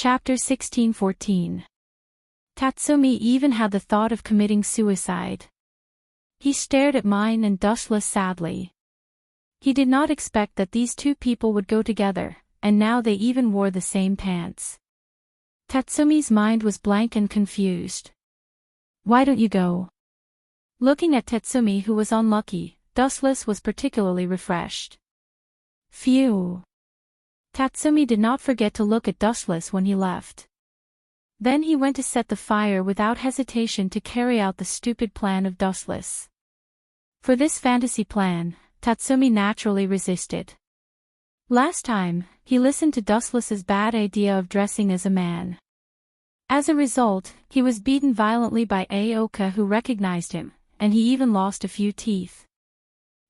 Chapter 1614. Tatsumi even had the thought of committing suicide. He stared at Mine and Dustless sadly. He did not expect that these two people would go together, and now they even wore the same pants. Tatsumi's mind was blank and confused. Why don't you go? Looking at Tatsumi, who was unlucky, Dustless was particularly refreshed. Phew. Tatsumi did not forget to look at Dustless when he left. Then he went to set the fire without hesitation to carry out the stupid plan of Dustless. For this fantasy plan, Tatsumi naturally resisted. Last time, he listened to Dustless's bad idea of dressing as a man. As a result, he was beaten violently by Aoka, who recognized him, and he even lost a few teeth.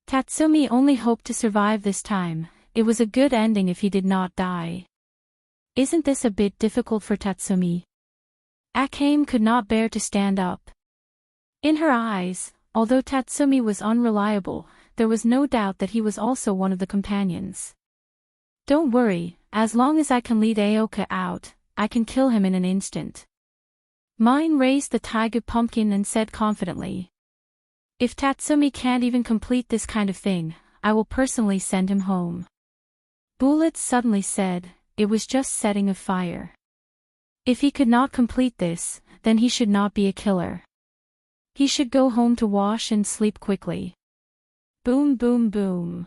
Tatsumi only hoped to survive this time. It was a good ending if he did not die. Isn't this a bit difficult for Tatsumi? Akame could not bear to stand up. In her eyes, although Tatsumi was unreliable, there was no doubt that he was also one of the companions. Don't worry, as long as I can lead Aoka out, I can kill him in an instant. Mine raised the taiga pumpkin and said confidently. If Tatsumi can't even complete this kind of thing, I will personally send him home. Bullets suddenly said, it was just setting a fire. If he could not complete this, then he should not be a killer. He should go home to wash and sleep quickly. Boom boom boom.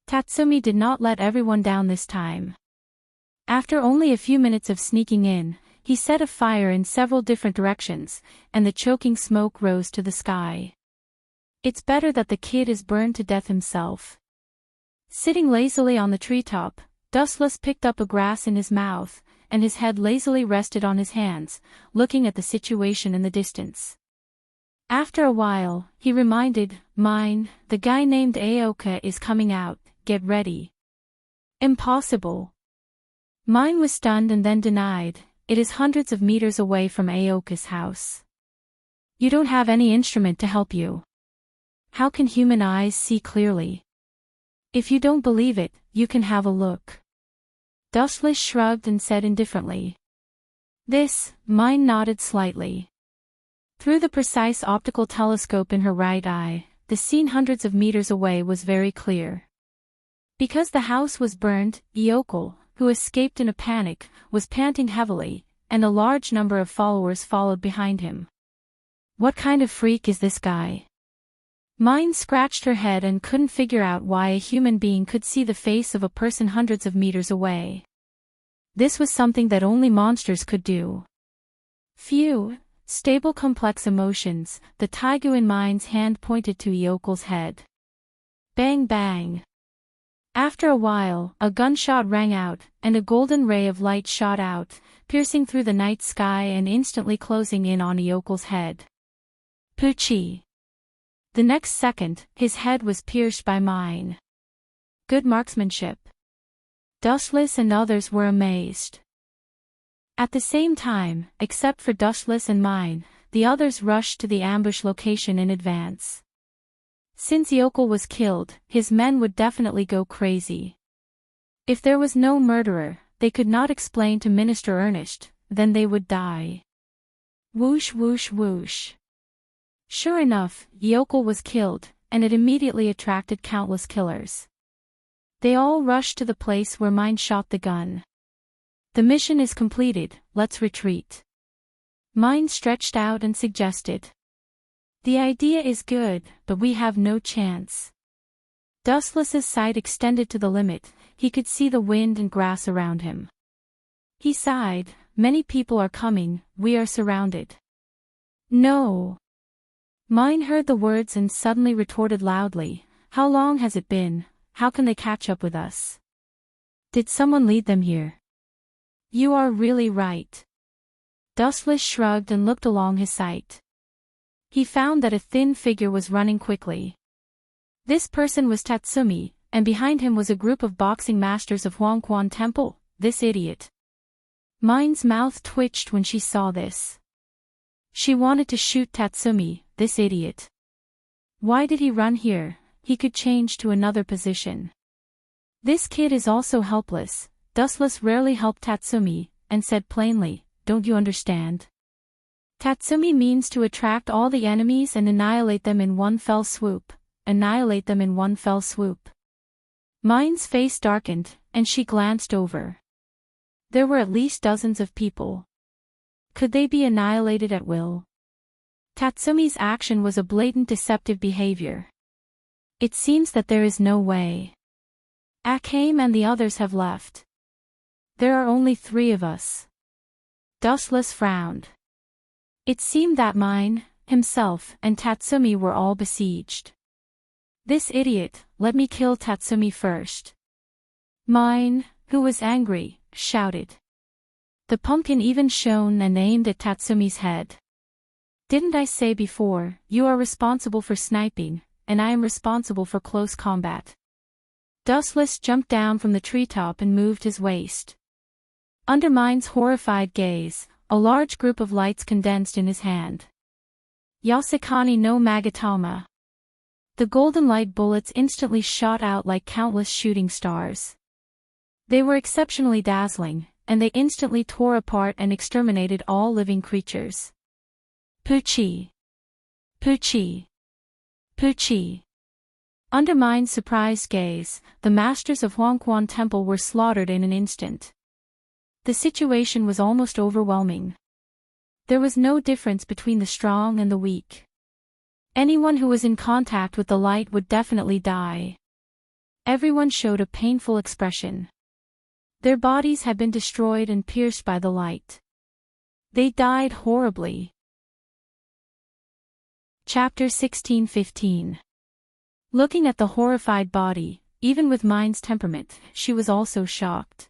Tatsumi did not let everyone down this time. After only a few minutes of sneaking in, he set a fire in several different directions, and the choking smoke rose to the sky. It's better that the kid is burned to death himself. Sitting lazily on the treetop, Dustless picked up a grass in his mouth, and his head lazily rested on his hands, looking at the situation in the distance. After a while, he reminded Mine, the guy named Aoka is coming out, get ready. Impossible. Mine was stunned and then denied, it is hundreds of meters away from Aoka's house. You don't have any instrument to help you. How can human eyes see clearly? If you don't believe it, you can have a look. Dustless shrugged and said indifferently. Mine nodded slightly. Through the precise optical telescope in her right eye, the scene hundreds of meters away was very clear. Because the house was burned, Yoko, who escaped in a panic, was panting heavily, and a large number of followers followed behind him. What kind of freak is this guy? Mine scratched her head and couldn't figure out why a human being could see the face of a person hundreds of meters away. This was something that only monsters could do. Phew, stable complex emotions, the taigu in Mine's hand pointed to Yoko's head. Bang bang. After a while, a gunshot rang out, and a golden ray of light shot out, piercing through the night sky and instantly closing in on Yoko's head. Poochie. The next second, his head was pierced by Mine. Good marksmanship. Dustless and others were amazed. At the same time, except for Dustless and Mine, the others rushed to the ambush location in advance. Since Yoko was killed, his men would definitely go crazy. If there was no murderer, they could not explain to Minister Ernest, then they would die. Whoosh whoosh whoosh. Sure enough, Yoko was killed, and it immediately attracted countless killers. They all rushed to the place where Mine shot the gun. The mission is completed, let's retreat. Mine stretched out and suggested. The idea is good, but we have no chance. Dustless's sight extended to the limit, he could see the wind and grass around him. He sighed, many people are coming, we are surrounded. No. Mine heard the words and suddenly retorted loudly, how long has it been, how can they catch up with us? Did someone lead them here? You are really right. Dustless shrugged and looked along his sight. He found that a thin figure was running quickly. This person was Tatsumi, and behind him was a group of boxing masters of Huangquan Temple, this idiot. Mine's mouth twitched when she saw this. She wanted to shoot Tatsumi, this idiot. Why did he run here? He could change to another position. This kid is also helpless. Dustless rarely helped Tatsumi, and said plainly, "Don't you understand? Tatsumi means to attract all the enemies and annihilate them in one fell swoop. Annihilate them in one fell swoop." Mine's face darkened, and she glanced over. There were at least dozens of people. Could they be annihilated at will? Tatsumi's action was a blatant deceptive behavior. It seems that there is no way. Akame and the others have left. There are only 3 of us. Dustless frowned. It seemed that mine, himself, and Tatsumi were all besieged. This idiot, let me kill Tatsumi first. Mine, who was angry, shouted. The pumpkin even shone and aimed at Tatsumi's head. "Didn't I say before, you are responsible for sniping, and I am responsible for close combat." Dustless jumped down from the treetop and moved his waist. Under Mine's horrified gaze, a large group of lights condensed in his hand. Yasukani no Magatama. The golden light bullets instantly shot out like countless shooting stars. They were exceptionally dazzling, and they instantly tore apart and exterminated all living creatures. Puchi! Puchi! Puchi! Under Mine's surprised gaze, the masters of Huangquan Temple were slaughtered in an instant. The situation was almost overwhelming. There was no difference between the strong and the weak. Anyone who was in contact with the light would definitely die. Everyone showed a painful expression. Their bodies had been destroyed and pierced by the light. They died horribly. Chapter 16:15. Looking at the horrified body, even with Mine's temperament, she was also shocked.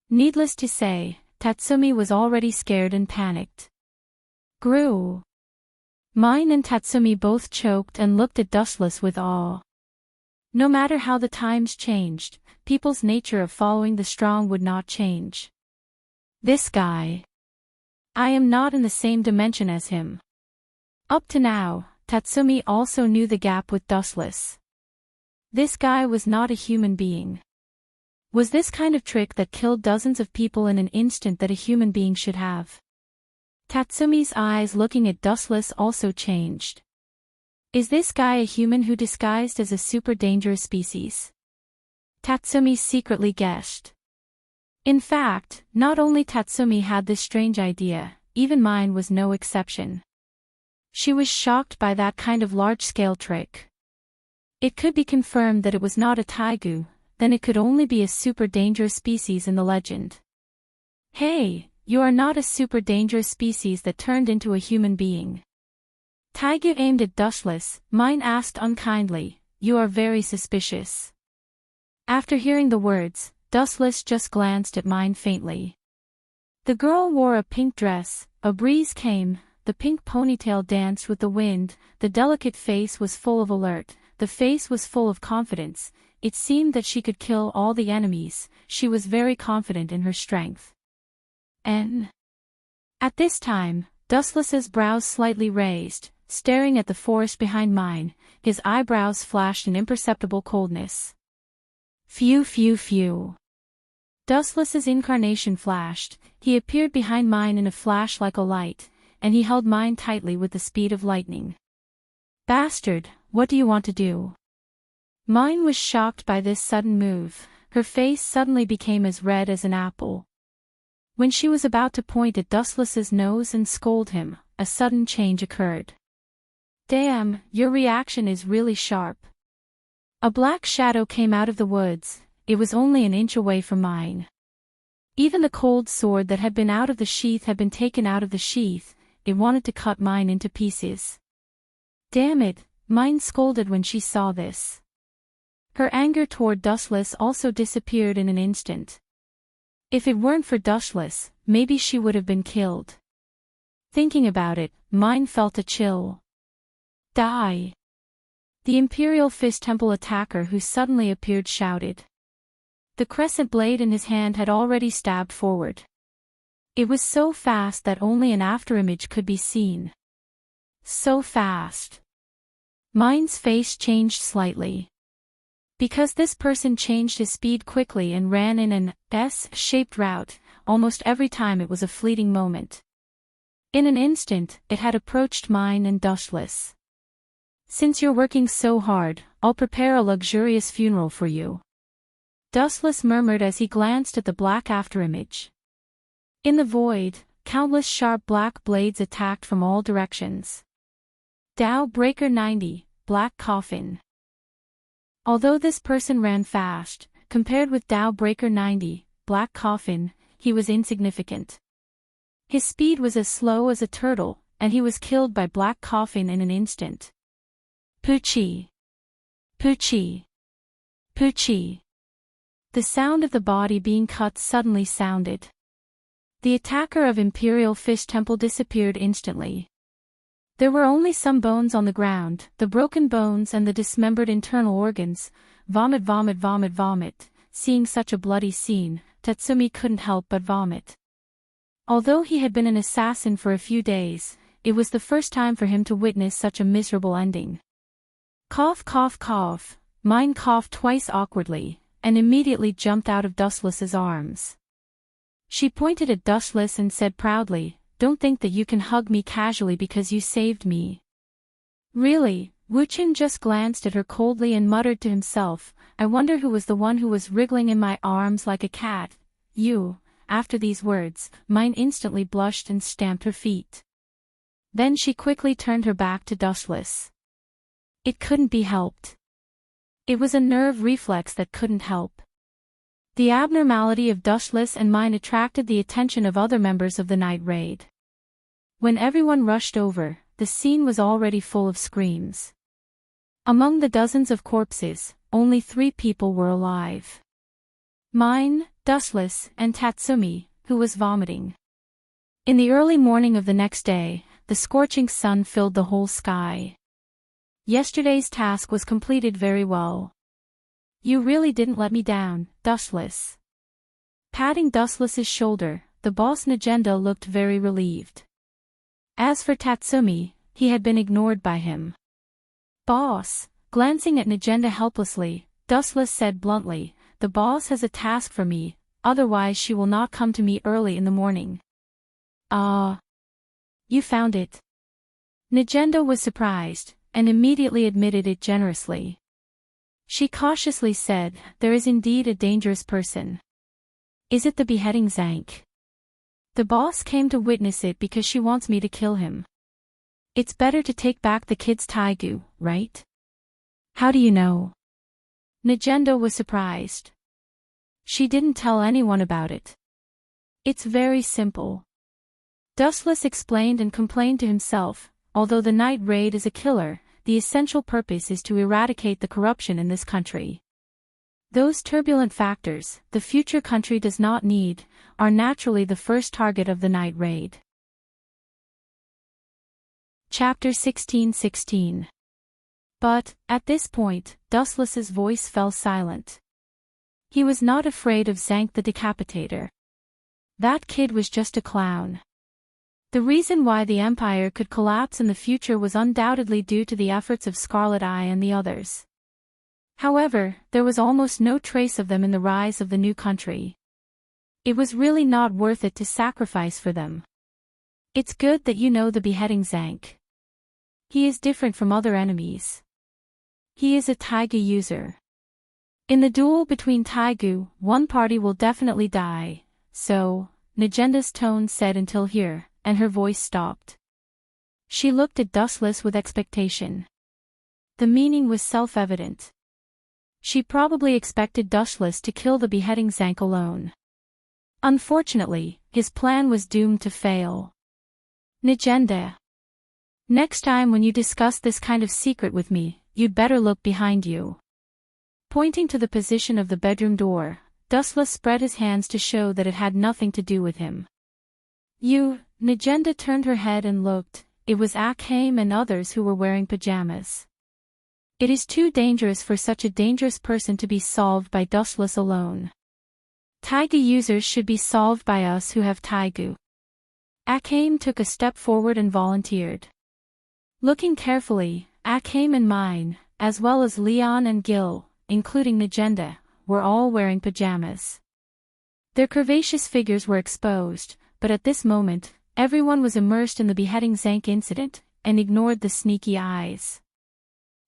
Needless to say, Tatsumi was already scared and panicked. Grew. Mine and Tatsumi both choked and looked at Dustless with awe. No matter how the times changed, people's nature of following the strong would not change. This guy. I am not in the same dimension as him. Up to now, Tatsumi also knew the gap with Dustless. This guy was not a human being. Was this kind of trick that killed dozens of people in an instant that a human being should have? Tatsumi's eyes looking at Dustless also changed. Is this guy a human who disguised as a super dangerous species? Tatsumi secretly guessed. In fact, not only Tatsumi had this strange idea, even Mine was no exception. She was shocked by that kind of large-scale trick. It could be confirmed that it was not a taigu, then it could only be a super dangerous species in the legend. Hey, you are not a super dangerous species that turned into a human being. Taigu aimed at Dustless. Mine asked unkindly, "You are very suspicious." After hearing the words, Dustless just glanced at Mine faintly. The girl wore a pink dress, a breeze came, the pink ponytail danced with the wind, the delicate face was full of alert, the face was full of confidence, it seemed that she could kill all the enemies, she was very confident in her strength. At this time, Dustless's brows slightly raised, staring at the forest behind Mine, his eyebrows flashed an imperceptible coldness. Phew phew phew. Dustless's incarnation flashed, he appeared behind Mine in a flash like a light, and he held Mine tightly with the speed of lightning. Bastard, what do you want to do? Mine was shocked by this sudden move, her face suddenly became as red as an apple. When she was about to point at Dustless's nose and scold him, a sudden change occurred. Damn, your reaction is really sharp. A black shadow came out of the woods, it was only an inch away from Mine. Even the cold sword that had been out of the sheath had been taken out of the sheath, it wanted to cut Mine into pieces. Damn it, Mine scolded when she saw this. Her anger toward Dustless also disappeared in an instant. If it weren't for Dustless, maybe she would have been killed. Thinking about it, Mine felt a chill. Die! The Imperial Fist Temple attacker who suddenly appeared shouted. The crescent blade in his hand had already stabbed forward. It was so fast that only an afterimage could be seen. So fast. Mine's face changed slightly. Because this person changed his speed quickly and ran in an S-shaped route, almost every time it was a fleeting moment. In an instant, it had approached mine and Dustless. "Since you're working so hard, I'll prepare a luxurious funeral for you," Dustless murmured as he glanced at the black afterimage. In the void, countless sharp black blades attacked from all directions. Dow Breaker 90, Black Coffin. Although this person ran fast, compared with Dow Breaker 90, Black Coffin, he was insignificant. His speed was as slow as a turtle, and he was killed by Black Coffin in an instant. Poochie. Poochie. Poochie. The sound of the body being cut suddenly sounded. The attacker of Imperial Fish Temple disappeared instantly. There were only some bones on the ground, the broken bones and the dismembered internal organs. Vomit, vomit, vomit, vomit. Seeing such a bloody scene, Tatsumi couldn't help but vomit. Although he had been an assassin for a few days, it was the first time for him to witness such a miserable ending. Cough, cough, cough. Mine coughed twice awkwardly, and immediately jumped out of Dustless's arms. She pointed at Dustless and said proudly, "Don't think that you can hug me casually because you saved me." "Really?" Wuchen just glanced at her coldly and muttered to himself, "I wonder who was the one who was wriggling in my arms like a cat." "You." After these words, Mine instantly blushed and stamped her feet. Then she quickly turned her back to Dustless. It couldn't be helped. It was a nerve reflex that couldn't help. The abnormality of Dustless and Mine attracted the attention of other members of the night raid. When everyone rushed over, the scene was already full of screams. Among the dozens of corpses, only 3 people were alive. Mine, Dustless, and Tatsumi, who was vomiting. In the early morning of the next day, the scorching sun filled the whole sky. Yesterday's task was completed very well. "You really didn't let me down, Dustless." Patting Dustless's shoulder, the boss Negenda looked very relieved. As for Tatsumi, he had been ignored by him. "Boss," glancing at Negenda helplessly, Dustless said bluntly, "The boss has a task for me, otherwise she will not come to me early in the morning." "Ah. You found it." Negenda was surprised, and immediately admitted it generously. She cautiously said, "There is indeed a dangerous person." "Is it the beheading Zank?" "The boss came to witness it because she wants me to kill him." "It's better to take back the kid's taigu, right?" "How do you know?" Negenda was surprised. "She didn't tell anyone about it." "It's very simple." Dustless explained and complained to himself, although the night raid is a killer, the essential purpose is to eradicate the corruption in this country. Those turbulent factors, the future country does not need, are naturally the first target of the night raid. Chapter 16:16. But, at this point, Dustless's voice fell silent. He was not afraid of Zank the Decapitator. That kid was just a clown. The reason why the Empire could collapse in the future was undoubtedly due to the efforts of Scarlet Eye and the others. However, there was almost no trace of them in the rise of the new country. It was really not worth it to sacrifice for them. It's good that you know the beheading Zank. He is different from other enemies. He is a taiga user. In the duel between taigu, one party will definitely die, so, Negenda's tone said until here, and her voice stopped. She looked at Dustless with expectation. The meaning was self-evident. She probably expected Dustless to kill the beheading Zank alone. Unfortunately, his plan was doomed to fail. Negenda. Next time when you discuss this kind of secret with me, you'd better look behind you. Pointing to the position of the bedroom door, Dustless spread his hands to show that it had nothing to do with him. "You," Negenda turned her head and looked, it was Akheim and others who were wearing pajamas. It is too dangerous for such a dangerous person to be solved by Dustless alone. Taiga users should be solved by us who have taigu. Akheim took a step forward and volunteered. Looking carefully, Akheim and Mine, as well as Leon and Gil, including Negenda, were all wearing pajamas. Their curvaceous figures were exposed, but at this moment, everyone was immersed in the beheading Zank incident, and ignored the sneaky eyes.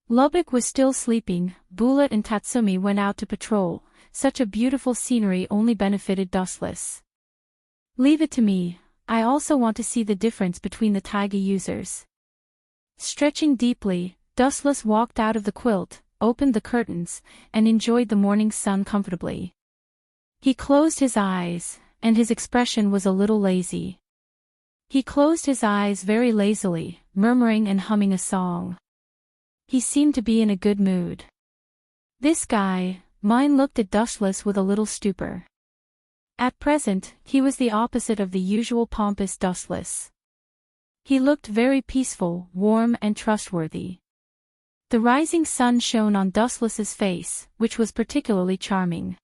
Lubbock was still sleeping, Bullet and Tatsumi went out to patrol. Such a beautiful scenery only benefited Dustless. Leave it to me, I also want to see the difference between the taiga users. Stretching deeply, Dustless walked out of the quilt, opened the curtains, and enjoyed the morning sun comfortably. He closed his eyes, and his expression was a little lazy. He closed his eyes very lazily, murmuring and humming a song. He seemed to be in a good mood. This guy, Mine looked at Dustless with a little stupor. At present, he was the opposite of the usual pompous Dustless. He looked very peaceful, warm and trustworthy. The rising sun shone on Dustless's face, which was particularly charming.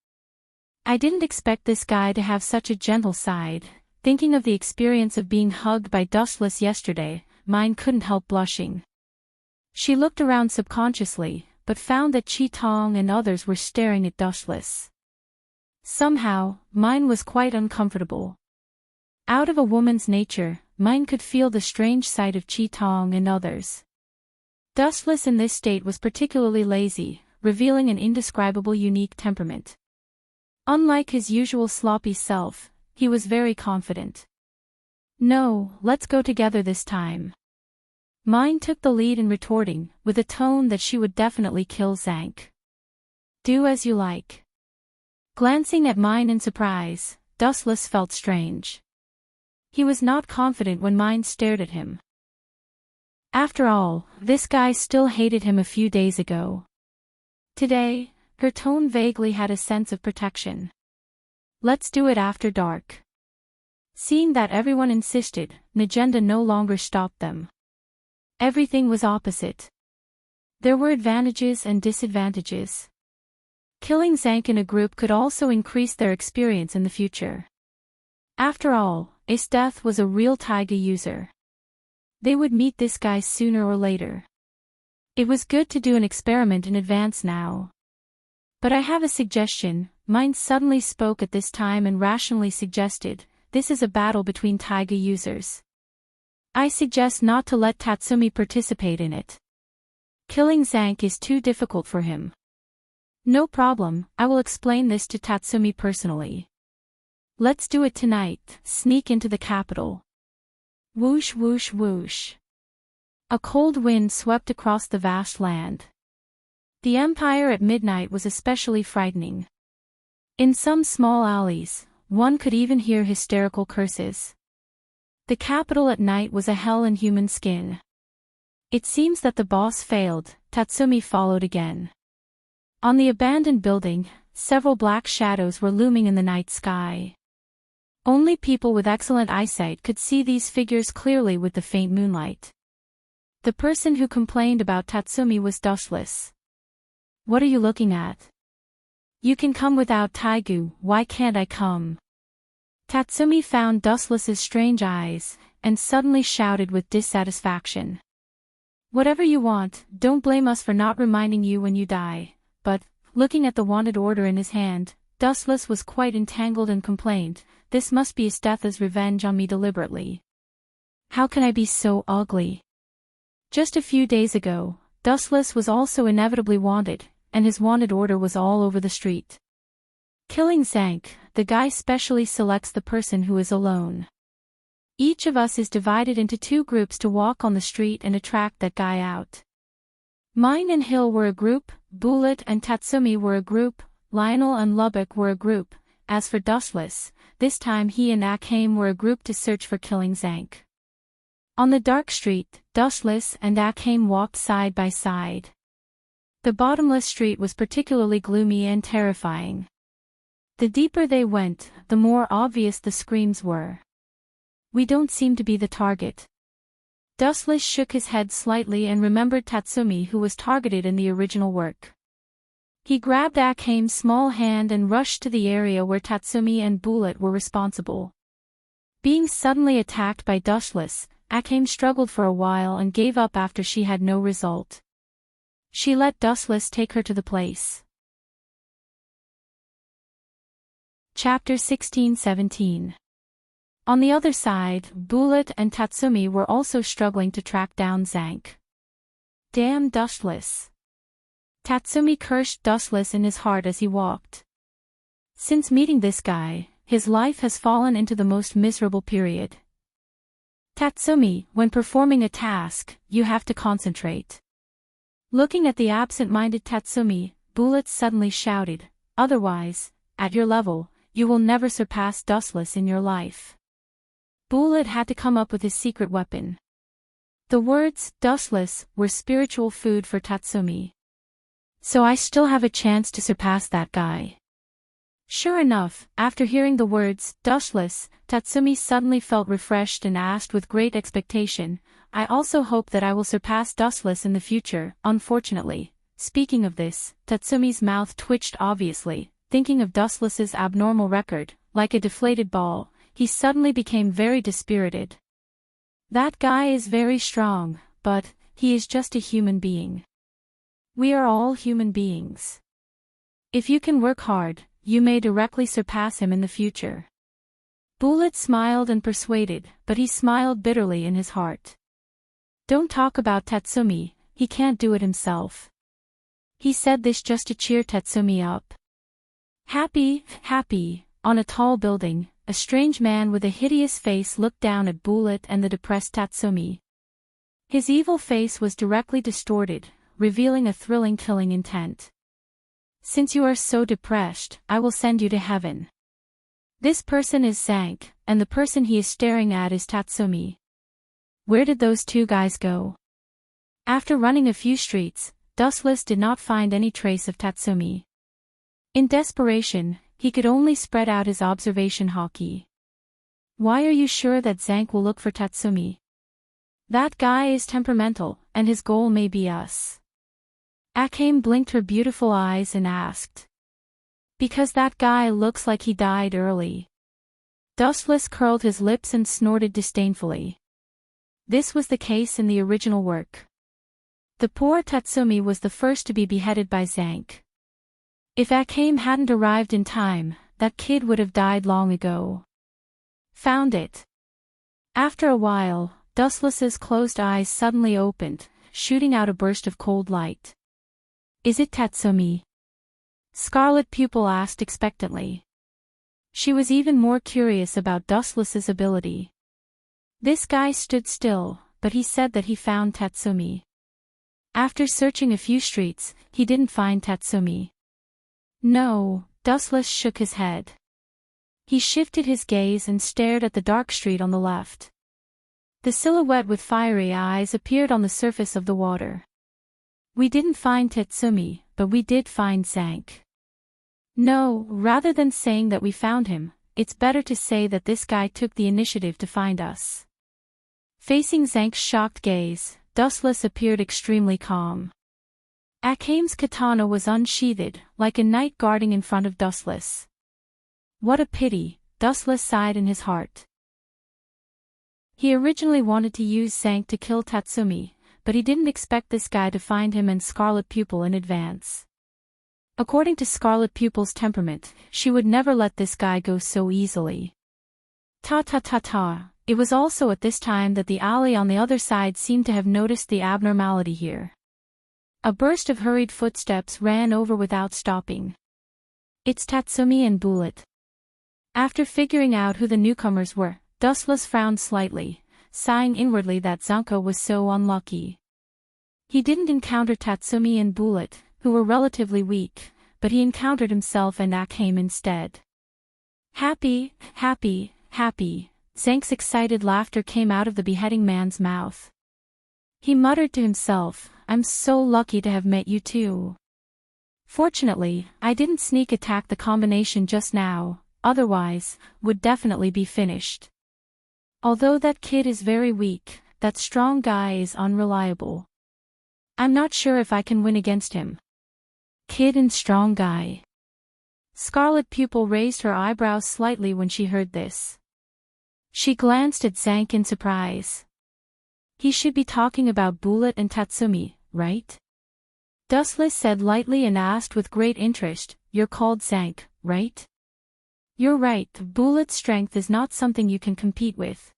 I didn't expect this guy to have such a gentle side. Thinking of the experience of being hugged by Dustless yesterday, Mine couldn't help blushing. She looked around subconsciously, but found that Chi Tong and others were staring at Dustless. Somehow, Mine was quite uncomfortable. Out of a woman's nature, Mine could feel the strange sight of Chi Tong and others. Dustless in this state was particularly lazy, revealing an indescribable unique temperament. Unlike his usual sloppy self, he was very confident. No, let's go together this time. Mine took the lead in retorting, with a tone that she would definitely kill Zank. Do as you like. Glancing at Mine in surprise, Dustless felt strange. He was not confident when Mine stared at him. After all, this guy still hated him a few days ago. Today, her tone vaguely had a sense of protection. Let's do it after dark. Seeing that everyone insisted, Najenda no longer stopped them. Everything was opposite. There were advantages and disadvantages. Killing Zank in a group could also increase their experience in the future. After all, Ace Death was a real taiga user. They would meet this guy sooner or later. It was good to do an experiment in advance now. But I have a suggestion. Mine suddenly spoke at this time and rationally suggested, this is a battle between taiga users. I suggest not to let Tatsumi participate in it. Killing Zank is too difficult for him. No problem, I will explain this to Tatsumi personally. Let's do it tonight, sneak into the capital. Whoosh whoosh whoosh. A cold wind swept across the vast land. The empire at midnight was especially frightening. In some small alleys, one could even hear hysterical curses. The capital at night was a hell in human skin. It seems that the boss failed. Tatsumi followed again. On the abandoned building, several black shadows were looming in the night sky. Only people with excellent eyesight could see these figures clearly with the faint moonlight. The person who complained about Tatsumi was Dustless. What are you looking at? You can come without Taigu, why can't I come? Tatsumi found Dustless's strange eyes, and suddenly shouted with dissatisfaction. Whatever you want, don't blame us for not reminding you when you die. But, looking at the wanted order in his hand, Dustless was quite entangled and complained, this must be Estetha's revenge on me deliberately. How can I be so ugly? Just a few days ago, Dustless was also inevitably wanted, and his wanted order was all over the street. Killing Zank, the guy specially selects the person who is alone. Each of us is divided into two groups to walk on the street and attract that guy out. Mine and Hill were a group, Bullet and Tatsumi were a group, Lionel and Lubbock were a group. As for Dustless, this time he and Akame were a group to search for Killing Zank. On the dark street, Dustless and Akame walked side by side. The bottomless street was particularly gloomy and terrifying. The deeper they went, the more obvious the screams were. We don't seem to be the target. Dustless shook his head slightly and remembered Tatsumi, who was targeted in the original work. He grabbed Akame's small hand and rushed to the area where Tatsumi and Bullet were responsible. Being suddenly attacked by Dustless, Akame struggled for a while and gave up after she had no result. She let Dustless take her to the place. Chapter 16-17. On the other side, Bullet and Tatsumi were also struggling to track down Zank. Damn Dustless. Tatsumi cursed Dustless in his heart as he walked. Since meeting this guy, his life has fallen into the most miserable period. Tatsumi, when performing a task, you have to concentrate. Looking at the absent-minded Tatsumi, Bullet suddenly shouted, otherwise, at your level, you will never surpass Dustless in your life. Bullet had to come up with his secret weapon. The words, dustless, were spiritual food for Tatsumi. So I still have a chance to surpass that guy. Sure enough, after hearing the words, dustless, Tatsumi suddenly felt refreshed and asked with great expectation, I also hope that I will surpass Dustless in the future. Unfortunately, speaking of this, Tatsumi's mouth twitched obviously, thinking of Dustless's abnormal record, like a deflated ball, he suddenly became very dispirited. That guy is very strong, but he is just a human being. We are all human beings. If you can work hard, you may directly surpass him in the future. Bullet smiled and persuaded, but he smiled bitterly in his heart. Don't talk about Tatsumi, he can't do it himself. He said this just to cheer Tatsumi up. Happy, on a tall building, a strange man with a hideous face looked down at Bullet and the depressed Tatsumi. His evil face was directly distorted, revealing a thrilling killing intent. Since you are so depressed, I will send you to heaven. This person is Zank, and the person he is staring at is Tatsumi. Where did those two guys go? After running a few streets, Dustless did not find any trace of Tatsumi. In desperation, he could only spread out his observation hockey. Why are you sure that Zank will look for Tatsumi? That guy is temperamental, and his goal may be us. Akame blinked her beautiful eyes and asked. Because that guy looks like he died early. Dustless curled his lips and snorted disdainfully. This was the case in the original work. The poor Tatsumi was the first to be beheaded by Zank. If Akame hadn't arrived in time, that kid would have died long ago. Found it. After a while, Dustless's closed eyes suddenly opened, shooting out a burst of cold light. Is it Tatsumi? Scarlet Pupil asked expectantly. She was even more curious about Dustless's ability. This guy stood still, but he said that he found Tatsumi. After searching a few streets, he didn't find Tatsumi. No, Dustless shook his head. He shifted his gaze and stared at the dark street on the left. The silhouette with fiery eyes appeared on the surface of the water. We didn't find Tatsumi, but we did find Zank. No, rather than saying that we found him, it's better to say that this guy took the initiative to find us. Facing Zank's shocked gaze, Dustless appeared extremely calm. Akame's katana was unsheathed, like a knight guarding in front of Dustless. What a pity, Dustless sighed in his heart. He originally wanted to use Zank to kill Tatsumi, but he didn't expect this guy to find him and Scarlet Pupil in advance. According to Scarlet Pupil's temperament, she would never let this guy go so easily. Ta. It was also at this time that the alley on the other side seemed to have noticed the abnormality here. A burst of hurried footsteps ran over without stopping. It's Tatsumi and Bullet. After figuring out who the newcomers were, Dustless frowned slightly, sighing inwardly that Zanko was so unlucky. He didn't encounter Tatsumi and Bullet, who were relatively weak, but he encountered himself and Akame instead. Happy. Zank's excited laughter came out of the beheading man's mouth. He muttered to himself, I'm so lucky to have met you too. Fortunately, I didn't sneak attack the combination just now, otherwise, would definitely be finished. Although that kid is very weak, that strong guy is unreliable. I'm not sure if I can win against him. Kid and strong guy. Scarlet Pupil raised her eyebrows slightly when she heard this. She glanced at Zank in surprise. He should be talking about Bullet and Tatsumi, right? Dustless said lightly and asked with great interest, You're called Zank, right? You're right, Bullet's strength is not something you can compete with.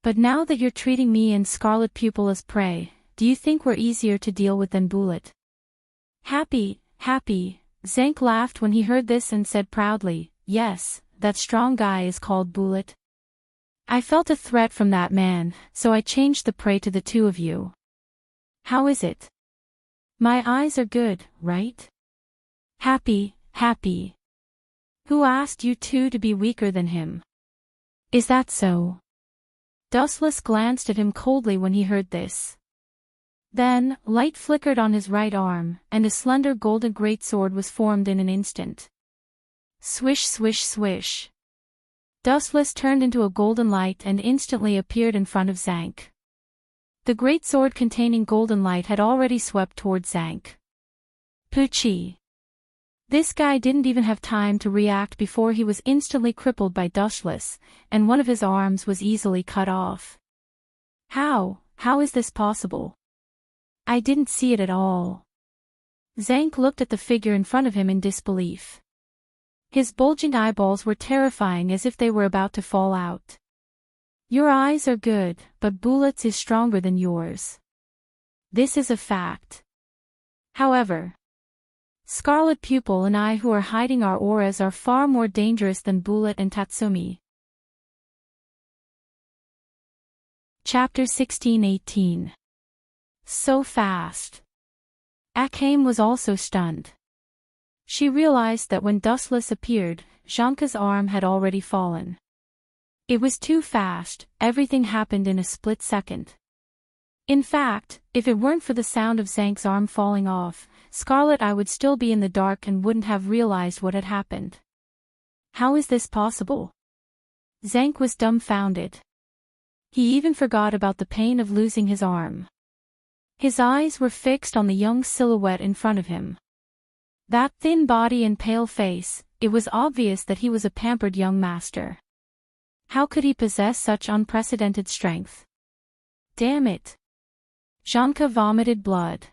But now that you're treating me and Scarlet Pupil as prey, do you think we're easier to deal with than Bullet? Happy. Zank laughed when he heard this and said proudly, yes, that strong guy is called Bullet. I felt a threat from that man, so I changed the prey to the two of you. How is it? My eyes are good, right? Happy. Who asked you two to be weaker than him? Is that so? Dustless glanced at him coldly when he heard this. Then, light flickered on his right arm, and a slender golden greatsword was formed in an instant. Swish swish swish. Dustless turned into a golden light and instantly appeared in front of Zank. The greatsword containing golden light had already swept towards Zank. Poochie. This guy didn't even have time to react before he was instantly crippled by Dustless, and one of his arms was easily cut off. How is this possible? I didn't see it at all. Zank looked at the figure in front of him in disbelief. His bulging eyeballs were terrifying as if they were about to fall out. Your eyes are good, but Bullet's is stronger than yours. This is a fact. However, Scarlet Pupil and I who are hiding our auras are far more dangerous than Bullet and Tatsumi. Chapter 16-18. So fast. Akame was also stunned. She realized that when Dustless appeared, Janka's arm had already fallen. It was too fast, everything happened in a split second. In fact, if it weren't for the sound of Zank's arm falling off, Scarlet I would still be in the dark and wouldn't have realized what had happened. How is this possible? Zank was dumbfounded. He even forgot about the pain of losing his arm. His eyes were fixed on the young silhouette in front of him. That thin body and pale face, it was obvious that he was a pampered young master. How could he possess such unprecedented strength? Damn it! Janka vomited blood.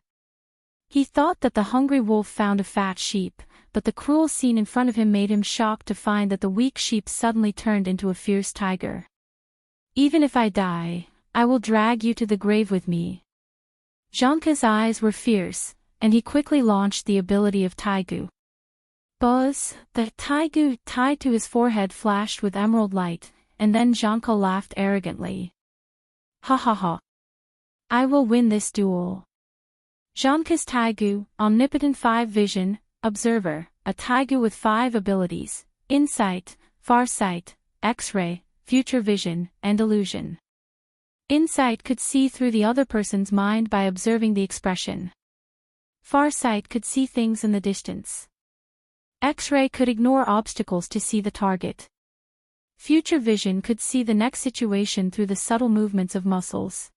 He thought that the hungry wolf found a fat sheep, but the cruel scene in front of him made him shocked to find that the weak sheep suddenly turned into a fierce tiger. Even if I die, I will drag you to the grave with me. Janka's eyes were fierce, and he quickly launched the ability of Taigu. Buzz, the Taigu tied to his forehead flashed with emerald light, and then Janka laughed arrogantly. Ha. I will win this duel. Janka's Taigu, Omnipotent 5 Vision, Observer, a Taigu with 5 abilities, Insight, Farsight, X-Ray, Future Vision, and Illusion. Insight could see through the other person's mind by observing the expression. Farsight could see things in the distance. X-Ray could ignore obstacles to see the target. Future Vision could see the next situation through the subtle movements of muscles.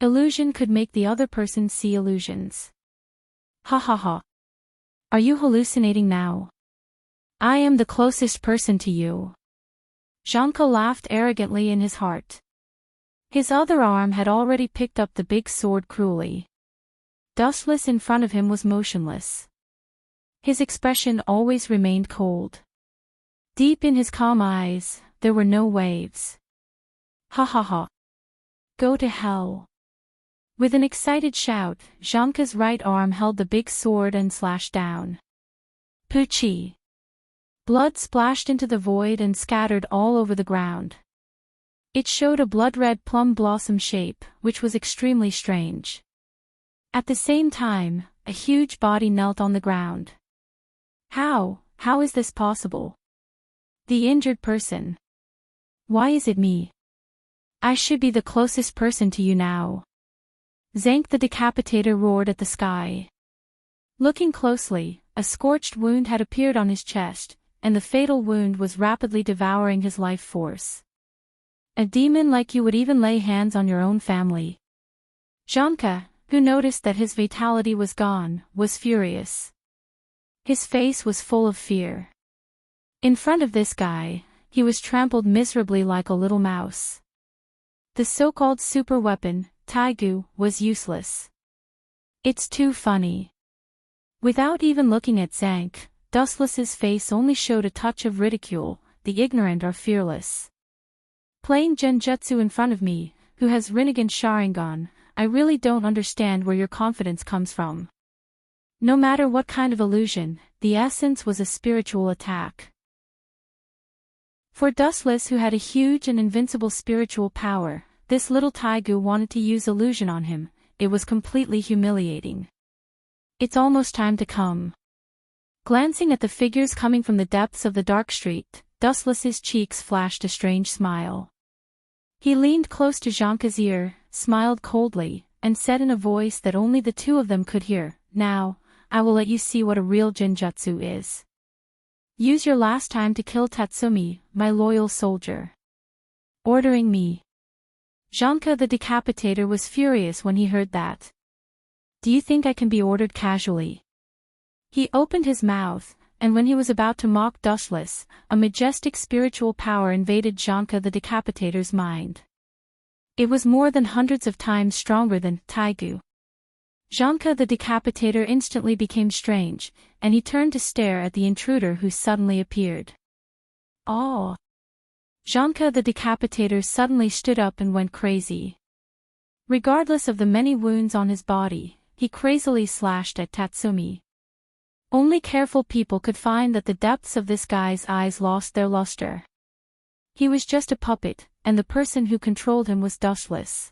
Illusion could make the other person see illusions. Ha. Are you hallucinating now? I am the closest person to you. Janka laughed arrogantly in his heart. His other arm had already picked up the big sword cruelly. Dustless in front of him was motionless. His expression always remained cold. Deep in his calm eyes, there were no waves. Ha. Go to hell. With an excited shout, Janka's right arm held the big sword and slashed down. Poochie. Blood splashed into the void and scattered all over the ground. It showed a blood-red plum blossom shape, which was extremely strange. At the same time, a huge body knelt on the ground. How is this possible? The injured person. Why is it me? I should be the closest person to you now. Zank the Decapitator roared at the sky. Looking closely, a scorched wound had appeared on his chest, and the fatal wound was rapidly devouring his life force. A demon like you would even lay hands on your own family. Janka, who noticed that his vitality was gone, was furious. His face was full of fear. In front of this guy, he was trampled miserably like a little mouse. The so-called super weapon, Taigu, was useless. It's too funny. Without even looking at Zank, Dustless's face only showed a touch of ridicule. The ignorant are fearless. Playing genjutsu in front of me, who has Rinnegan Sharingan, I really don't understand where your confidence comes from. No matter what kind of illusion, the essence was a spiritual attack. For Dustless, who had a huge and invincible spiritual power, this little Taigu wanted to use illusion on him. It was completely humiliating. It's almost time to come. Glancing at the figures coming from the depths of the dark street, Dustless's cheeks flashed a strange smile. He leaned close to Janka's ear, smiled coldly, and said in a voice that only the two of them could hear, "Now, I will let you see what a real genjutsu is. Use your last time to kill Tatsumi, my loyal soldier." Ordering me. Janka the Decapitator was furious when he heard that. Do you think I can be ordered casually? He opened his mouth, and when he was about to mock Dustless, a majestic spiritual power invaded Janka the Decapitator's mind. It was more than hundreds of times stronger than Taigu. Janka the Decapitator instantly became strange, and he turned to stare at the intruder who suddenly appeared. Oh! Janka the Decapitator suddenly stood up and went crazy. Regardless of the many wounds on his body, he crazily slashed at Tatsumi. Only careful people could find that the depths of this guy's eyes lost their luster. He was just a puppet, and the person who controlled him was Dustless.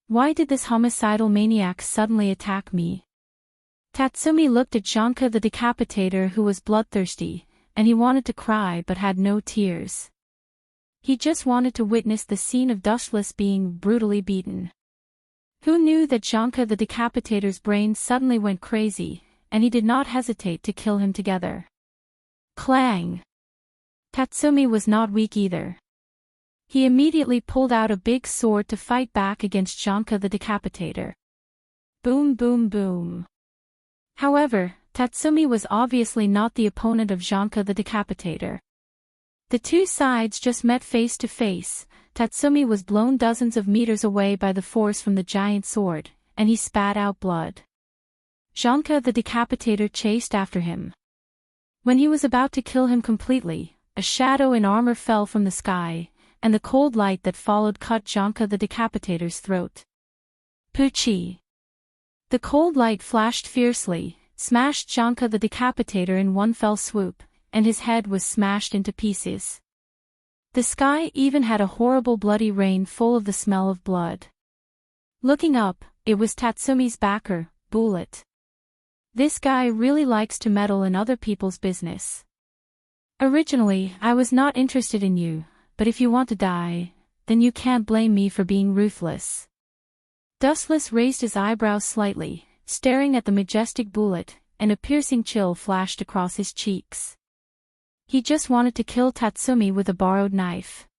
Why did this homicidal maniac suddenly attack me? Tatsumi looked at Janka the Decapitator, who was bloodthirsty, and he wanted to cry but had no tears. He just wanted to witness the scene of Dustless being brutally beaten. Who knew that Janka the Decapitator's brain suddenly went crazy, and he did not hesitate to kill him together. Clang! Tatsumi was not weak either. He immediately pulled out a big sword to fight back against Janka the Decapitator. Boom boom boom. However, Tatsumi was obviously not the opponent of Janka the Decapitator. The two sides just met face to face. Tatsumi was blown dozens of meters away by the force from the giant sword, and he spat out blood. Janka the Decapitator chased after him. When he was about to kill him completely, a shadow in armor fell from the sky, and the cold light that followed cut Janka the Decapitator's throat. Poochie! The cold light flashed fiercely, smashed Janka the Decapitator in one fell swoop, and his head was smashed into pieces. The sky even had a horrible bloody rain full of the smell of blood. Looking up, it was Tatsumi's backer, Bullet. This guy really likes to meddle in other people's business. Originally, I was not interested in you, but if you want to die, then you can't blame me for being ruthless. Dustless raised his eyebrows slightly, staring at the majestic Bullet, and a piercing chill flashed across his cheeks. He just wanted to kill Tatsumi with a borrowed knife.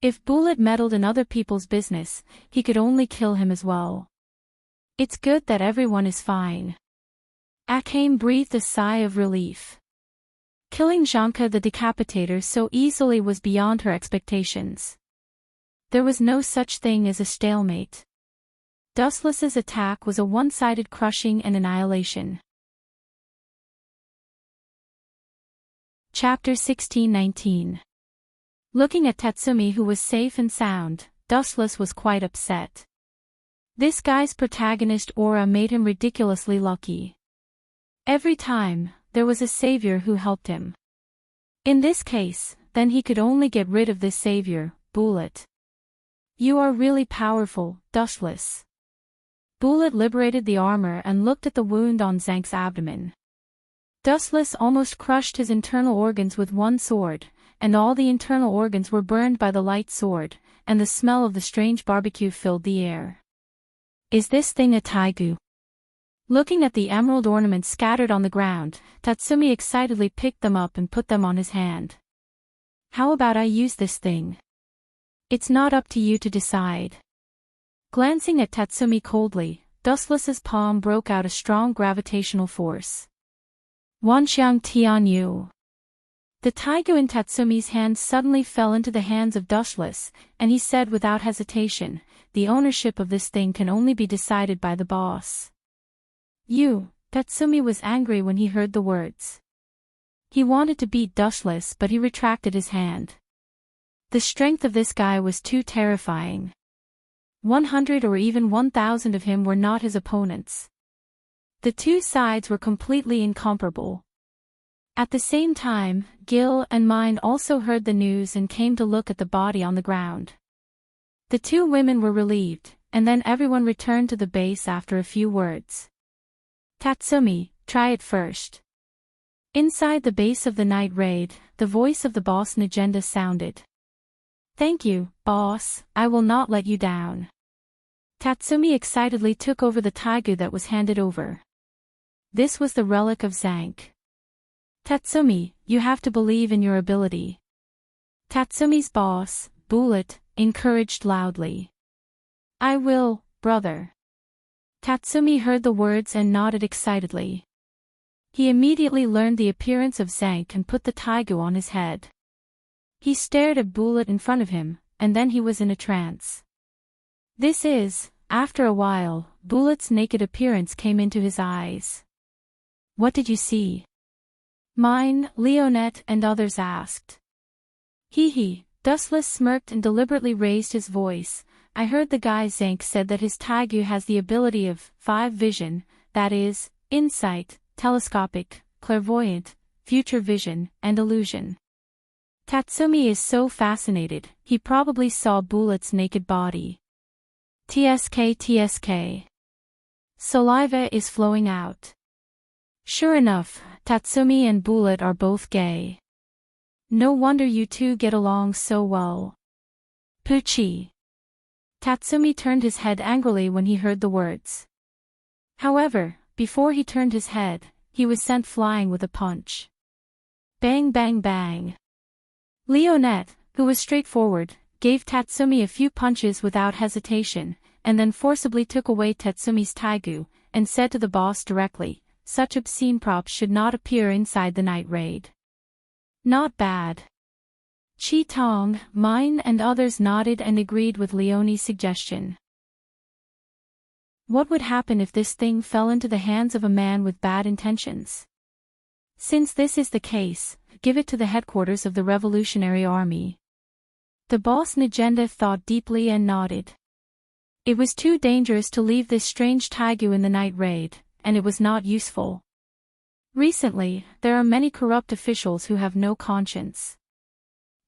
If Bullet meddled in other people's business, he could only kill him as well. It's good that everyone is fine. Akane breathed a sigh of relief. Killing Janka the Decapitator so easily was beyond her expectations. There was no such thing as a stalemate. Dustless's attack was a one-sided crushing and annihilation. Chapter 16-19. Looking at Tatsumi, who was safe and sound, Dustless was quite upset. This guy's protagonist aura made him ridiculously lucky. Every time, there was a savior who helped him. In this case, then he could only get rid of this savior, Bullet. You are really powerful, Dustless. Bullet liberated the armor and looked at the wound on Zank's abdomen. Dustless almost crushed his internal organs with one sword, and all the internal organs were burned by the light sword, and the smell of the strange barbecue filled the air. Is this thing a Taigu? Looking at the emerald ornaments scattered on the ground, Tatsumi excitedly picked them up and put them on his hand. How about I use this thing? It's not up to you to decide. Glancing at Tatsumi coldly, Dustless's palm broke out a strong gravitational force. Wanxiang Tianyu. The Taigu in Tatsumi's hand suddenly fell into the hands of Dustless, and he said without hesitation, the ownership of this thing can only be decided by the boss. Tatsumi was angry when he heard the words. He wanted to beat Dustless, but he retracted his hand. The strength of this guy was too terrifying. 100 or even 1,000 of him were not his opponents. The two sides were completely incomparable. At the same time, Gil and Mine also heard the news and came to look at the body on the ground. The two women were relieved, and then everyone returned to the base after a few words. Tatsumi, try it first. Inside the base of the night raid, the voice of the boss Negenda sounded. Thank you, boss, I will not let you down. Tatsumi excitedly took over the taigu that was handed over. This was the relic of Zank. Tatsumi, you have to believe in your ability. Tatsumi's boss, Bullet, encouraged loudly. I will, brother. Tatsumi heard the words and nodded excitedly. He immediately learned the appearance of Zank and put the taigu on his head. He stared at Bullet in front of him, and then he was in a trance. After a while, Bullet's naked appearance came into his eyes. What did you see? Mine, Leonette and others asked. Hee, Dustless smirked and deliberately raised his voice. I heard the guy Zank said that his taigu has the ability of 5 vision, that is, insight, telescopic, clairvoyant, future vision, and illusion. Tatsumi is so fascinated, he probably saw Bullet's naked body. TSK. Saliva is flowing out. Sure enough, Tatsumi and Bullet are both gay. No wonder you two get along so well. Poochie. Tatsumi turned his head angrily when he heard the words. However, before he turned his head, he was sent flying with a punch. Bang bang bang. Leonette, who was straightforward, gave Tatsumi a few punches without hesitation, and then forcibly took away Tatsumi's taigu, and said to the boss directly, such obscene props should not appear inside the night raid. Not bad. Chi Tong, Mine and others nodded and agreed with Leonie's suggestion. What would happen if this thing fell into the hands of a man with bad intentions? Since this is the case, give it to the headquarters of the Revolutionary Army. The boss Negenda thought deeply and nodded. It was too dangerous to leave this strange taigu in the night raid, and it was not useful. Recently, there are many corrupt officials who have no conscience.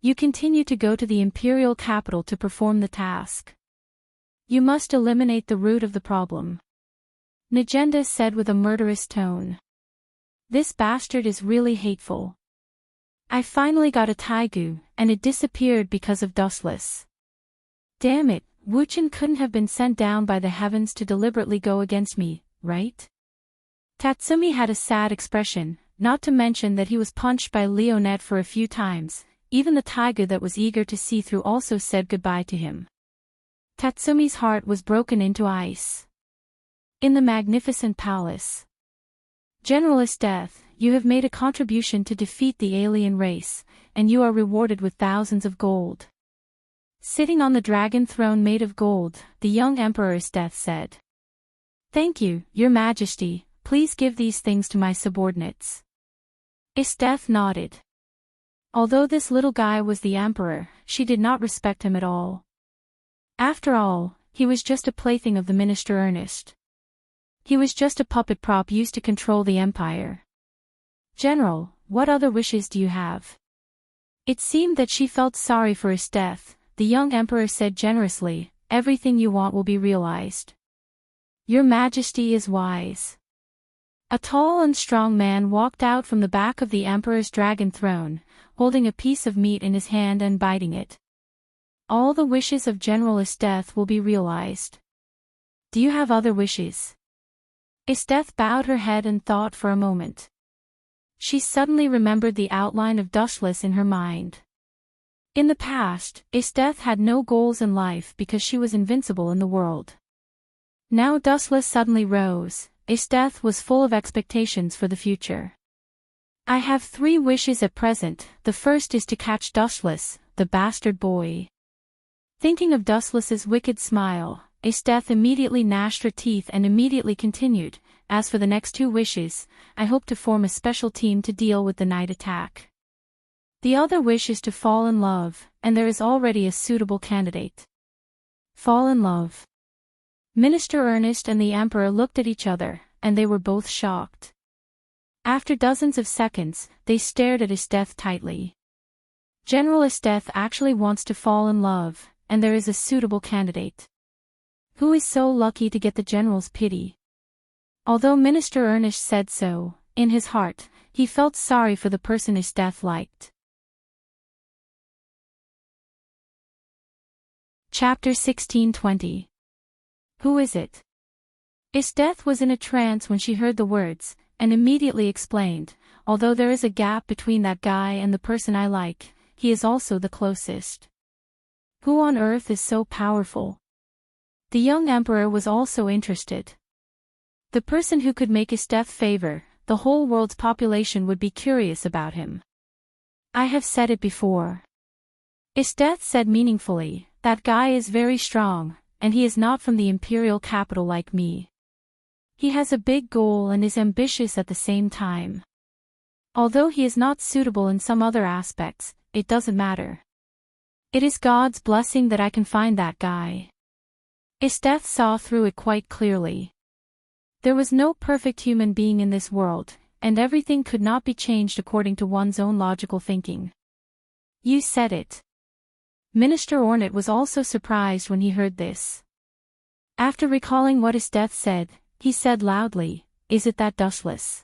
You continue to go to the imperial capital to perform the task. You must eliminate the root of the problem. Negenda said with a murderous tone. This bastard is really hateful. I finally got a taigu, and it disappeared because of Dustless. Damn it, Wuchen couldn't have been sent down by the heavens to deliberately go against me, right? Tatsumi had a sad expression, not to mention that he was punched by Leonette for a few times. Even the taigu that was eager to see through also said goodbye to him. Tatsumi's heart was broken into ice. In the magnificent palace. General Death, you have made a contribution to defeat the alien race, and you are rewarded with thousands of gold. Sitting on the dragon throne made of gold, the young Emperor Death said. Thank you, Your Majesty, please give these things to my subordinates. Death nodded. Although this little guy was the emperor, she did not respect him at all. After all, he was just a plaything of the Minister Ernest. He was just a puppet prop used to control the empire. General, what other wishes do you have? It seemed that she felt sorry for his death. The young emperor said generously, everything you want will be realized. Your Majesty is wise. A tall and strong man walked out from the back of the emperor's dragon throne, holding a piece of meat in his hand and biting it. All the wishes of General Death will be realized. Do you have other wishes? Death bowed her head and thought for a moment. She suddenly remembered the outline of Dustless in her mind. In the past, Death had no goals in life because she was invincible in the world. Now Dustless suddenly rose. Death was full of expectations for the future. I have 3 wishes at present. The first is to catch Dustless, the bastard boy. Thinking of Dustless's wicked smile, Esteth immediately gnashed her teeth and immediately continued, as for the next 2 wishes, I hope to form a special team to deal with the night attack. The other wish is to fall in love, and there is already a suitable candidate. Fall in love. Minister Ernest and the Emperor looked at each other, and they were both shocked. After dozens of seconds, they stared at Esteth tightly. General Esteth actually wants to fall in love, and there is a suitable candidate. Who is so lucky to get the general's pity? Although Minister Ernest said so, in his heart, he felt sorry for the person Esteth liked. Chapter 16:20. Who is it? Esteth was in a trance when she heard the words, and immediately explained, although there is a gap between that guy and the person I like, he is also the closest. Who on earth is so powerful? The young emperor was also interested. The person who could make Esteth favor, the whole world's population would be curious about him. I have said it before. Esteth said meaningfully, that guy is very strong, and he is not from the imperial capital like me. He has a big goal and is ambitious at the same time. Although he is not suitable in some other aspects, it doesn't matter. It is God's blessing that I can find that guy. Esteth saw through it quite clearly. There was no perfect human being in this world, and everything could not be changed according to one's own logical thinking. You said it. Minister Ornat was also surprised when he heard this. After recalling what Esteth said, he said loudly, is it that dustless?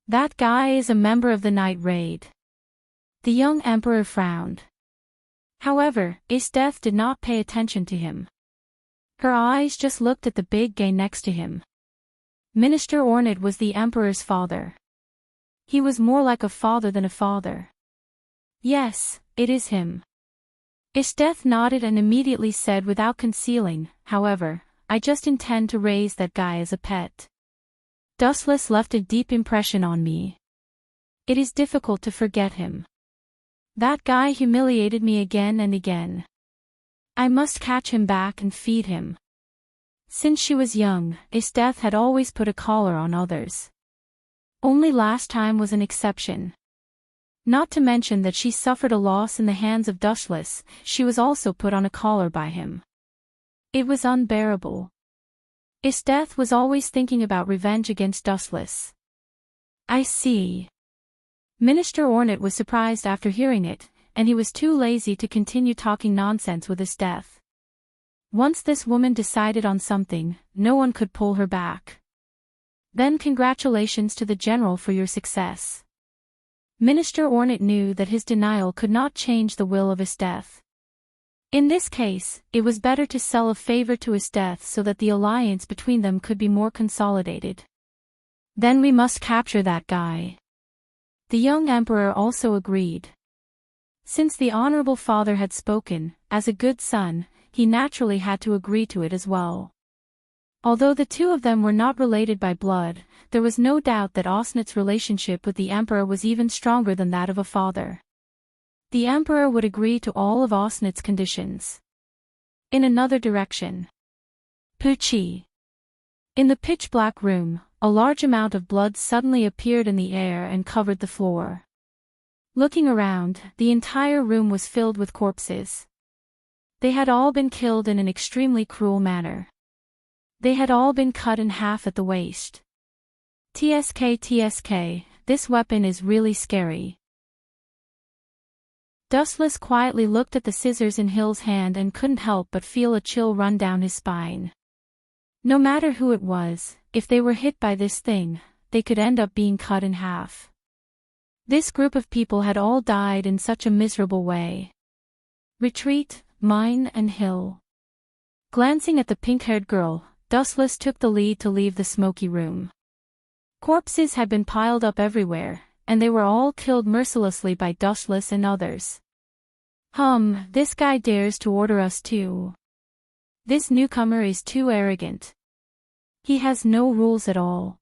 That guy is a member of the night raid. The young emperor frowned. However, Esteth did not pay attention to him. Her eyes just looked at the big guy next to him. Minister Ornat was the emperor's father. He was more like a father than a father. Yes, it is him. Esteth nodded and immediately said without concealing, however, I just intend to raise that guy as a pet. Dustless left a deep impression on me. It is difficult to forget him. That guy humiliated me again and again. I must catch him back and feed him. Since she was young, Esteth had always put a collar on others. Only last time was an exception. Not to mention that she suffered a loss in the hands of Dustless, she was also put on a collar by him. It was unbearable. Esteth was always thinking about revenge against Dustless. I see. Minister Ornat was surprised after hearing it, and he was too lazy to continue talking nonsense with Esteth. Once this woman decided on something, no one could pull her back. Then congratulations to the general for your success. Minister Ornat knew that his denial could not change the will of Esteth. In this case, it was better to sell a favor to Esteth so that the alliance between them could be more consolidated. Then we must capture that guy. The young emperor also agreed. Since the honorable father had spoken, as a good son, he naturally had to agree to it as well. Although the two of them were not related by blood, there was no doubt that Osnat's relationship with the emperor was even stronger than that of a father. The emperor would agree to all of Osnat's conditions. In another direction. Pucci. In the pitch-black room, a large amount of blood suddenly appeared in the air and covered the floor. Looking around, the entire room was filled with corpses. They had all been killed in an extremely cruel manner. They had all been cut in half at the waist. TSK, this weapon is really scary. Dustless quietly looked at the scissors in Hill's hand and couldn't help but feel a chill run down his spine. No matter who it was, if they were hit by this thing, they could end up being cut in half. This group of people had all died in such a miserable way. Retreat, Mine and Hill. Glancing at the pink-haired girl, Dustless took the lead to leave the smoky room. Corpses had been piled up everywhere, and they were all killed mercilessly by Dustless and others. This guy dares to order us too. This newcomer is too arrogant. He has no rules at all.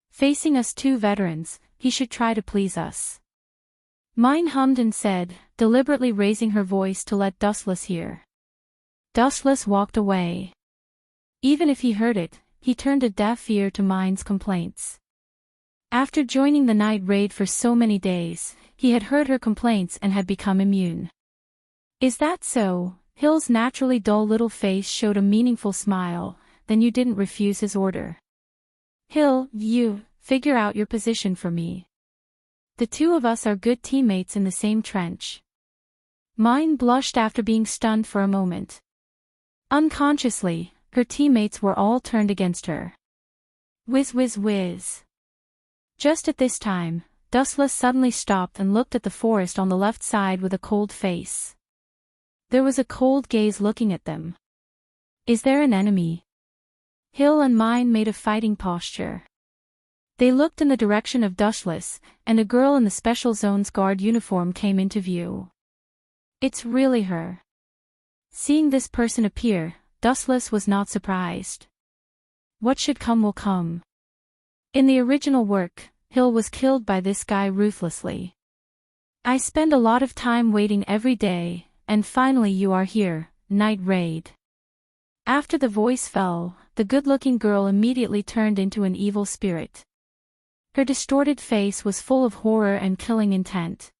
Facing us two veterans, he should try to please us. Mine hummed and said, deliberately raising her voice to let Dustless hear. Dustless walked away. Even if he heard it, he turned a deaf ear to Mine's complaints. After joining the night raid for so many days, he had heard her complaints and had become immune. Is that so? Hill's naturally dull little face showed a meaningful smile. Then you didn't refuse his order. Hill, you, figure out your position for me. The two of us are good teammates in the same trench. Mine blushed after being stunned for a moment. Unconsciously, her teammates were all turned against her. Whiz whiz whiz. Just at this time, Dustless suddenly stopped and looked at the forest on the left side with a cold face. There was a cold gaze looking at them. Is there an enemy? Hill and Mine made a fighting posture. They looked in the direction of Dustless, and a girl in the Special Zones Guard uniform came into view. It's really her. Seeing this person appear, Dustless was not surprised. What should come will come. In the original work, Hill was killed by this guy ruthlessly. I spend a lot of time waiting every day, and finally you are here, Night Raid. After the voice fell, the good-looking girl immediately turned into an evil spirit. Her distorted face was full of horror and killing intent.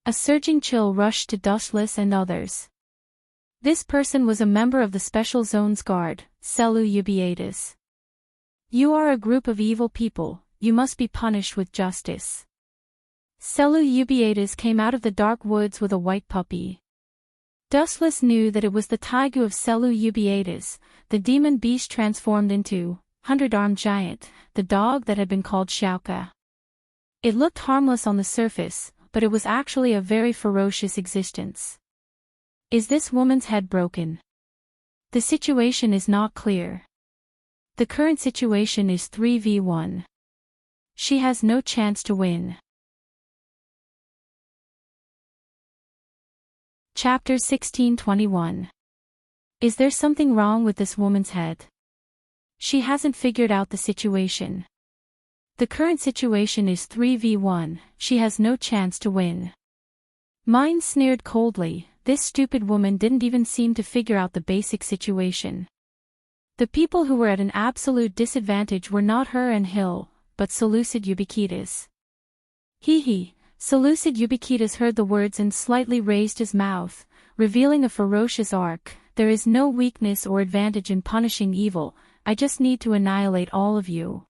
A surging chill rushed to Dustless and others. This person was a member of the Special Zones Guard, Seleucidates. You are a group of evil people, you must be punished with justice. Seleucidates came out of the dark woods with a white puppy. Dustless knew that it was the Taigu of Seleucidates, the demon beast transformed into, 100-armed giant, the dog that had been called Shauka. It looked harmless on the surface, but it was actually a very ferocious existence. Is this woman's head broken? The situation is not clear. The current situation is 3v1. She has no chance to win. Chapter 1621. Is there something wrong with this woman's head? She hasn't figured out the situation. The current situation is 3v1, she has no chance to win. Mine sneered coldly, this stupid woman didn't even seem to figure out the basic situation. The people who were at an absolute disadvantage were not her and Hill, but Seleucidates. Hee. Seleucidates heard the words and slightly raised his mouth, revealing a ferocious arc. There is no weakness or advantage in punishing evil, I just need to annihilate all of you.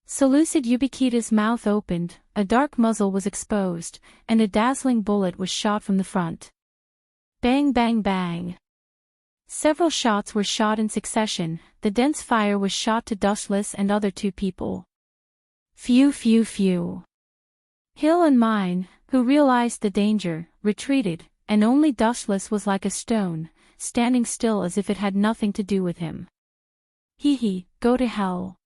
Seleucidates' mouth opened, a dark muzzle was exposed, and a dazzling bullet was shot from the front. Bang bang bang. Several shots were shot in succession, the dense fire was shot to Dustless and other two people. Phew phew phew. Hill and Mine, who realized the danger, retreated, and only Dustless was like a stone, standing still as if it had nothing to do with him. Hee, go to hell.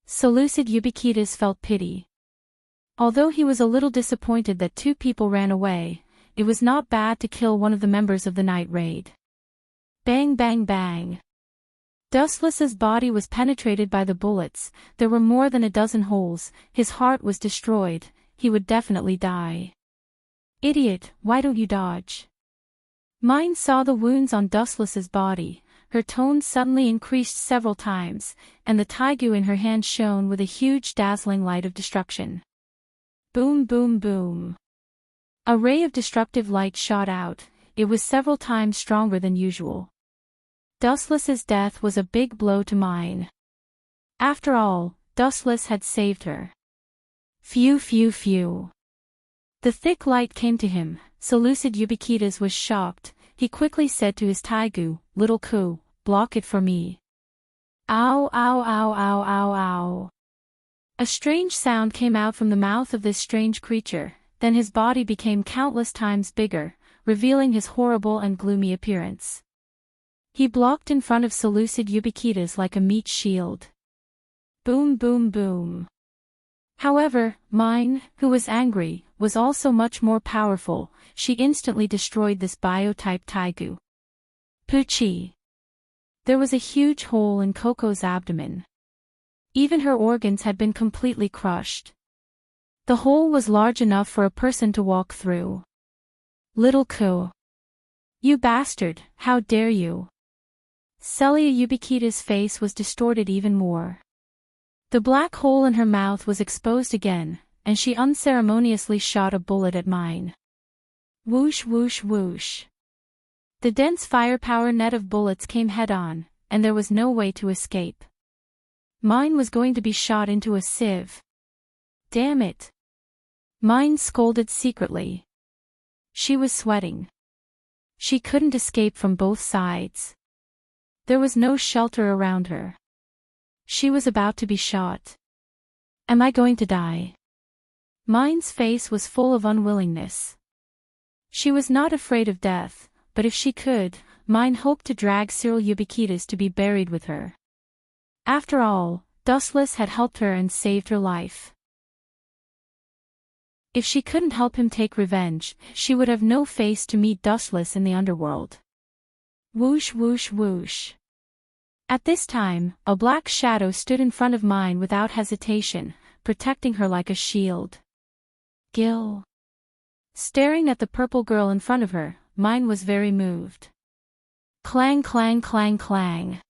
Seleucidates felt pity. Although he was a little disappointed that two people ran away, it was not bad to kill one of the members of the night raid. Bang bang bang. Dustless's body was penetrated by the bullets, there were more than a dozen holes, his heart was destroyed, he would definitely die. Idiot, why don't you dodge? Mine saw the wounds on Dustless's body, her tone suddenly increased several times, and the taigu in her hand shone with a huge dazzling light of destruction. Boom boom boom. A ray of destructive light shot out, it was several times stronger than usual. Dustless's death was a big blow to Mine. After all, Dustless had saved her. Phew phew phew. The thick light came to him, Seleucidates was shocked, he quickly said to his taigu, little Ku, block it for me. Ow ow ow ow ow ow. A strange sound came out from the mouth of this strange creature, then his body became countless times bigger, revealing his horrible and gloomy appearance. He blocked in front of Seleucidates like a meat shield. Boom boom boom. However, Mine, who was angry, was also much more powerful, she instantly destroyed this biotype taigu. Poochie. There was a huge hole in Coco's abdomen. Even her organs had been completely crushed. The hole was large enough for a person to walk through. Little Ku. You bastard, how dare you? Celia Ubiquita's face was distorted even more. The black hole in her mouth was exposed again, and she unceremoniously shot a bullet at mine. Whoosh whoosh whoosh. The dense firepower net of bullets came head-on, and there was no way to escape. Mine was going to be shot into a sieve. Damn it. Mine scolded secretly. She was sweating. She couldn't escape from both sides. There was no shelter around her. She was about to be shot. Am I going to die? Mine's face was full of unwillingness. She was not afraid of death, but if she could, Mine hoped to drag Cyril Ubiquitas to be buried with her. After all, Dustless had helped her and saved her life. If she couldn't help him take revenge, she would have no face to meet Dustless in the underworld. Whoosh whoosh whoosh. At this time, a black shadow stood in front of Mine without hesitation, protecting her like a shield. Gil. Staring at the purple girl in front of her, Mine was very moved. Clang clang clang clang.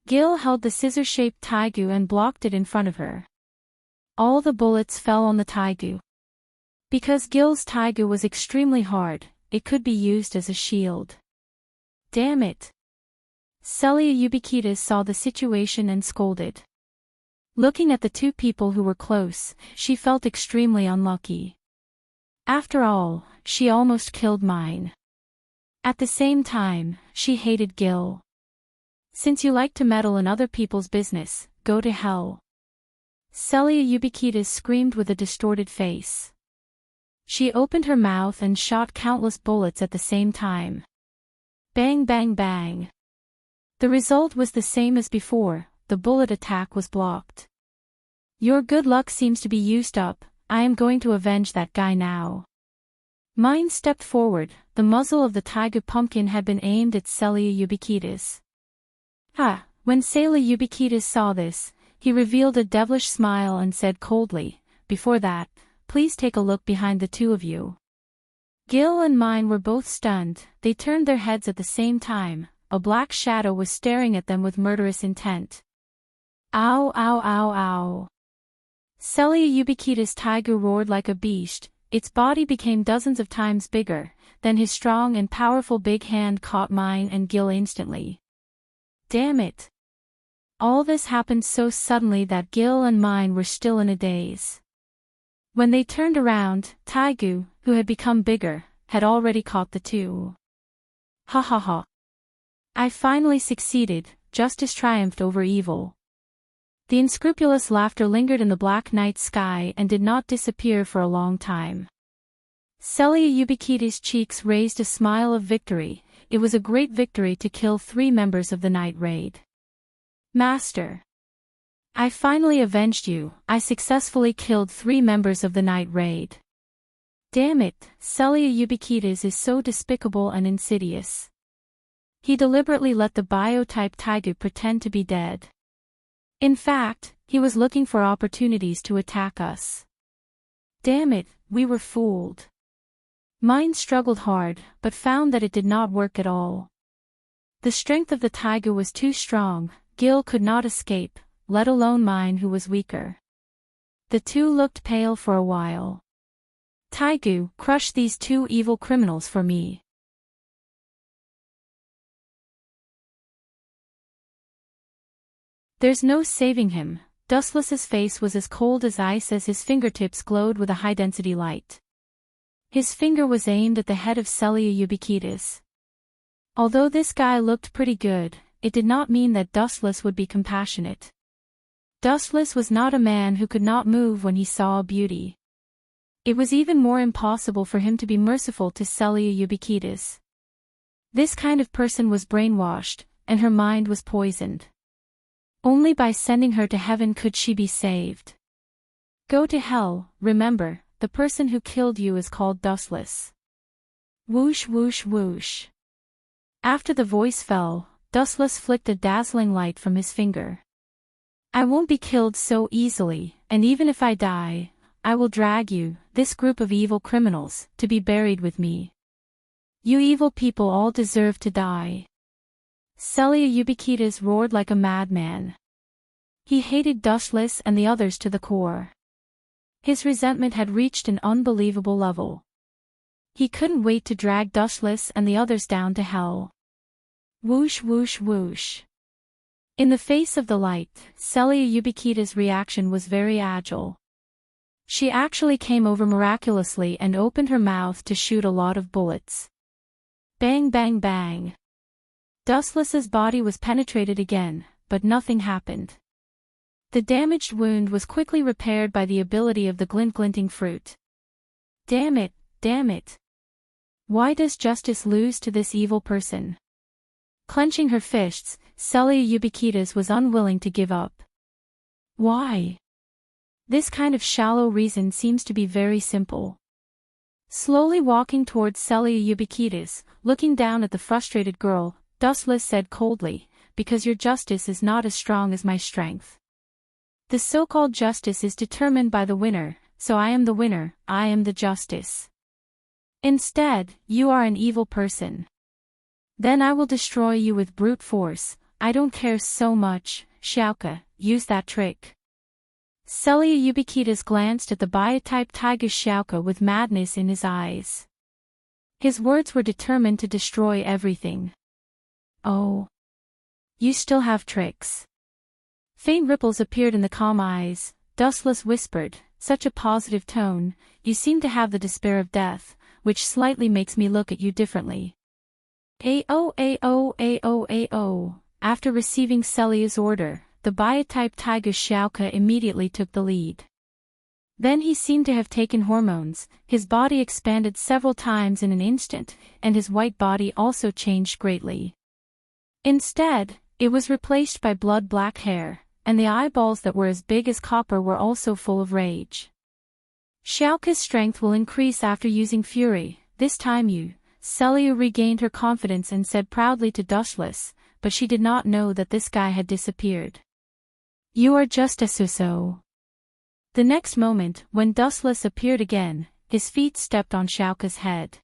Gil held the scissor-shaped taigu and blocked it in front of her. All the bullets fell on the taigu. Because Gil's taigu was extremely hard, it could be used as a shield. Damn it. Celia Ubiquitas saw the situation and scolded. Looking at the two people who were close, she felt extremely unlucky. After all, she almost killed Mine. At the same time, she hated Gil. Since you like to meddle in other people's business, go to hell. Celia Ubiquitas screamed with a distorted face. She opened her mouth and shot countless bullets at the same time. Bang bang bang. The result was the same as before, the bullet attack was blocked. Your good luck seems to be used up, I am going to avenge that guy now. Mine stepped forward, the muzzle of the taigu pumpkin had been aimed at Celia Ubiquitas. Ha! When Celia Ubiquitas saw this, he revealed a devilish smile and said coldly, before that, please take a look behind the two of you. Gil and Mine were both stunned, they turned their heads at the same time, a black shadow was staring at them with murderous intent. Ow ow ow ow. Celia Ubiquitas' taigu roared like a beast, its body became dozens of times bigger, then his strong and powerful big hand caught Mine and Gil instantly. Damn it. All this happened so suddenly that Gil and Mine were still in a daze. When they turned around, Taigu, who had become bigger, had already caught the two. Ha ha ha. I finally succeeded, justice triumphed over evil. The unscrupulous laughter lingered in the black night sky and did not disappear for a long time. Celia Ubiquitas' cheeks raised a smile of victory, it was a great victory to kill 3 members of the night raid. Master. I finally avenged you, I successfully killed 3 members of the night raid. Damn it, Celia Ubiquitas is so despicable and insidious. He deliberately let the biotype Taigu pretend to be dead. In fact, he was looking for opportunities to attack us. Damn it, we were fooled. Mine struggled hard, but found that it did not work at all. The strength of the Taigu was too strong, Gil could not escape, let alone Mine who was weaker. The two looked pale for a while. Taigu, crush these 2 evil criminals for me. There's no saving him, Dustless's face was as cold as ice as his fingertips glowed with a high-density light. His finger was aimed at the head of Celia Ubiquitas. Although this guy looked pretty good, it did not mean that Dustless would be compassionate. Dustless was not a man who could not move when he saw a beauty. It was even more impossible for him to be merciful to Celia Ubiquitas. This kind of person was brainwashed, and her mind was poisoned. Only by sending her to heaven could she be saved. Go to hell, remember, the person who killed you is called Dustless. Whoosh whoosh whoosh. After the voice fell, Dustless flicked a dazzling light from his finger. I won't be killed so easily, and even if I die, I will drag you, this group of evil criminals, to be buried with me. You evil people all deserve to die. Celia Ubiquitas roared like a madman. He hated Dustless and the others to the core. His resentment had reached an unbelievable level. He couldn't wait to drag Dustless and the others down to hell. Whoosh whoosh whoosh. In the face of the light, Celia Ubiquita's reaction was very agile. She actually came over miraculously and opened her mouth to shoot a lot of bullets. Bang bang bang. Dustless's body was penetrated again, but nothing happened. The damaged wound was quickly repaired by the ability of the glinting fruit. Damn it, damn it. Why does justice lose to this evil person? Clenching her fists, Celia Ubiquitas was unwilling to give up. Why? This kind of shallow reason seems to be very simple. Slowly walking towards Celia Ubiquitas, looking down at the frustrated girl, Dustless said coldly, because your justice is not as strong as my strength. The so-called justice is determined by the winner, so I am the winner, I am the justice. Instead, you are an evil person. Then I will destroy you with brute force. I don't care so much, Xiaoka, use that trick. Celia Ubiquitas glanced at the biotype tiger Xiaoka with madness in his eyes. His words were determined to destroy everything. Oh. You still have tricks. Faint ripples appeared in the calm eyes. Dustless whispered, such a positive tone, you seem to have the despair of death, which slightly makes me look at you differently. Ao. After receiving Celia's order, the biotype tiger Xiaoka immediately took the lead. Then he seemed to have taken hormones, his body expanded several times in an instant, and his white body also changed greatly. Instead, it was replaced by blood-black hair, and the eyeballs that were as big as copper were also full of rage. Xiaoka's strength will increase after using fury, this time you. Celia regained her confidence and said proudly to Dustless, but she did not know that this guy had disappeared. You are just a so. The next moment, when Dustless appeared again, his feet stepped on Xiaoka's head.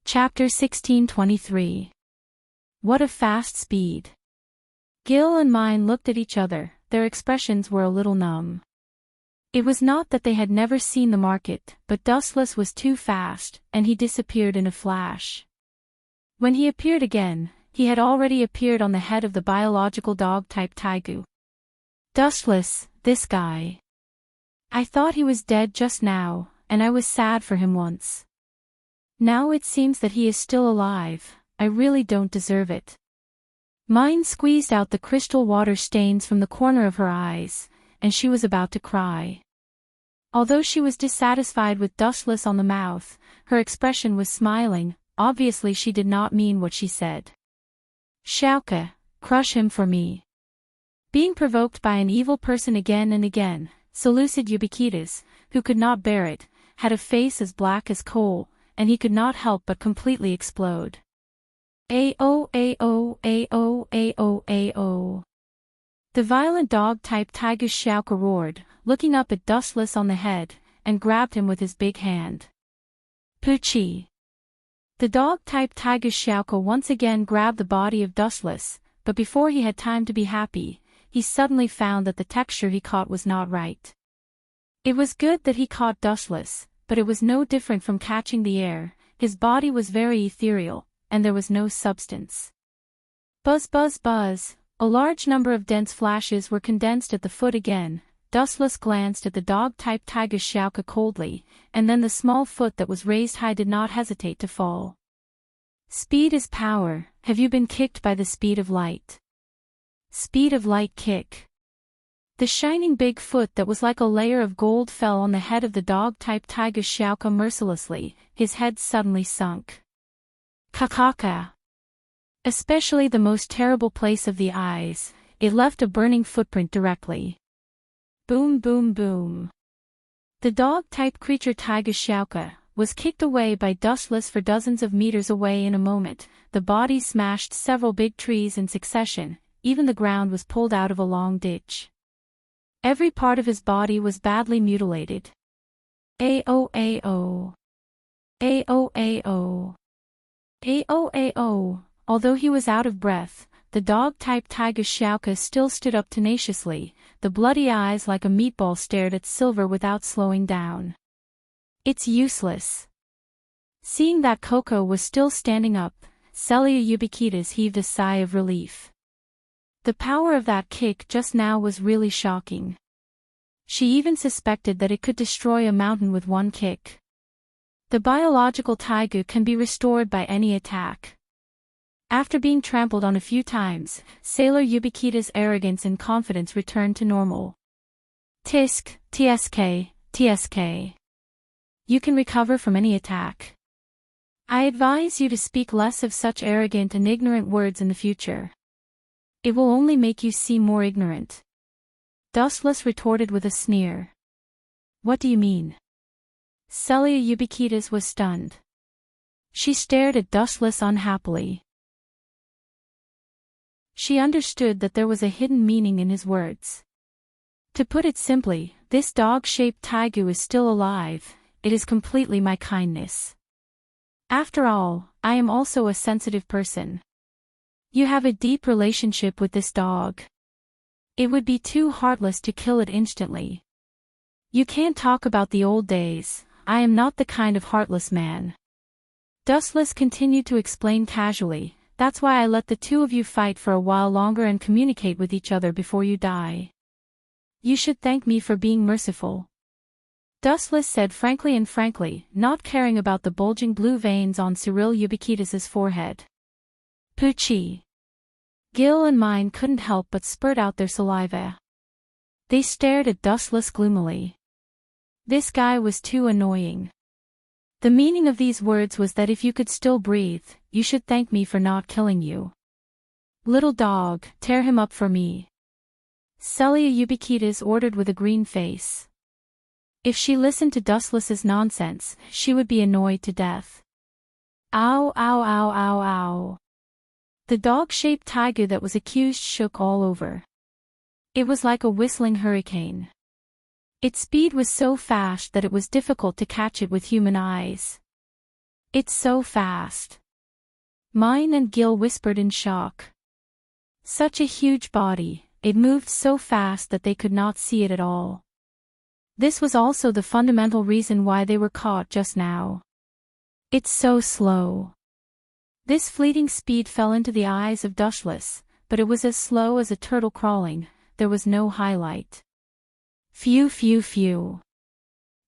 Chapter 1623. What a fast speed. Gil and Mine looked at each other, their expressions were a little numb. It was not that they had never seen the market, but Dustless was too fast, and he disappeared in a flash. When he appeared again, he had already appeared on the head of the biological dog-type Taigu. Dustless, this guy. I thought he was dead just now, and I was sad for him once. Now it seems that he is still alive. I really don't deserve it. Mine squeezed out the crystal water stains from the corner of her eyes, and she was about to cry. Although she was dissatisfied with Dustless on the mouth, her expression was smiling, obviously she did not mean what she said. Xiaoka, crush him for me. Being provoked by an evil person again and again, Seleucid Ubiquitas, who could not bear it, had a face as black as coal, and he could not help but completely explode. Ao. The violent dog-type tiger Xiaoka roared, looking up at Dustless on the head, and grabbed him with his big hand. Poochie. The dog-type tiger Xiaoka once again grabbed the body of Dustless, but before he had time to be happy, he suddenly found that the texture he caught was not right. It was good that he caught Dustless, but it was no different from catching the air. His body was very ethereal, and there was no substance. Buzz buzz buzz, a large number of dense flashes were condensed at the foot again. Dustless glanced at the dog-type tiger Xiaoka coldly, and then the small foot that was raised high did not hesitate to fall. Speed is power. Have you been kicked by the speed of light? Speed of light kick. The shining big foot that was like a layer of gold fell on the head of the dog-type tiger Xiaoka mercilessly, his head suddenly sunk. Kakaka. Especially the most terrible place of the eyes, it left a burning footprint directly. Boom boom boom. The dog-type creature tiger Xiaoka was kicked away by Dustless for dozens of meters away in a moment. The body smashed several big trees in succession, even the ground was pulled out of a long ditch. Every part of his body was badly mutilated. Ao. Ao. Although he was out of breath, the dog-type tiger Xiaoka still stood up tenaciously, the bloody eyes like a meatball stared at Silver without slowing down. It's useless. Seeing that Coco was still standing up, Celia Ubiquitas heaved a sigh of relief. The power of that kick just now was really shocking. She even suspected that it could destroy a mountain with one kick. The biological tiger can be restored by any attack. After being trampled on a few times, Sailor Ubiquita's arrogance and confidence returned to normal. Tisk, tsk. You can recover from any attack. I advise you to speak less of such arrogant and ignorant words in the future. It will only make you seem more ignorant. Dustless retorted with a sneer. What do you mean? Celia Ubiquitas was stunned. She stared at Dustless unhappily. She understood that there was a hidden meaning in his words. To put it simply, this dog-shaped Taigu is still alive, it is completely my kindness. After all, I am also a sensitive person. You have a deep relationship with this dog. It would be too heartless to kill it instantly. You can't talk about the old days, I am not the kind of heartless man. Dustless continued to explain casually, that's why I let the two of you fight for a while longer and communicate with each other before you die. You should thank me for being merciful. Dustless said frankly, not caring about the bulging blue veins on Cyril Ubiquitas's forehead. Poochie. Gil and Mine couldn't help but spurt out their saliva. They stared at Dustless gloomily. This guy was too annoying. The meaning of these words was that if you could still breathe, you should thank me for not killing you. Little dog, tear him up for me. Celia Ubiquitas ordered with a green face. If she listened to Dustless's nonsense, she would be annoyed to death. Ow. The dog-shaped tiger that was accused shook all over. It was like a whistling hurricane. Its speed was so fast that it was difficult to catch it with human eyes. It's so fast. Mine and Gil whispered in shock. Such a huge body, it moved so fast that they could not see it at all. This was also the fundamental reason why they were caught just now. It's so slow. This fleeting speed fell into the eyes of Dustless, but it was as slow as a turtle crawling, there was no highlight. Phew.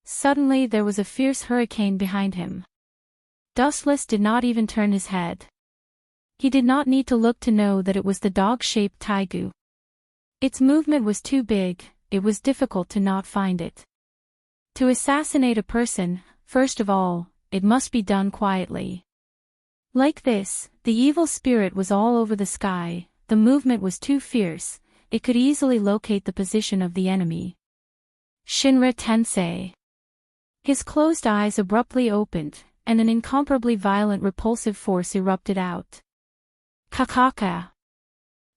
Suddenly there was a fierce hurricane behind him. Dustless did not even turn his head. He did not need to look to know that it was the dog-shaped Taigu. Its movement was too big, it was difficult to not find it. To assassinate a person, first of all, it must be done quietly. Like this, the evil spirit was all over the sky, the movement was too fierce, it could easily locate the position of the enemy. Shinra Tensei. His closed eyes abruptly opened, and an incomparably violent repulsive force erupted out. Kakaka.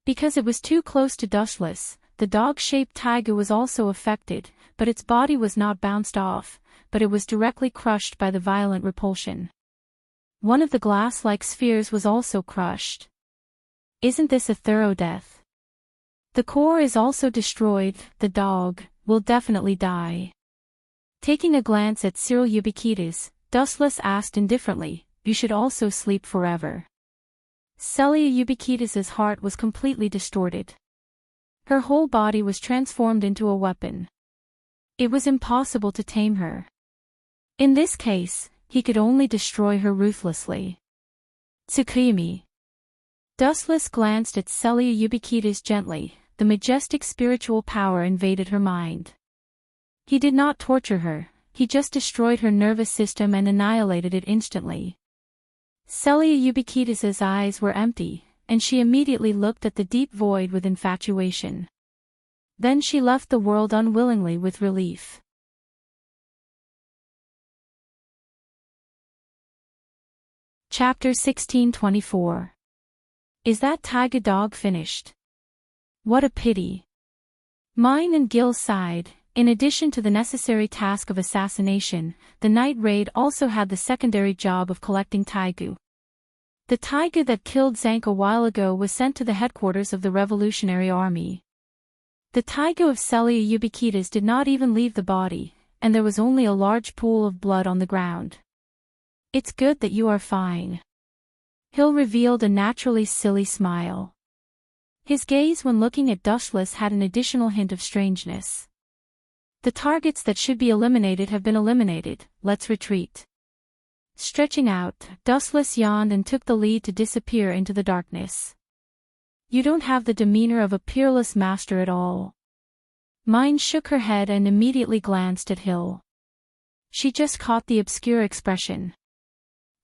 Because it was too close to Dustless, the dog-shaped tiger was also affected, but its body was not bounced off, but it was directly crushed by the violent repulsion. One of the glass-like spheres was also crushed. Isn't this a thorough death? The core is also destroyed, the dog will definitely die. Taking a glance at Cyril Ubiquitas, Dustless asked indifferently, you should also sleep forever. Celia Ubiquitas's heart was completely distorted. Her whole body was transformed into a weapon. It was impossible to tame her. In this case, he could only destroy her ruthlessly. Tsukimi. Dustless glanced at Celia Ubiquitas gently, the majestic spiritual power invaded her mind. He did not torture her, he just destroyed her nervous system and annihilated it instantly. Celia Ubiquitas's eyes were empty, and she immediately looked at the deep void with infatuation. Then she left the world unwillingly with relief. Chapter 1624. Is that tiger dog finished? What a pity. Mine and Gil sighed. In addition to the necessary task of assassination, the night raid also had the secondary job of collecting Taigu. The tiger that killed Zank a while ago was sent to the headquarters of the Revolutionary Army. The tiger of Celia Ubiquitas did not even leave the body, and there was only a large pool of blood on the ground. It's good that you are fine. Hill revealed a naturally silly smile. His gaze when looking at Dustless had an additional hint of strangeness. The targets that should be eliminated have been eliminated, let's retreat. Stretching out, Dustless yawned and took the lead to disappear into the darkness. You don't have the demeanor of a peerless master at all. Mine shook her head and immediately glanced at Hill. She just caught the obscure expression.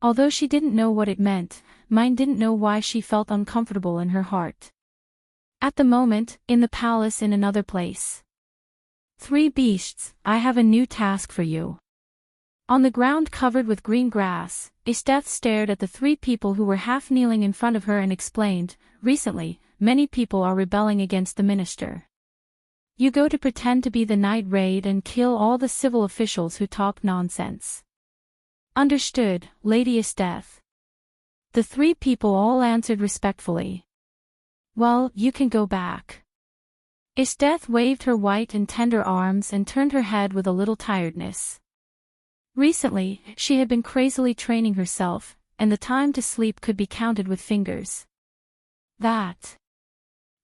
Although she didn't know what it meant, Mine didn't know why she felt uncomfortable in her heart. At the moment, in the palace in another place. 3 beasts, I have a new task for you. On the ground covered with green grass, Esteth stared at the 3 people who were half kneeling in front of her and explained, recently, many people are rebelling against the minister. You go to pretend to be the night raid and kill all the civil officials who talk nonsense. Understood, Lady Esteth. The 3 people all answered respectfully. Well, you can go back. Esteth waved her white and tender arms and turned her head with a little tiredness. Recently, she had been crazily training herself, and the time to sleep could be counted with fingers. That.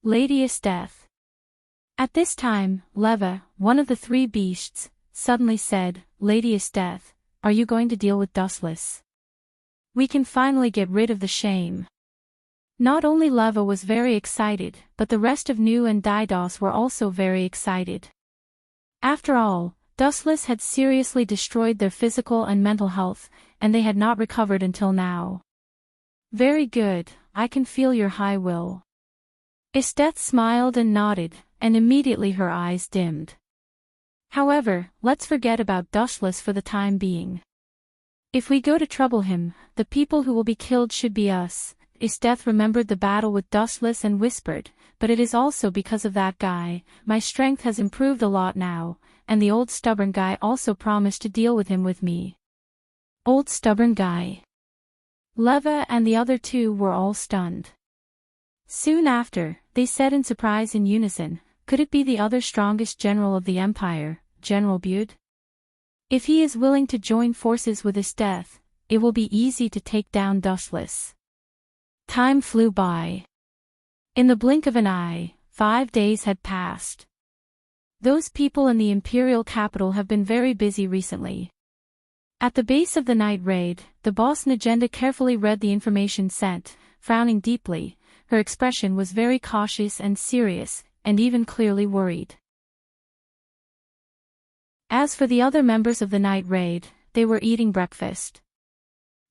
Lady Esteth. At this time, Leva, one of the 3 beasts, suddenly said, Lady Esteth, are you going to deal with Dustless? We can finally get rid of the shame. Not only Leva was very excited, but the rest of Nu and Didos were also very excited. After all, Dustless had seriously destroyed their physical and mental health, and they had not recovered until now. Very good, I can feel your high will. Esteth smiled and nodded, and immediately her eyes dimmed. However, let's forget about Dustless for the time being. If we go to trouble him, the people who will be killed should be us. Esteth remembered the battle with Dustless and whispered, but it is also because of that guy, my strength has improved a lot now, and the old stubborn guy also promised to deal with him with me. Old stubborn guy. Leva and the other 2 were all stunned. Soon after, they said in surprise in unison, could it be the other strongest general of the Empire, General Bude? If he is willing to join forces with Esteth, it will be easy to take down Dustless. Time flew by. In the blink of an eye, 5 days had passed. Those people in the imperial capital have been very busy recently. At the base of the night raid, the boss Najenda carefully read the information sent, frowning deeply. Her expression was very cautious and serious, and even clearly worried. As for the other members of the night raid, they were eating breakfast.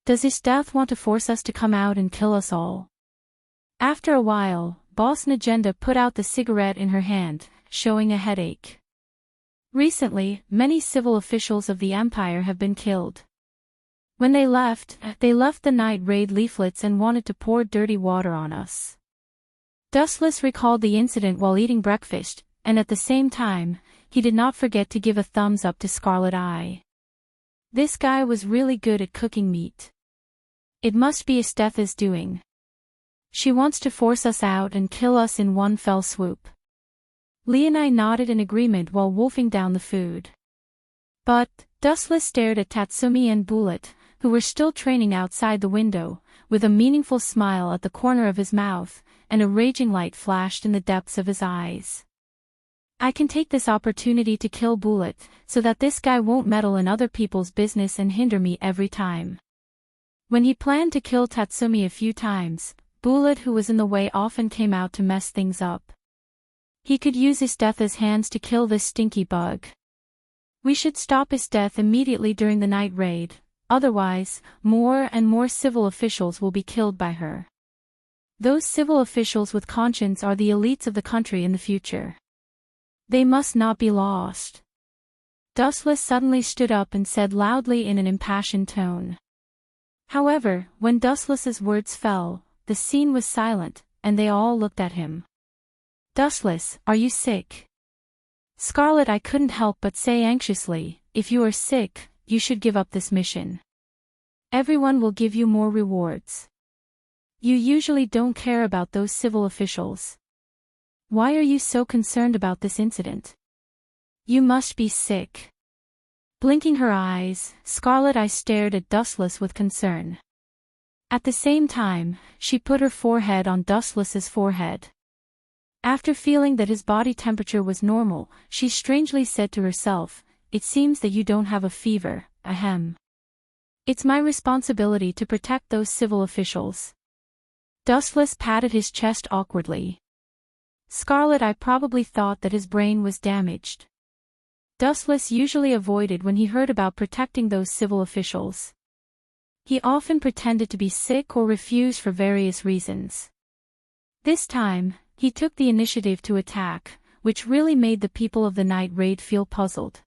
Does Esteth want to force us to come out and kill us all? After a while, boss Najenda put out the cigarette in her hand, showing a headache. Recently, many civil officials of the Empire have been killed. When they left the night raid leaflets and wanted to pour dirty water on us. Dustless recalled the incident while eating breakfast, and at the same time, he did not forget to give a thumbs up to Scarlet Eye. This guy was really good at cooking meat. It must be Esteth's doing. She wants to force us out and kill us in one fell swoop. Leonai nodded in agreement while wolfing down the food. But, Dustless stared at Tatsumi and Bullet, who were still training outside the window, with a meaningful smile at the corner of his mouth, and a raging light flashed in the depths of his eyes. I can take this opportunity to kill Bullet, so that this guy won't meddle in other people's business and hinder me every time. When he planned to kill Tatsumi a few times, Bullet who was in the way often came out to mess things up. He could use Esteth's hands to kill this stinky bug. We should stop Esteth immediately during the night raid, otherwise, more and more civil officials will be killed by her. Those civil officials with conscience are the elites of the country in the future. They must not be lost. Dustless suddenly stood up and said loudly in an impassioned tone. However, when Dustless's words fell, the scene was silent, and they all looked at him. Dustless, are you sick? Scarlet, I couldn't help but say anxiously, if you are sick, you should give up this mission. Everyone will give you more rewards. You usually don't care about those civil officials. Why are you so concerned about this incident? You must be sick. Blinking her eyes, Scarlet Eye stared at Dustless with concern. At the same time, she put her forehead on Dustless's forehead. After feeling that his body temperature was normal, she strangely said to herself, "It seems that you don't have a fever, ahem. It's my responsibility to protect those civil officials." Dustless patted his chest awkwardly. Scarlet Eye probably thought that his brain was damaged. Dustless usually avoided when he heard about protecting those civil officials. He often pretended to be sick or refused for various reasons. This time, he took the initiative to attack, which really made the people of the night raid feel puzzled.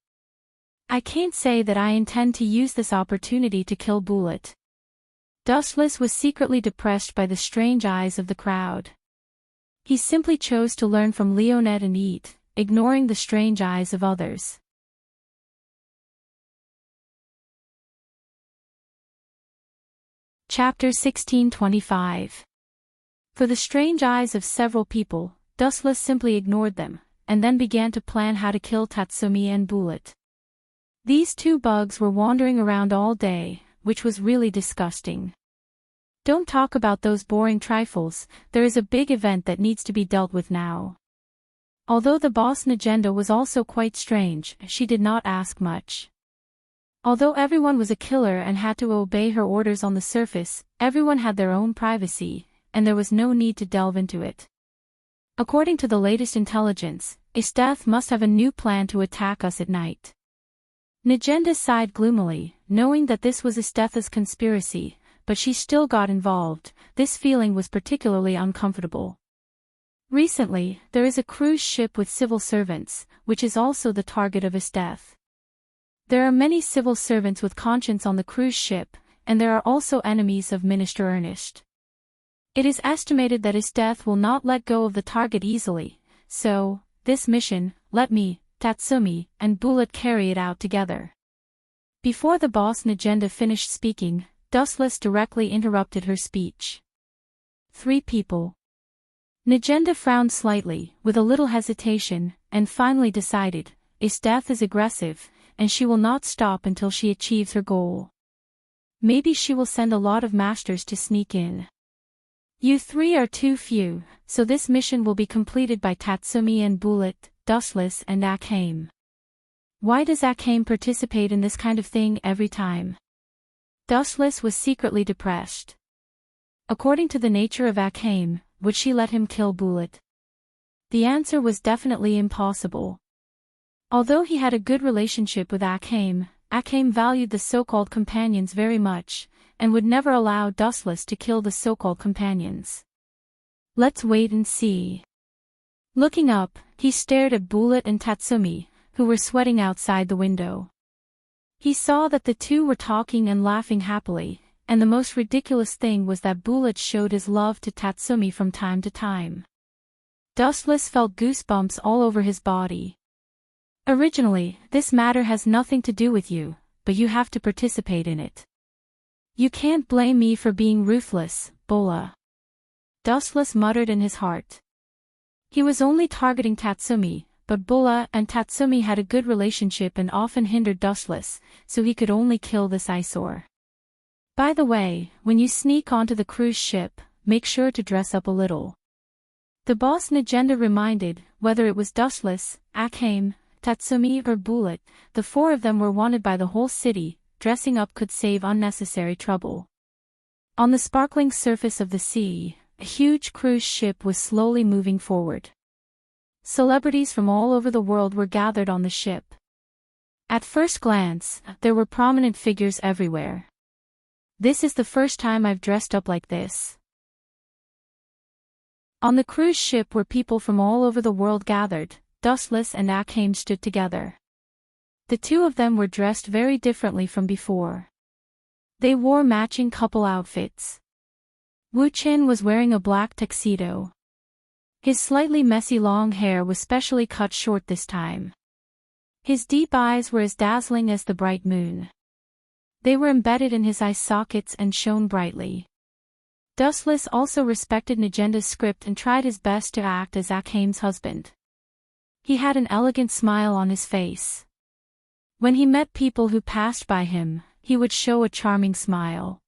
"I can't say that I intend to use this opportunity to kill Bullet." Dustless was secretly depressed by the strange eyes of the crowd. He simply chose to learn from Leonette and eat, ignoring the strange eyes of others. Chapter 1625. For the strange eyes of several people, Dustless simply ignored them, and then began to plan how to kill Tatsumi and Bullet. These two bugs were wandering around all day, which was really disgusting. "Don't talk about those boring trifles, there is a big event that needs to be dealt with now." Although the boss agenda was also quite strange, she did not ask much. Although everyone was a killer and had to obey her orders on the surface, everyone had their own privacy, and there was no need to delve into it. According to the latest intelligence, Esdeath must have a new plan to attack us at night. Negenda sighed gloomily, knowing that this was Esdeath's conspiracy, but she still got involved. This feeling was particularly uncomfortable. Recently, there is a cruise ship with civil servants, which is also the target of Esdeath. There are many civil servants with conscience on the cruise ship, and there are also enemies of Minister Ernest. It is estimated that Esdeath will not let go of the target easily, so, this mission, let me, Tatsumi, and Bullet carry it out together. Before the boss Negenda finished speaking, Dustless directly interrupted her speech. 3 people. Negenda frowned slightly, with a little hesitation, and finally decided, Esdeath is aggressive, and she will not stop until she achieves her goal. Maybe she will send a lot of masters to sneak in. You 3 are too few, so this mission will be completed by Tatsumi and Bullet, Dustless and Akame. Why does Akame participate in this kind of thing every time? Dustless was secretly depressed. According to the nature of Akame, would she let him kill Bullet? The answer was definitely impossible. Although he had a good relationship with Akame, Akame valued the so-called companions very much, and would never allow Dustless to kill the so-called companions. Let's wait and see. Looking up, he stared at Bullet and Tatsumi, who were sweating outside the window. He saw that the two were talking and laughing happily, and the most ridiculous thing was that Bullet showed his love to Tatsumi from time to time. Dustless felt goosebumps all over his body. Originally, this matter has nothing to do with you, but you have to participate in it. You can't blame me for being ruthless, Bola. Dustless muttered in his heart. He was only targeting Tatsumi, but Bola and Tatsumi had a good relationship and often hindered Dustless, so he could only kill this eyesore. By the way, when you sneak onto the cruise ship, make sure to dress up a little. The boss Negenda reminded, whether it was Dustless, Akame, Tatsumi or Bullet, the 4 of them were wanted by the whole city. Dressing up could save unnecessary trouble. On the sparkling surface of the sea, a huge cruise ship was slowly moving forward. Celebrities from all over the world were gathered on the ship. At first glance, there were prominent figures everywhere. This is the first time I've dressed up like this. On the cruise ship were people from all over the world gathered. Dustless and Akame stood together. The 2 of them were dressed very differently from before. They wore matching couple outfits. Wu Qin was wearing a black tuxedo. His slightly messy long hair was specially cut short this time. His deep eyes were as dazzling as the bright moon. They were embedded in his eye sockets and shone brightly. Dustless also respected Nagenda's script and tried his best to act as Akhame's husband. He had an elegant smile on his face. When he met people who passed by him, he would show a charming smile.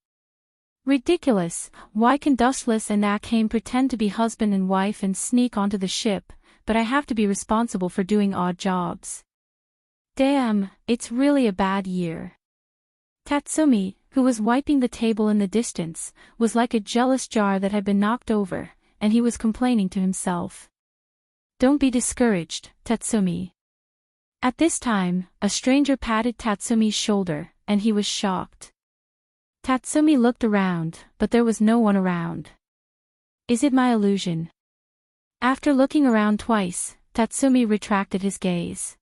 Ridiculous, why can Dustless and Akhame pretend to be husband and wife and sneak onto the ship, but I have to be responsible for doing odd jobs? Damn, it's really a bad year. Tatsumi, who was wiping the table in the distance, was like a jealous jar that had been knocked over, and he was complaining to himself. Don't be discouraged, Tatsumi. At this time, a stranger patted Tatsumi's shoulder, and he was shocked. Tatsumi looked around, but there was no one around. Is it my illusion? After looking around twice, Tatsumi retracted his gaze.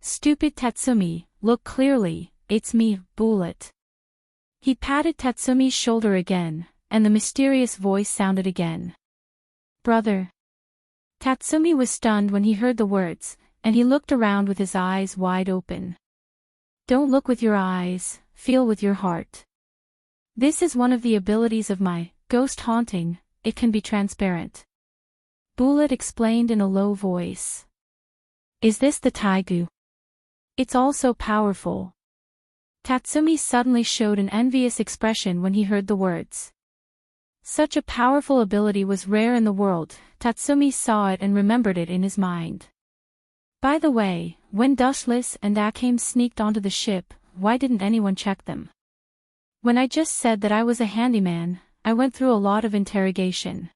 Stupid Tatsumi, look clearly, it's me, Bullet. He patted Tatsumi's shoulder again, and the mysterious voice sounded again. Brother. Tatsumi was stunned when he heard the words, and he looked around with his eyes wide open. Don't look with your eyes, feel with your heart. This is one of the abilities of my ghost haunting, it can be transparent. Bullet explained in a low voice. Is this the Taigu? It's all so powerful. Tatsumi suddenly showed an envious expression when he heard the words. Such a powerful ability was rare in the world. Tatsumi saw it and remembered it in his mind. By the way, when Dustless and Akhame sneaked onto the ship, why didn't anyone check them? When I just said that I was a handyman, I went through a lot of interrogation.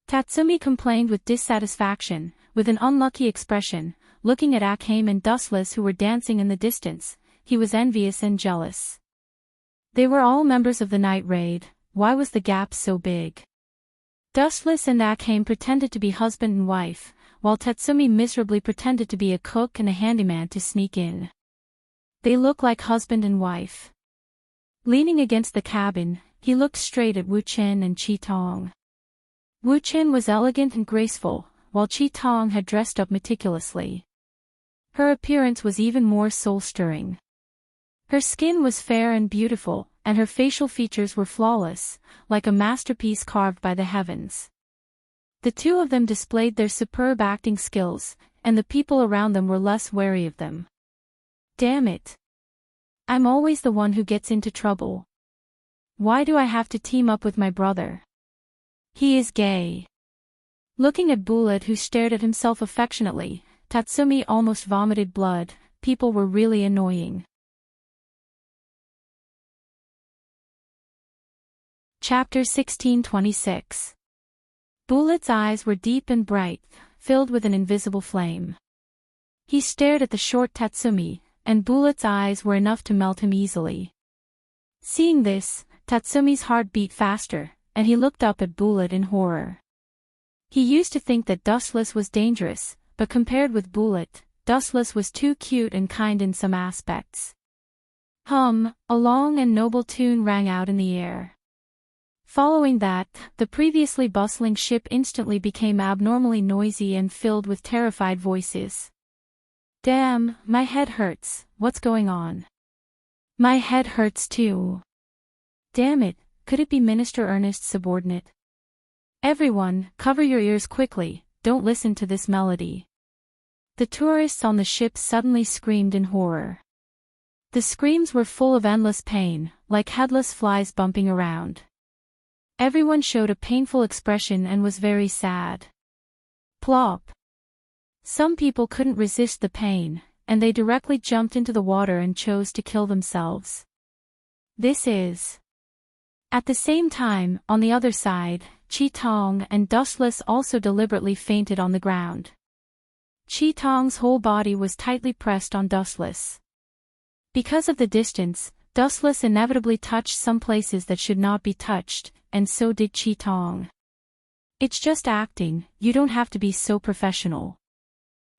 Tatsumi complained with dissatisfaction, with an unlucky expression, looking at Akhame and Dustless who were dancing in the distance. He was envious and jealous. They were all members of the night raid, why was the gap so big? Dustless and Akhame pretended to be husband and wife, while Tatsumi miserably pretended to be a cook and a handyman to sneak in. They look like husband and wife. Leaning against the cabin, he looked straight at Wu Chen and Chi Tong. Wu Chen was elegant and graceful, while Chi Tong had dressed up meticulously. Her appearance was even more soul-stirring. Her skin was fair and beautiful, and her facial features were flawless, like a masterpiece carved by the heavens. The two of them displayed their superb acting skills, and the people around them were less wary of them. Damn it. I'm always the one who gets into trouble. Why do I have to team up with my brother? He is gay. Looking at Bullet who stared at himself affectionately, Tatsumi almost vomited blood. People were really annoying. Chapter 1626. Bullet's eyes were deep and bright, filled with an invisible flame. He stared at the short Tatsumi, and Bullet's eyes were enough to melt him easily. Seeing this, Tatsumi's heart beat faster, and he looked up at Bullet in horror. He used to think that Dustless was dangerous, but compared with Bullet, Dustless was too cute and kind in some aspects. A long and noble tune rang out in the air. Following that, the previously bustling ship instantly became abnormally noisy and filled with terrified voices. Damn, my head hurts, what's going on? My head hurts too. Damn it, could it be Minister Ernest's subordinate? Everyone, cover your ears quickly, don't listen to this melody. The tourists on the ship suddenly screamed in horror. The screams were full of endless pain, like headless flies bumping around. Everyone showed a painful expression and was very sad. Plop. Some people couldn't resist the pain, and they directly jumped into the water and chose to kill themselves. This is. At the same time, on the other side, Chi Tong and Dustless also deliberately fainted on the ground. Chi Tong's whole body was tightly pressed on Dustless. Because of the distance, Dustless inevitably touched some places that should not be touched, and so did Chi Tong. It's just acting, you don't have to be so professional.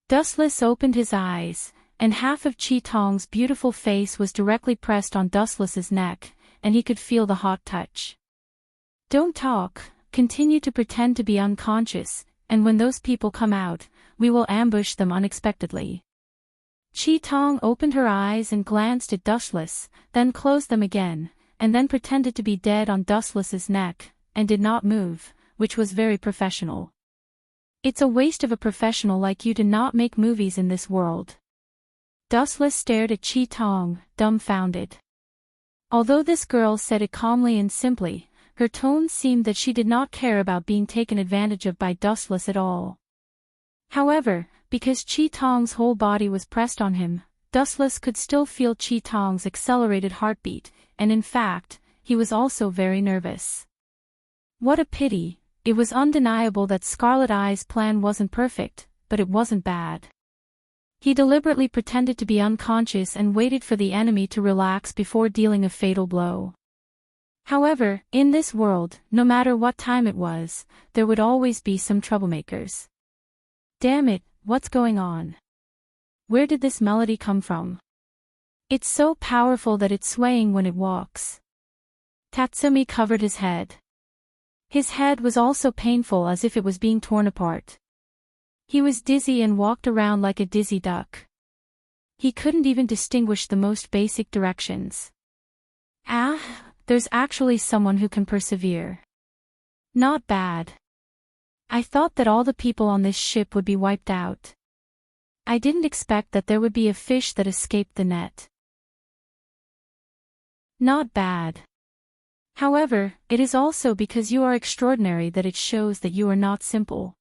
Dustless opened his eyes, and half of Chi Tong's beautiful face was directly pressed on Dustless's neck, and he could feel the hot touch. Don't talk, continue to pretend to be unconscious, and when those people come out, we will ambush them unexpectedly. Chi Tong opened her eyes and glanced at Dustless, then closed them again, and then pretended to be dead on Dustless's neck. and did not move, which was very professional. It's a waste of a professional like you to not make movies in this world. Dustless stared at Chi Tong, dumbfounded. Although this girl said it calmly and simply, her tone seemed that she did not care about being taken advantage of by Dustless at all. However, because Chi Tong's whole body was pressed on him, Dustless could still feel Chi Tong's accelerated heartbeat, and in fact, he was also very nervous. What a pity. It was undeniable that Scarlet Eye's plan wasn't perfect, but it wasn't bad. He deliberately pretended to be unconscious and waited for the enemy to relax before dealing a fatal blow. However, in this world, no matter what time it was, there would always be some troublemakers. Damn it, what's going on? Where did this melody come from? It's so powerful that it's swaying when it walks. Tatsumi covered his head. His head was also painful as if it was being torn apart. He was dizzy and walked around like a dizzy duck. He couldn't even distinguish the most basic directions. There's actually someone who can persevere. Not bad. I thought that all the people on this ship would be wiped out. I didn't expect that there would be a fish that escaped the net. Not bad. However, it is also because you are extraordinary that it shows that you are not simple.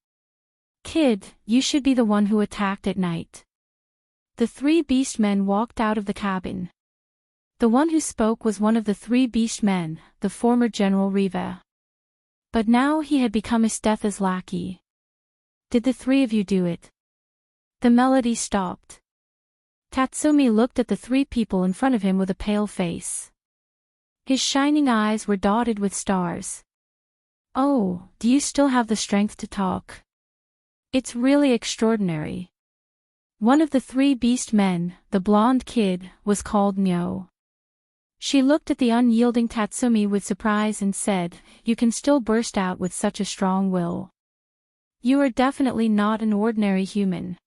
Kid, you should be the one who attacked at night. The three beast men walked out of the cabin. The one who spoke was one of the three beast men, the former General Riva. But now he had become Estetha's lackey. Did the three of you do it? The melody stopped. Tatsumi looked at the three people in front of him with a pale face. His shining eyes were dotted with stars. Oh, do you still have the strength to talk? It's really extraordinary. One of the three beast men, the blonde kid, was called Nyo. She looked at the unyielding Tatsumi with surprise and said, "You can still burst out with such a strong will. You are definitely not an ordinary human.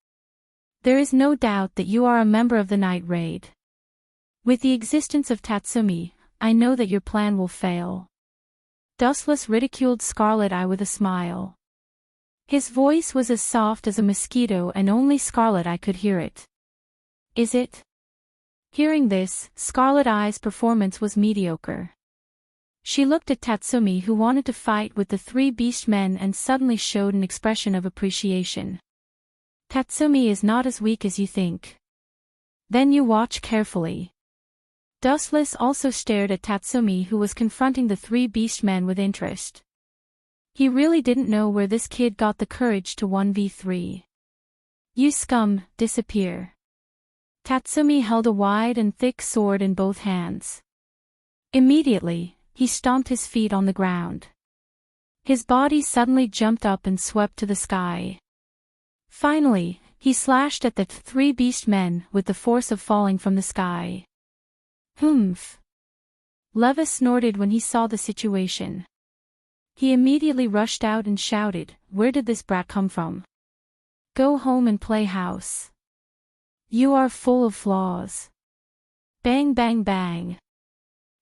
There is no doubt that you are a member of the Night Raid. With the existence of Tatsumi, I know that your plan will fail." Dustless ridiculed Scarlet Eye with a smile. His voice was as soft as a mosquito and only Scarlet Eye could hear it. Is it? Hearing this, Scarlet Eye's performance was mediocre. She looked at Tatsumi, who wanted to fight with the three beast men, and suddenly showed an expression of appreciation. Tatsumi is not as weak as you think. Then you watch carefully. Dustless also stared at Tatsumi, who was confronting the three beast men with interest. He really didn't know where this kid got the courage to 1v3. You scum, disappear. Tatsumi held a wide and thick sword in both hands. Immediately, he stomped his feet on the ground. His body suddenly jumped up and swept to the sky. Finally, he slashed at the three beast men with the force of falling from the sky. Humph. Leva snorted when he saw the situation. He immediately rushed out and shouted, "Where did this brat come from? Go home and play house. You are full of flaws." Bang bang bang.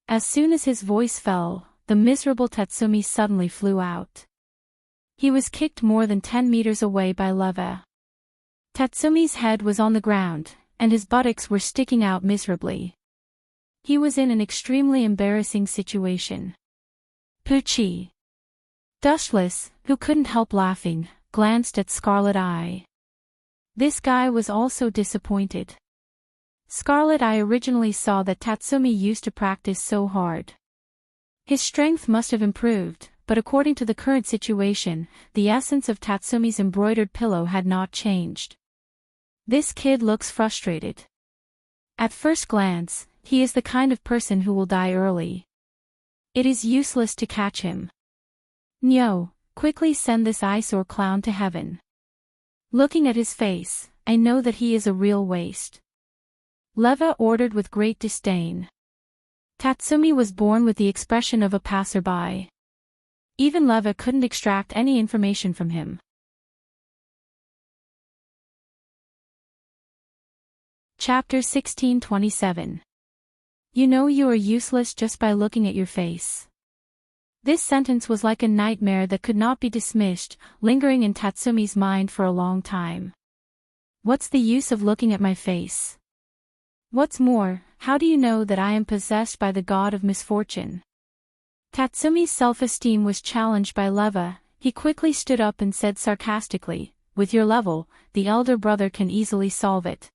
As soon as his voice fell, the miserable Tatsumi suddenly flew out. He was kicked more than 10 meters away by Leva. Tatsumi's head was on the ground, and his buttocks were sticking out miserably. He was in an extremely embarrassing situation. Poochie. Dustless, who couldn't help laughing, glanced at Scarlet Eye. This guy was also disappointed. Scarlet Eye originally saw that Tatsumi used to practice so hard. His strength must have improved, but according to the current situation, the essence of Tatsumi's embroidered pillow had not changed. This kid looks frustrated. At first glance, he is the kind of person who will die early. It is useless to catch him. Nyo, quickly send this eyesore clown to heaven. Looking at his face, I know that he is a real waste. Leva ordered with great disdain. Tatsumi was born with the expression of a passerby. Even Leva couldn't extract any information from him. Chapter 1627. You know you are useless just by looking at your face. This sentence was like a nightmare that could not be dismissed, lingering in Tatsumi's mind for a long time. What's the use of looking at my face? What's more, how do you know that I am possessed by the god of misfortune? Tatsumi's self-esteem was challenged by Leva. He quickly stood up and said sarcastically, "With your level, the elder brother can easily solve it."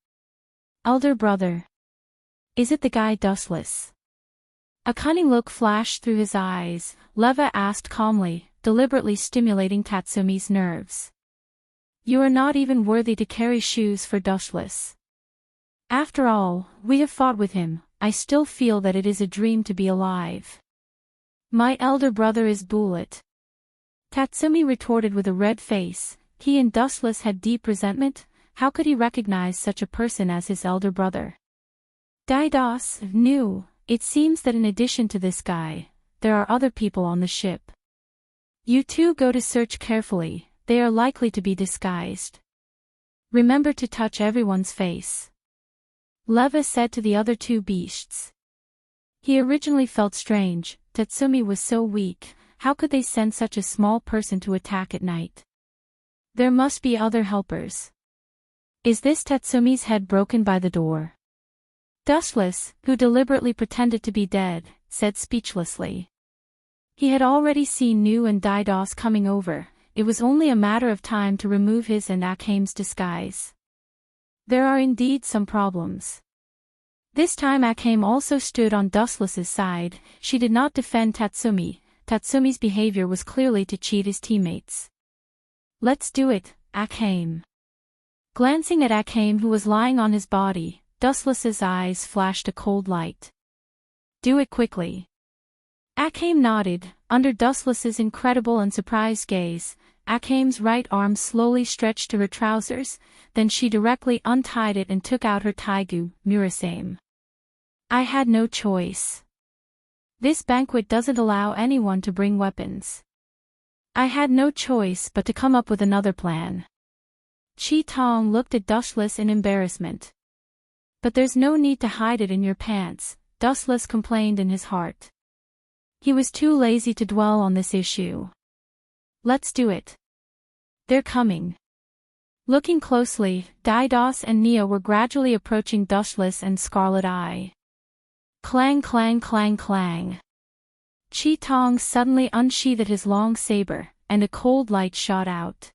Elder brother? Is it the guy Dustless? A cunning look flashed through his eyes. Leva asked calmly, deliberately stimulating Tatsumi's nerves. "You are not even worthy to carry shoes for Dustless. After all, we have fought with him. I still feel that it is a dream to be alive." "My elder brother is Bullet," Tatsumi retorted with a red face. He and Dustless had deep resentment. How could he recognize such a person as his elder brother? Daidos knew. It seems that in addition to this guy, there are other people on the ship. You two go to search carefully, they are likely to be disguised. Remember to touch everyone's face. Leva said to the other two beasts. He originally felt strange. Tatsumi was so weak, how could they send such a small person to attack at night? There must be other helpers. Is this Tatsumi's head broken by the door? Dustless, who deliberately pretended to be dead, said speechlessly. He had already seen Nu and Daidos coming over. It was only a matter of time to remove his and Akame's disguise. There are indeed some problems. This time Akame also stood on Dustless's side. She did not defend Tatsumi. Tatsumi's behavior was clearly to cheat his teammates. "Let's do it, Akame." Glancing at Akame, who was lying on his body, Dustless's eyes flashed a cold light. "Do it quickly." Akame nodded. Under Dustless's incredible and surprised gaze, Akame's right arm slowly stretched to her trousers, then she directly untied it and took out her taigu, Murasame. "I had no choice. This banquet doesn't allow anyone to bring weapons. I had no choice but to come up with another plan." Chi Tong looked at Dustless in embarrassment. "But there's no need to hide it in your pants," Dustless complained in his heart. He was too lazy to dwell on this issue. "Let's do it. They're coming." Looking closely, Daidos and Nia were gradually approaching Dustless and Scarlet Eye. Clang clang clang clang. Chi Tong suddenly unsheathed his long saber, and a cold light shot out.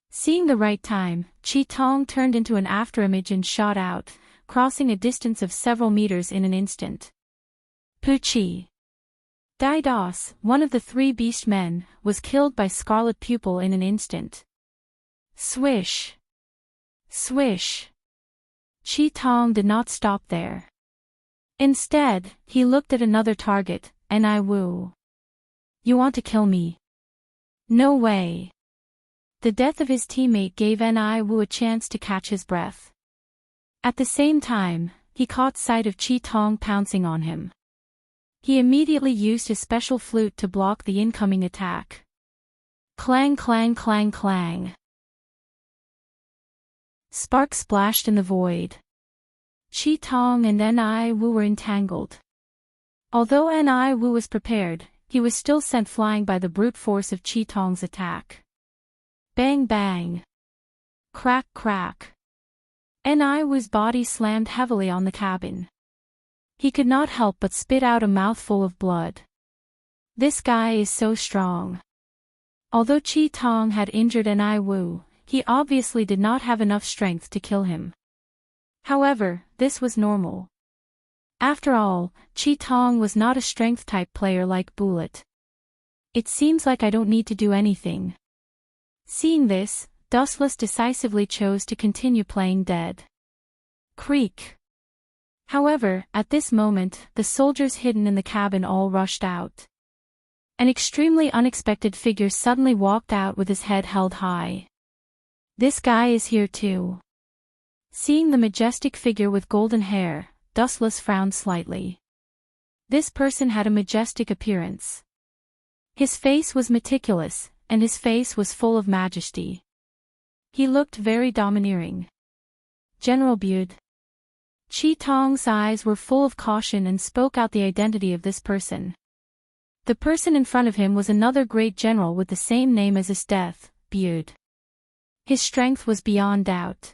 Seeing the right time, Chi Tong turned into an afterimage and shot out, crossing a distance of several meters in an instant. Puchi. Daidos, one of the three beast men, was killed by Scarlet Pupil in an instant. Swish. Swish. Chi Tong did not stop there. Instead, he looked at another target, Ni Wu. "You want to kill me?" "No way." The death of his teammate gave Ni Wu a chance to catch his breath. At the same time, he caught sight of Chi Tong pouncing on him. He immediately used his special flute to block the incoming attack. Clang clang clang clang. Sparks splashed in the void. Chi Tong and Ni Wu were entangled. Although Ni Wu was prepared, he was still sent flying by the brute force of Chi Tong's attack. Bang bang. Crack crack. Ni Wu's body slammed heavily on the cabin. He could not help but spit out a mouthful of blood. This guy is so strong. Although Chi Tong had injured Ni Wu, he obviously did not have enough strength to kill him. However, this was normal. After all, Chi Tong was not a strength-type player like Bullet. "It seems like I don't need to do anything." Seeing this, Dustless decisively chose to continue playing dead. Creak. However, at this moment, the soldiers hidden in the cabin all rushed out. An extremely unexpected figure suddenly walked out with his head held high. "This guy is here too." Seeing the majestic figure with golden hair, Dustless frowned slightly. This person had a majestic appearance. His face was meticulous, and his face was full of majesty. He looked very domineering. "General Bud." Chi Tong's eyes were full of caution and spoke out the identity of this person. The person in front of him was another great general with the same name as his death, Beard. His strength was beyond doubt.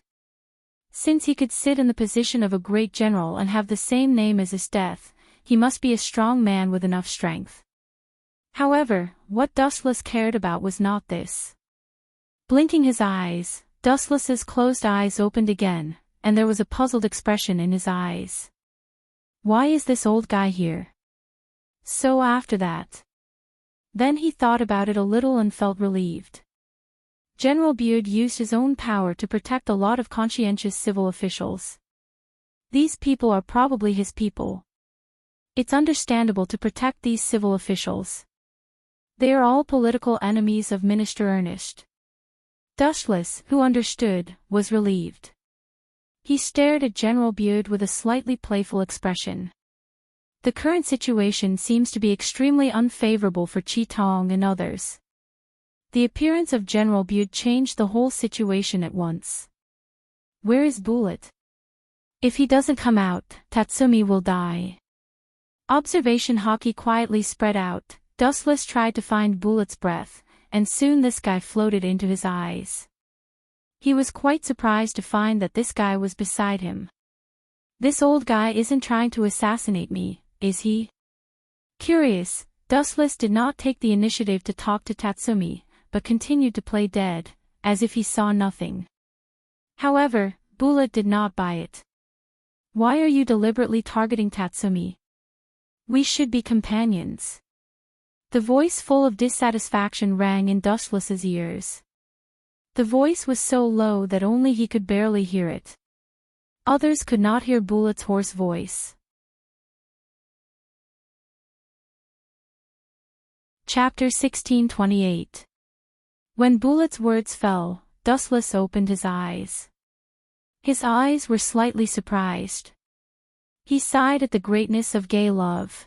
Since he could sit in the position of a great general and have the same name as his death, he must be a strong man with enough strength. However, what Dustless cared about was not this. Blinking his eyes, Dustless's closed eyes opened again, and there was a puzzled expression in his eyes. Why is this old guy here? So after that. Then he thought about it a little and felt relieved. General Beard used his own power to protect a lot of conscientious civil officials. These people are probably his people. It's understandable to protect these civil officials. They are all political enemies of Minister Ernest. Dustless, who understood, was relieved. He stared at General Beard with a slightly playful expression. The current situation seems to be extremely unfavorable for Chi-Tong and others. The appearance of General Beard changed the whole situation at once. Where is Bullet? If he doesn't come out, Tatsumi will die. Observation hockey quietly spread out. Dustless tried to find Bullet's breath, and soon this guy floated into his eyes. He was quite surprised to find that this guy was beside him. This old guy isn't trying to assassinate me, is he? Curious, Dustless did not take the initiative to talk to Tatsumi, but continued to play dead, as if he saw nothing. However, Bullet did not buy it. Why are you deliberately targeting Tatsumi? We should be companions. The voice full of dissatisfaction rang in Dustless's ears. The voice was so low that only he could barely hear it. Others could not hear Bullet's hoarse voice. Chapter 1628. When Bullet's words fell, Dustless opened his eyes. His eyes were slightly surprised. He sighed at the greatness of gay love.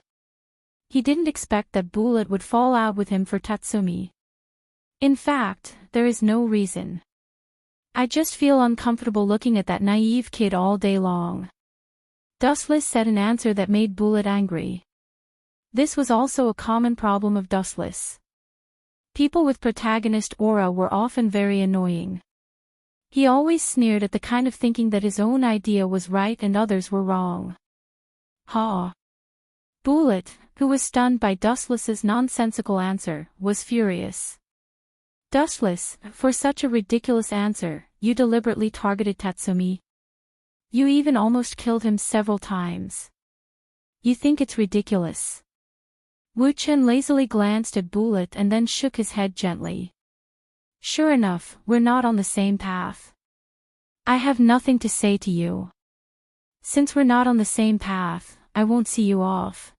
He didn't expect that Bullet would fall out with him for Tatsumi. In fact, there is no reason. I just feel uncomfortable looking at that naive kid all day long. Dustless said an answer that made Bullet angry. This was also a common problem of Dustless. People with protagonist aura were often very annoying. He always sneered at the kind of thinking that his own idea was right and others were wrong. Ha! Bullet, who was stunned by Dustless's nonsensical answer, was furious. Dustless, for such a ridiculous answer, you deliberately targeted Tatsumi. You even almost killed him several times. You think it's ridiculous? Wu Chen lazily glanced at Bullet and then shook his head gently. Sure enough, we're not on the same path. I have nothing to say to you. Since we're not on the same path, I won't see you off.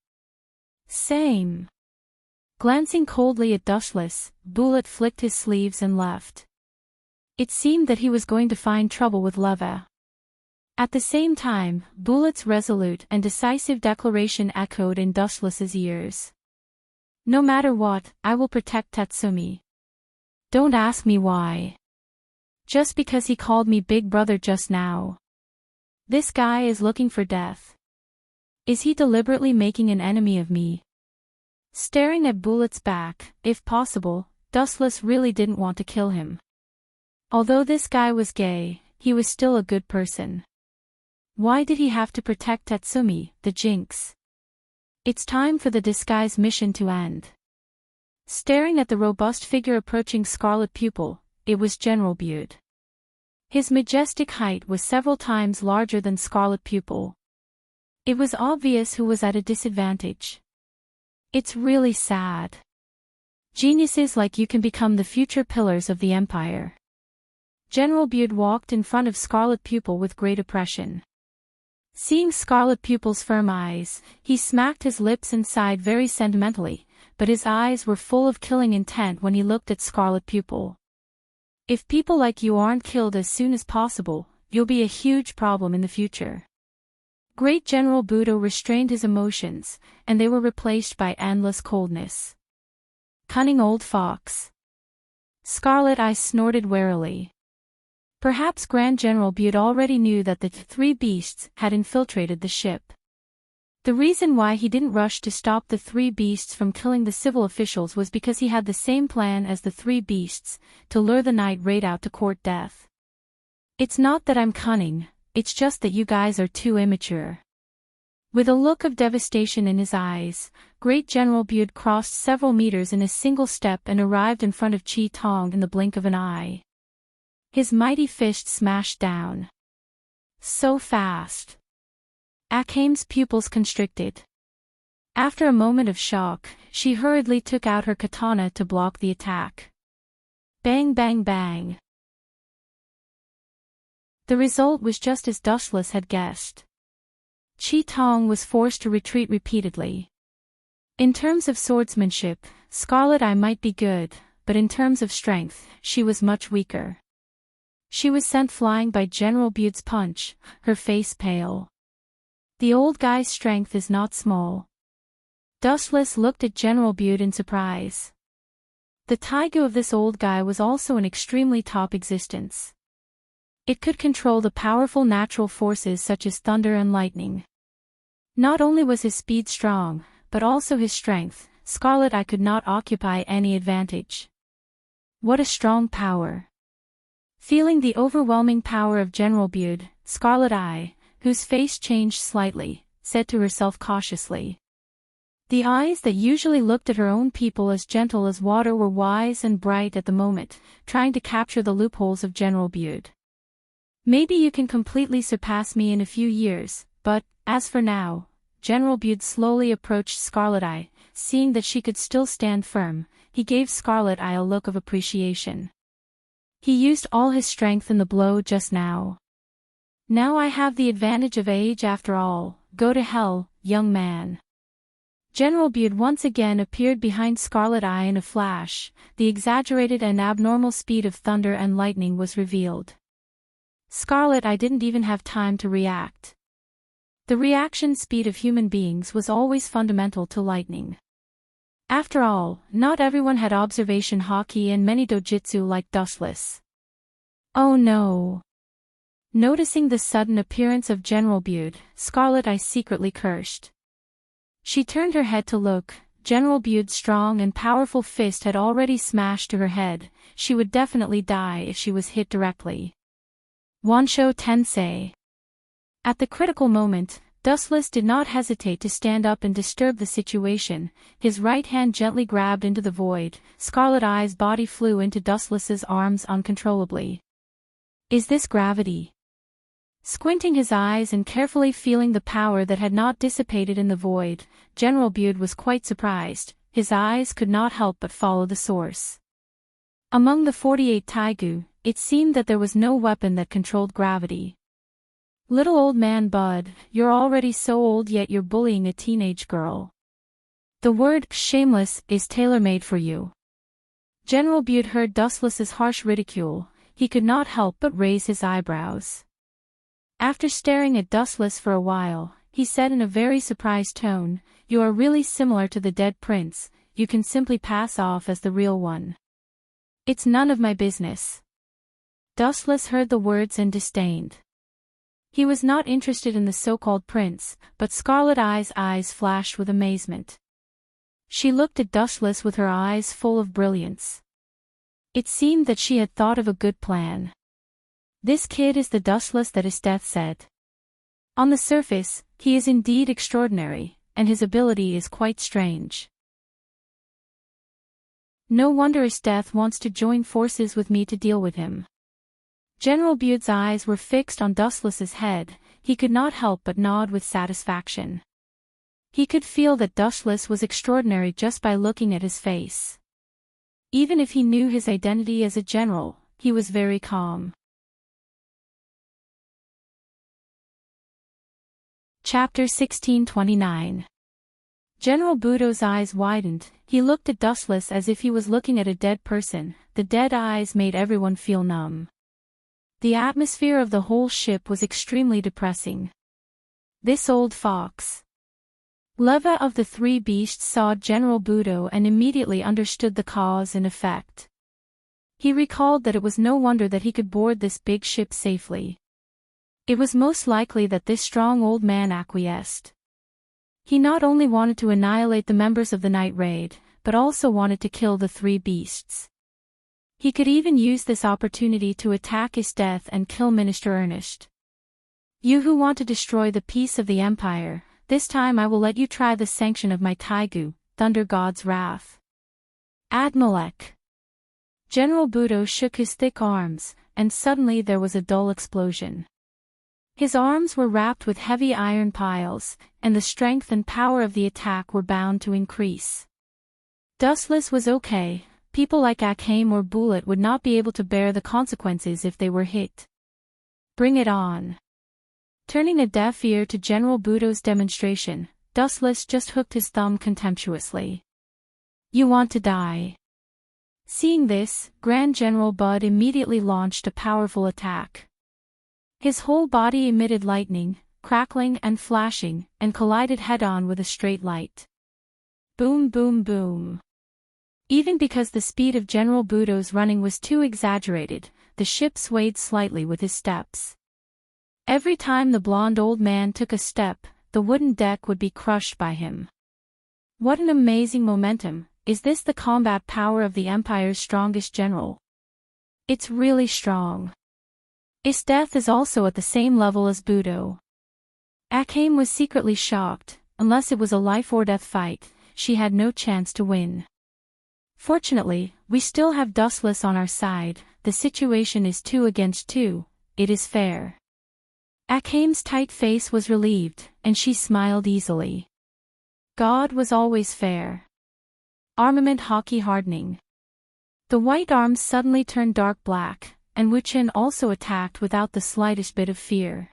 Same. Glancing coldly at Dustless, Bullet flicked his sleeves and left. It seemed that he was going to find trouble with Leva. At the same time, Bullet's resolute and decisive declaration echoed in Dustless's ears. No matter what, I will protect Tatsumi. Don't ask me why. Just because he called me Big Brother just now. This guy is looking for death. Is he deliberately making an enemy of me? Staring at Bullet's back, if possible, Dustless really didn't want to kill him. Although this guy was gay, he was still a good person. Why did he have to protect Tatsumi, the jinx? It's time for the disguise mission to end. Staring at the robust figure approaching Scarlet Pupil, it was General Beard. His majestic height was several times larger than Scarlet Pupil. It was obvious who was at a disadvantage. It's really sad. Geniuses like you can become the future pillars of the empire. General Beard walked in front of Scarlet Pupil with great oppression. Seeing Scarlet Pupil's firm eyes, he smacked his lips and sighed very sentimentally, but his eyes were full of killing intent when he looked at Scarlet Pupil. If people like you aren't killed as soon as possible, you'll be a huge problem in the future. Great General Budo restrained his emotions, and they were replaced by endless coldness. Cunning old fox. Scarlet Eye snorted warily. Perhaps Grand General Beard already knew that the three beasts had infiltrated the ship. The reason why he didn't rush to stop the three beasts from killing the civil officials was because he had the same plan as the three beasts, to lure the night raid out to court death. It's not that I'm cunning, it's just that you guys are too immature. With a look of devastation in his eyes, Great General Bude crossed several meters in a single step and arrived in front of Chi Tong in the blink of an eye. His mighty fist smashed down. So fast. Akame's pupils constricted. After a moment of shock, she hurriedly took out her katana to block the attack. Bang bang bang. The result was just as Dustless had guessed. Chi Tong was forced to retreat repeatedly. In terms of swordsmanship, Scarlet Eye might be good, but in terms of strength, she was much weaker. She was sent flying by General Bude's punch, her face pale. The old guy's strength is not small. Dustless looked at General Bude in surprise. The Taigu of this old guy was also an extremely top existence. It could control the powerful natural forces such as thunder and lightning. Not only was his speed strong, but also his strength. Scarlet Eye could not occupy any advantage. What a strong power. Feeling the overwhelming power of General Bude, Scarlet Eye, whose face changed slightly, said to herself cautiously. The eyes that usually looked at her own people as gentle as water were wise and bright at the moment, trying to capture the loopholes of General Bude. Maybe you can completely surpass me in a few years, but, as for now, General Bude slowly approached Scarlet Eye. Seeing that she could still stand firm, he gave Scarlet Eye a look of appreciation. He used all his strength in the blow just now. Now I have the advantage of age after all. Go to hell, young man. General Bude once again appeared behind Scarlet Eye in a flash. The exaggerated and abnormal speed of thunder and lightning was revealed. Scarlet Eye didn't even have time to react. The reaction speed of human beings was always fundamental to lightning. After all, not everyone had observation haki and many dojutsu like Dustless. Oh no! Noticing the sudden appearance of General Bude, Scarlet Eye secretly cursed. She turned her head to look. General Bude's strong and powerful fist had already smashed to her head. She would definitely die if she was hit directly. Wansho Tensei. At the critical moment, Dustless did not hesitate to stand up and disturb the situation. His right hand gently grabbed into the void. Scarlet Eye's body flew into Dustless's arms uncontrollably. Is this gravity? Squinting his eyes and carefully feeling the power that had not dissipated in the void, General Bude was quite surprised. His eyes could not help but follow the source. Among the 48 Taigu, it seemed that there was no weapon that controlled gravity. Little old man Bud, you're already so old yet you're bullying a teenage girl. The word shameless is tailor-made for you. General Bude heard Dustless's harsh ridicule. He could not help but raise his eyebrows. After staring at Dustless for a while, he said in a very surprised tone, "You are really similar to the dead prince. You can simply pass off as the real one." "It's none of my business." Dustless heard the words and disdained. He was not interested in the so-called prince, but Scarlet Eye's eyes flashed with amazement. She looked at Dustless with her eyes full of brilliance. It seemed that she had thought of a good plan. This kid is the Dustless that Esteth said. On the surface, he is indeed extraordinary, and his ability is quite strange. No wonder Esteth wants to join forces with me to deal with him. General Bude's eyes were fixed on Dustless's head. He could not help but nod with satisfaction. He could feel that Dustless was extraordinary just by looking at his face. Even if he knew his identity as a general, he was very calm. Chapter 1629. General Budo's eyes widened. He looked at Dustless as if he was looking at a dead person. The dead eyes made everyone feel numb. The atmosphere of the whole ship was extremely depressing. This old fox. Leva of the three beasts saw General Budo and immediately understood the cause and effect. He recalled that it was no wonder that he could board this big ship safely. It was most likely that this strong old man acquiesced. He not only wanted to annihilate the members of the night raid, but also wanted to kill the three beasts. He could even use this opportunity to attack his death and kill Minister Ernest. You who want to destroy the peace of the Empire, this time I will let you try the sanction of my Taigu, Thunder God's wrath. Admalek. General Budo shook his thick arms, and suddenly there was a dull explosion. His arms were wrapped with heavy iron piles, and the strength and power of the attack were bound to increase. Dustless was okay. People like Akame or Bullet would not be able to bear the consequences if they were hit. Bring it on. Turning a deaf ear to General Budo's demonstration, Dustless just hooked his thumb contemptuously. You want to die. Seeing this, Grand General Bud immediately launched a powerful attack. His whole body emitted lightning, crackling and flashing, and collided head-on with a straight light. Boom boom boom. Even because the speed of General Budo's running was too exaggerated, the ship swayed slightly with his steps. Every time the blonde old man took a step, the wooden deck would be crushed by him. What an amazing momentum! Is this the combat power of the Empire's strongest general? It's really strong. His death is also at the same level as Budo. Akame was secretly shocked. Unless it was a life-or-death fight, she had no chance to win. Fortunately, we still have Dustless on our side. The situation is 2 against 2, it is fair. Akame's tight face was relieved, and she smiled easily. God was always fair. Armament hockey hardening. The white arms suddenly turned dark black, and Wuchen also attacked without the slightest bit of fear.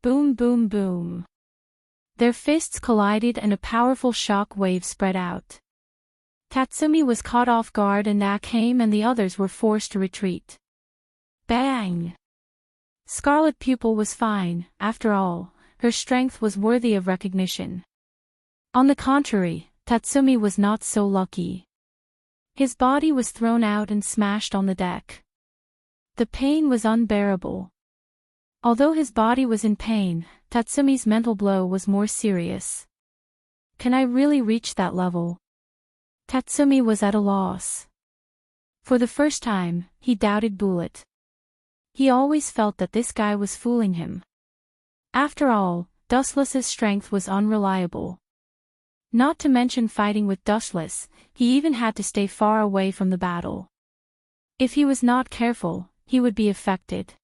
Boom boom boom. Their fists collided and a powerful shock wave spread out. Tatsumi was caught off guard and Akame and the others were forced to retreat. Bang! Scarlet Pupil was fine, after all, her strength was worthy of recognition. On the contrary, Tatsumi was not so lucky. His body was thrown out and smashed on the deck. The pain was unbearable. Although his body was in pain, Tatsumi's mental blow was more serious. Can I really reach that level? Tatsumi was at a loss. For the first time, he doubted Bullet. He always felt that this guy was fooling him. After all, Dustless's strength was unreliable. Not to mention fighting with Dustless, he even had to stay far away from the battle. If he was not careful, he would be affected.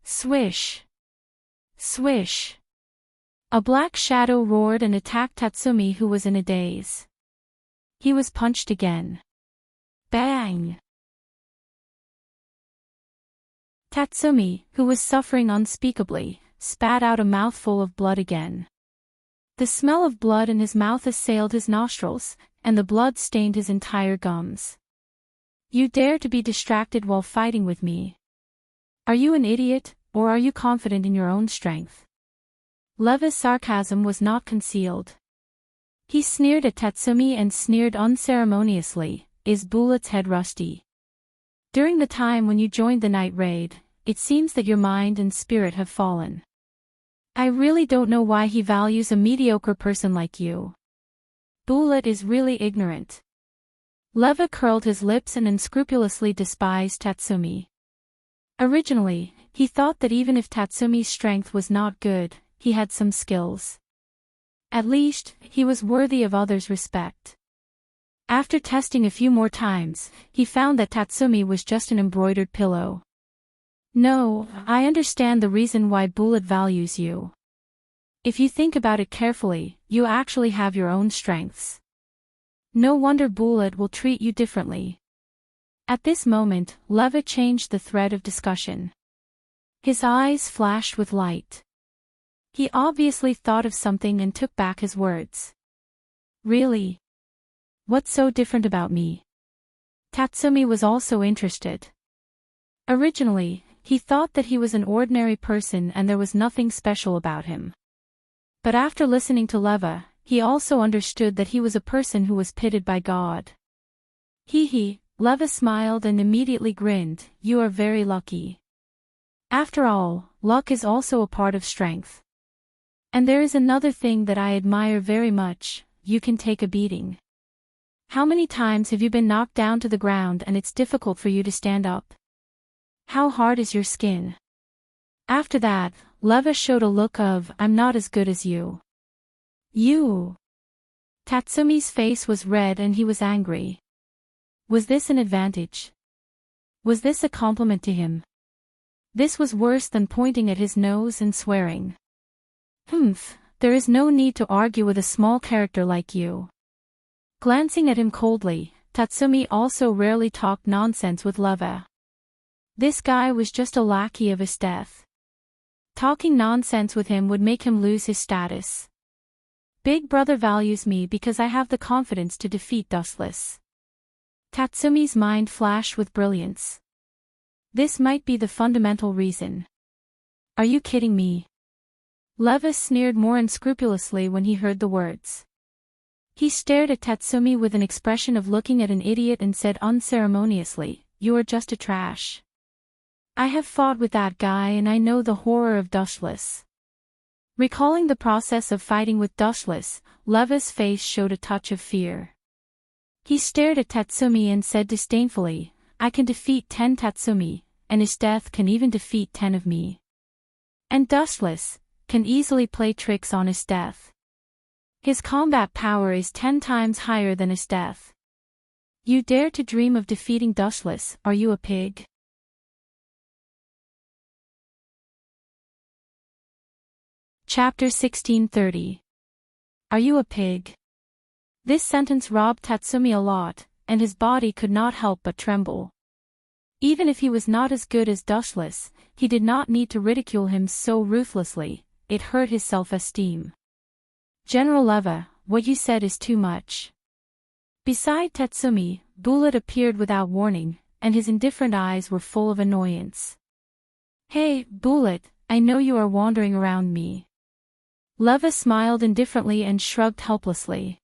Swish! Swish! A black shadow roared and attacked Tatsumi, who was in a daze. He was punched again. Bang! Tatsumi, who was suffering unspeakably, spat out a mouthful of blood again. The smell of blood in his mouth assailed his nostrils, and the blood stained his entire gums. You dare to be distracted while fighting with me? Are you an idiot, or are you confident in your own strength? Leva's sarcasm was not concealed. He sneered at Tatsumi and sneered unceremoniously, "Is Bullet's head rusty? During the time when you joined the night raid, it seems that your mind and spirit have fallen. I really don't know why he values a mediocre person like you. Bullet is really ignorant." Leva curled his lips and unscrupulously despised Tatsumi. Originally, he thought that even if Tatsumi's strength was not good, he had some skills. At least, he was worthy of others' respect. After testing a few more times, he found that Tatsumi was just an embroidered pillow. No, I understand the reason why Bullet values you. If you think about it carefully, you actually have your own strengths. No wonder Bullet will treat you differently. At this moment, Leva changed the thread of discussion. His eyes flashed with light. He obviously thought of something and took back his words. Really? What's so different about me? Tatsumi was also interested. Originally, he thought that he was an ordinary person and there was nothing special about him. But after listening to Leva, he also understood that he was a person who was pitted by God. Hee, Leva smiled and immediately grinned, "You are very lucky. After all, luck is also a part of strength." And there is another thing that I admire very much, you can take a beating. How many times have you been knocked down to the ground and it's difficult for you to stand up? How hard is your skin? After that, Leva showed a look of, I'm not as good as you. You. Tatsumi's face was red and he was angry. Was this an advantage? Was this a compliment to him? This was worse than pointing at his nose and swearing. There is no need to argue with a small character like you. Glancing at him coldly, Tatsumi also rarely talked nonsense with Leva. This guy was just a lackey of his death. Talking nonsense with him would make him lose his status. Big brother values me because I have the confidence to defeat Dustless. Tatsumi's mind flashed with brilliance. This might be the fundamental reason. Are you kidding me? Leva sneered more unscrupulously when he heard the words. He stared at Tatsumi with an expression of looking at an idiot and said unceremoniously, You are just a trash. I have fought with that guy and I know the horror of Dustless. Recalling the process of fighting with Dustless, Leva's face showed a touch of fear. He stared at Tatsumi and said disdainfully, I can defeat 10 Tatsumi, and his death can even defeat 10 of me. And Dustless can easily play tricks on his death. His combat power is 10 times higher than his death. You dare to dream of defeating Dustless, are you a pig? Chapter 1630. Are you a pig? This sentence robbed Tatsumi a lot, and his body could not help but tremble. Even if he was not as good as Dustless, he did not need to ridicule him so ruthlessly, it hurt his self-esteem. General Leva, what you said is too much. Beside Tatsumi, Bullet appeared without warning, and his indifferent eyes were full of annoyance. Hey, Bullet, I know you are wandering around me. Leva smiled indifferently and shrugged helplessly.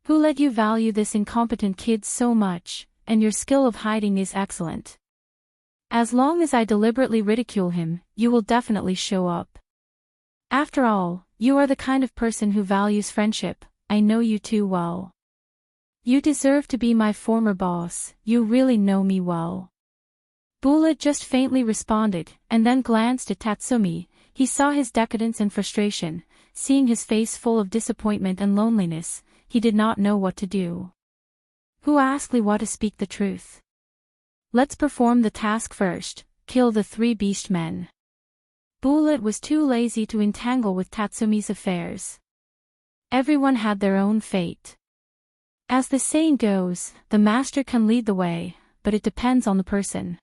Who let you value this incompetent kid so much, and your skill of hiding is excellent. As long as I deliberately ridicule him, you will definitely show up. After all, you are the kind of person who values friendship, I know you too well. You deserve to be my former boss, you really know me well. Bullet just faintly responded, and then glanced at Tatsumi. He saw his decadence and frustration, seeing his face full of disappointment and loneliness, he did not know what to do. Who asked Liwa to speak the truth? Let's perform the task first, kill the 3 beast men. Bullet was too lazy to entangle with Tatsumi's affairs. Everyone had their own fate. As the saying goes, the master can lead the way, but it depends on the person.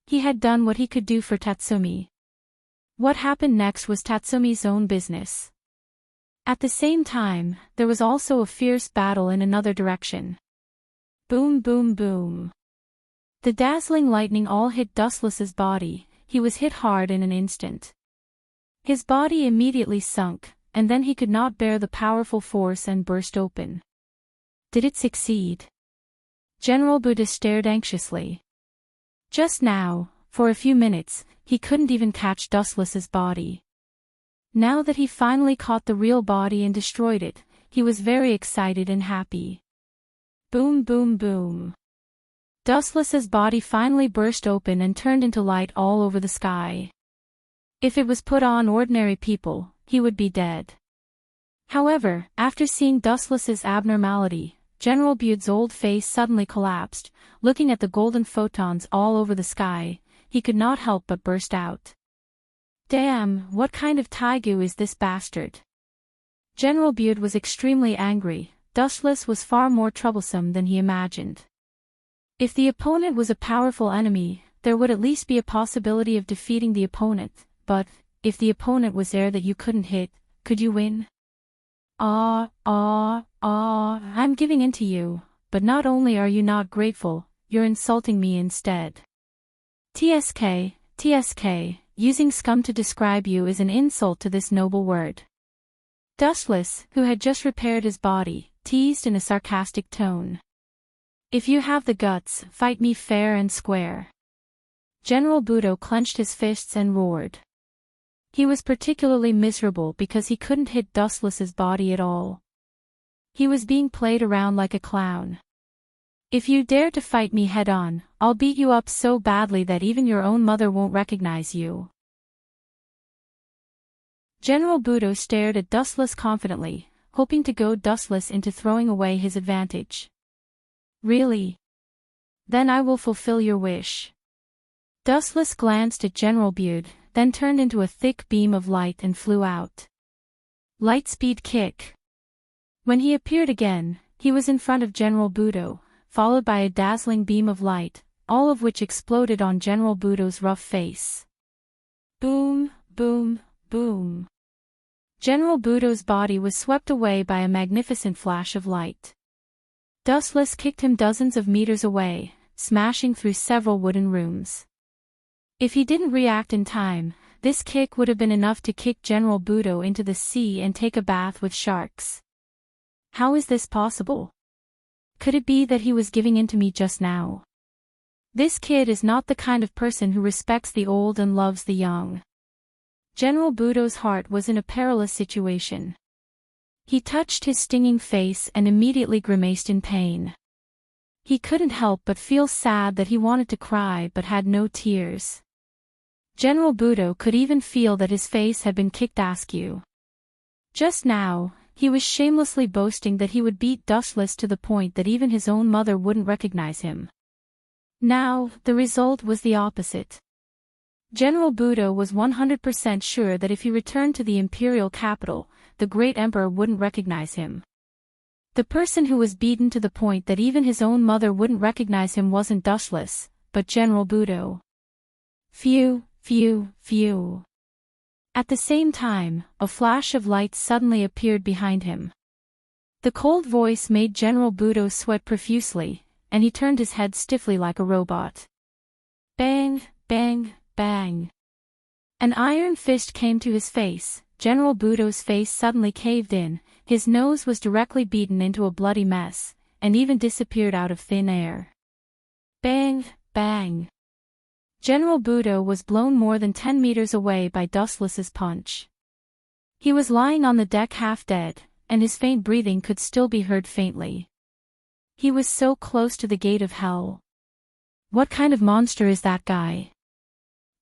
He had done what he could do for Tatsumi. What happened next was Tatsumi's own business. At the same time, there was also a fierce battle in another direction. Boom boom boom. The dazzling lightning all hit Dustless's body, he was hit hard in an instant. His body immediately sunk, and then he could not bear the powerful force and burst open. Did it succeed? General Buddha stared anxiously. Just now, for a few minutes, he couldn't even catch Dustless's body. Now that he finally caught the real body and destroyed it, he was very excited and happy. Boom boom boom. Dustless's body finally burst open and turned into light all over the sky. If it was put on ordinary people, he would be dead. However, after seeing Dustless's abnormality, General Bude's old face suddenly collapsed. Looking at the golden photons all over the sky, he could not help but burst out. Damn, what kind of Taigu is this bastard? General Bude was extremely angry. Dustless was far more troublesome than he imagined. If the opponent was a powerful enemy, there would at least be a possibility of defeating the opponent, but, if the opponent was there that you couldn't hit, could you win? I'm giving in to you, but not only are you not grateful, you're insulting me instead. TSK, using scum to describe you is an insult to this noble word. Dustless, who had just repaired his body, teased in a sarcastic tone. If you have the guts, fight me fair and square. General Budo clenched his fists and roared. He was particularly miserable because he couldn't hit Dustless's body at all. He was being played around like a clown. If you dare to fight me head-on, I'll beat you up so badly that even your own mother won't recognize you. General Budo stared at Dustless confidently, hoping to goad Dustless into throwing away his advantage. Really? Then I will fulfill your wish. Dustless glanced at General Bude, then turned into a thick beam of light and flew out. Lightspeed kick. When he appeared again, he was in front of General Budo, followed by a dazzling beam of light, all of which exploded on General Budo's rough face. Boom, boom, boom. General Budo's body was swept away by a magnificent flash of light. Dustless kicked him dozens of meters away, smashing through several wooden rooms. If he didn't react in time, this kick would have been enough to kick General Budo into the sea and take a bath with sharks. How is this possible? Could it be that he was giving in to me just now? This kid is not the kind of person who respects the old and loves the young. General Budo's heart was in a perilous situation. He touched his stinging face and immediately grimaced in pain. He couldn't help but feel sad that he wanted to cry but had no tears. General Budo could even feel that his face had been kicked askew. Just now, he was shamelessly boasting that he would beat Dustless to the point that even his own mother wouldn't recognize him. Now, the result was the opposite. General Budo was 100% sure that if he returned to the imperial capital, the great emperor wouldn't recognize him. The person who was beaten to the point that even his own mother wouldn't recognize him wasn't Dustless, but General Budo. Phew, phew, phew. At the same time, a flash of light suddenly appeared behind him. The cold voice made General Budo sweat profusely, and he turned his head stiffly like a robot. Bang, bang, bang. An iron fist came to his face. General Budo's face suddenly caved in, his nose was directly beaten into a bloody mess, and even disappeared out of thin air. Bang, bang. General Budo was blown more than 10 meters away by Dustless's punch. He was lying on the deck half dead, and his faint breathing could still be heard faintly. He was so close to the gate of hell. What kind of monster is that guy?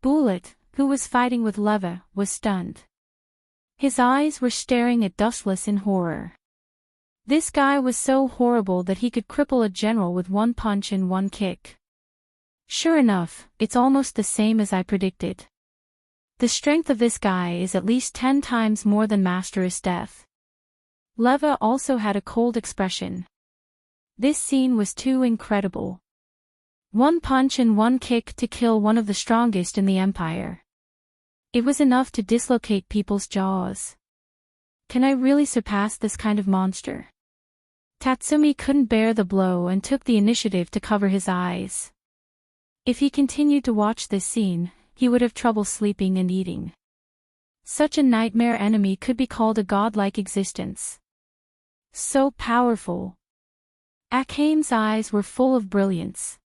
Bullet, who was fighting with Leva, was stunned. His eyes were staring at Dustless in horror. This guy was so horrible that he could cripple a general with one punch and one kick. Sure enough, it's almost the same as I predicted. The strength of this guy is at least 10 times more than Master's death. Leva also had a cold expression. This scene was too incredible. One punch and one kick to kill one of the strongest in the Empire. It was enough to dislocate people's jaws. Can I really surpass this kind of monster? Tatsumi couldn't bear the blow and took the initiative to cover his eyes. If he continued to watch this scene, he would have trouble sleeping and eating. Such a nightmare enemy could be called a godlike existence. So powerful. Akane's eyes were full of brilliance.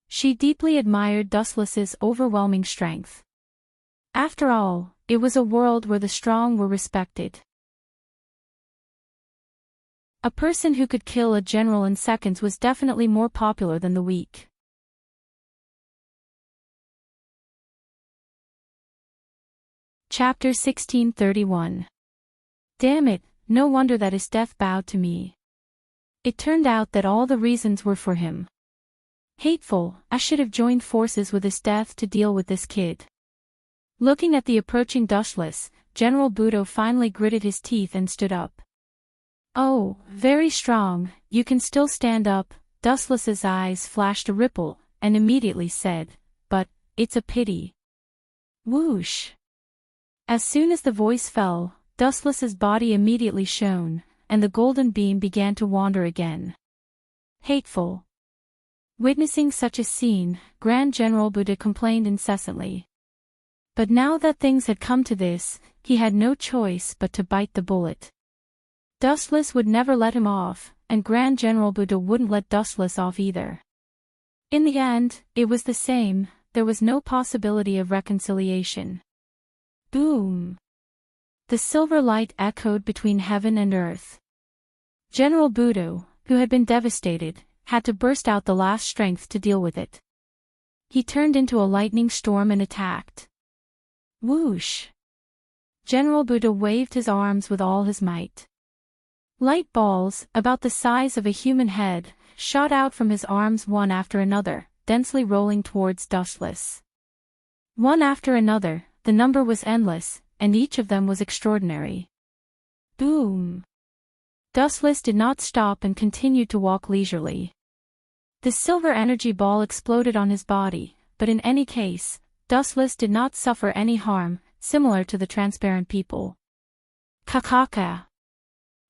She deeply admired Dustless's overwhelming strength. After all, it was a world where the strong were respected. A person who could kill a general in seconds was definitely more popular than the weak. Chapter 1631. Damn it, no wonder that his death bowed to me. It turned out that all the reasons were for him. Hateful, I should have joined forces with his death to deal with this kid. Looking at the approaching Dustless, General Budo finally gritted his teeth and stood up. Oh, very strong, you can still stand up. Dustless's eyes flashed a ripple, and immediately said, but, it's a pity. Whoosh. As soon as the voice fell, Dustless's body immediately shone, and the golden beam began to wander again. Hateful. Witnessing such a scene, Grand General Budo complained incessantly. But now that things had come to this, he had no choice but to bite the bullet. Dustless would never let him off, and Grand General Budo wouldn't let Dustless off either. In the end, it was the same, there was no possibility of reconciliation. Boom! The silver light echoed between heaven and earth. General Budo, who had been devastated, had to burst out the last strength to deal with it. He turned into a lightning storm and attacked. Whoosh! General Budo waved his arms with all his might. Light balls, about the size of a human head, shot out from his arms one after another, densely rolling towards Dustless. One after another, the number was endless, and each of them was extraordinary. Boom! Dustless did not stop and continued to walk leisurely. The silver energy ball exploded on his body, but in any case, Dustless did not suffer any harm, similar to the transparent people. Kakaka!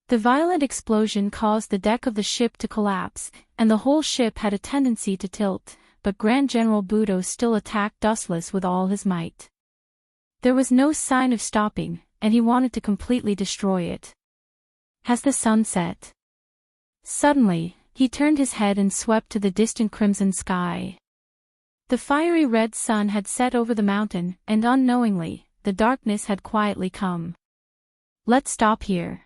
The violent explosion caused the deck of the ship to collapse, and the whole ship had a tendency to tilt, but Grand General Budo still attacked Dustless with all his might. There was no sign of stopping, and he wanted to completely destroy it. Has the sun set? Suddenly, he turned his head and swept to the distant crimson sky. The fiery red sun had set over the mountain, and unknowingly, the darkness had quietly come. Let's stop here.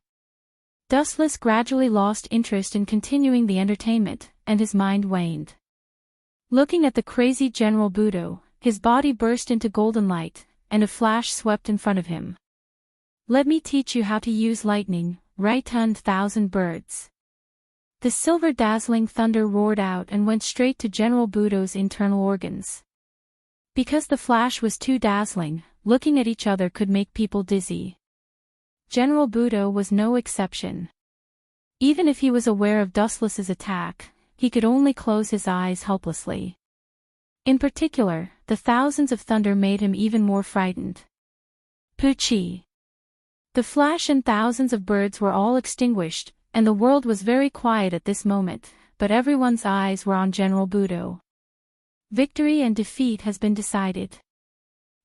Dustless gradually lost interest in continuing the entertainment, and his mind waned. Looking at the crazy General Budo, his body burst into golden light, and a flash swept in front of him. Let me teach you how to use lightning, right 1,000 birds. The silver dazzling thunder roared out and went straight to General Budo's internal organs. Because the flash was too dazzling, looking at each other could make people dizzy. General Budo was no exception. Even if he was aware of Dustless's attack, he could only close his eyes helplessly. In particular, the thousands of thunder made him even more frightened. Poochie! The flash and thousands of birds were all extinguished, and the world was very quiet at this moment, but everyone's eyes were on General Budo. Victory and defeat has been decided.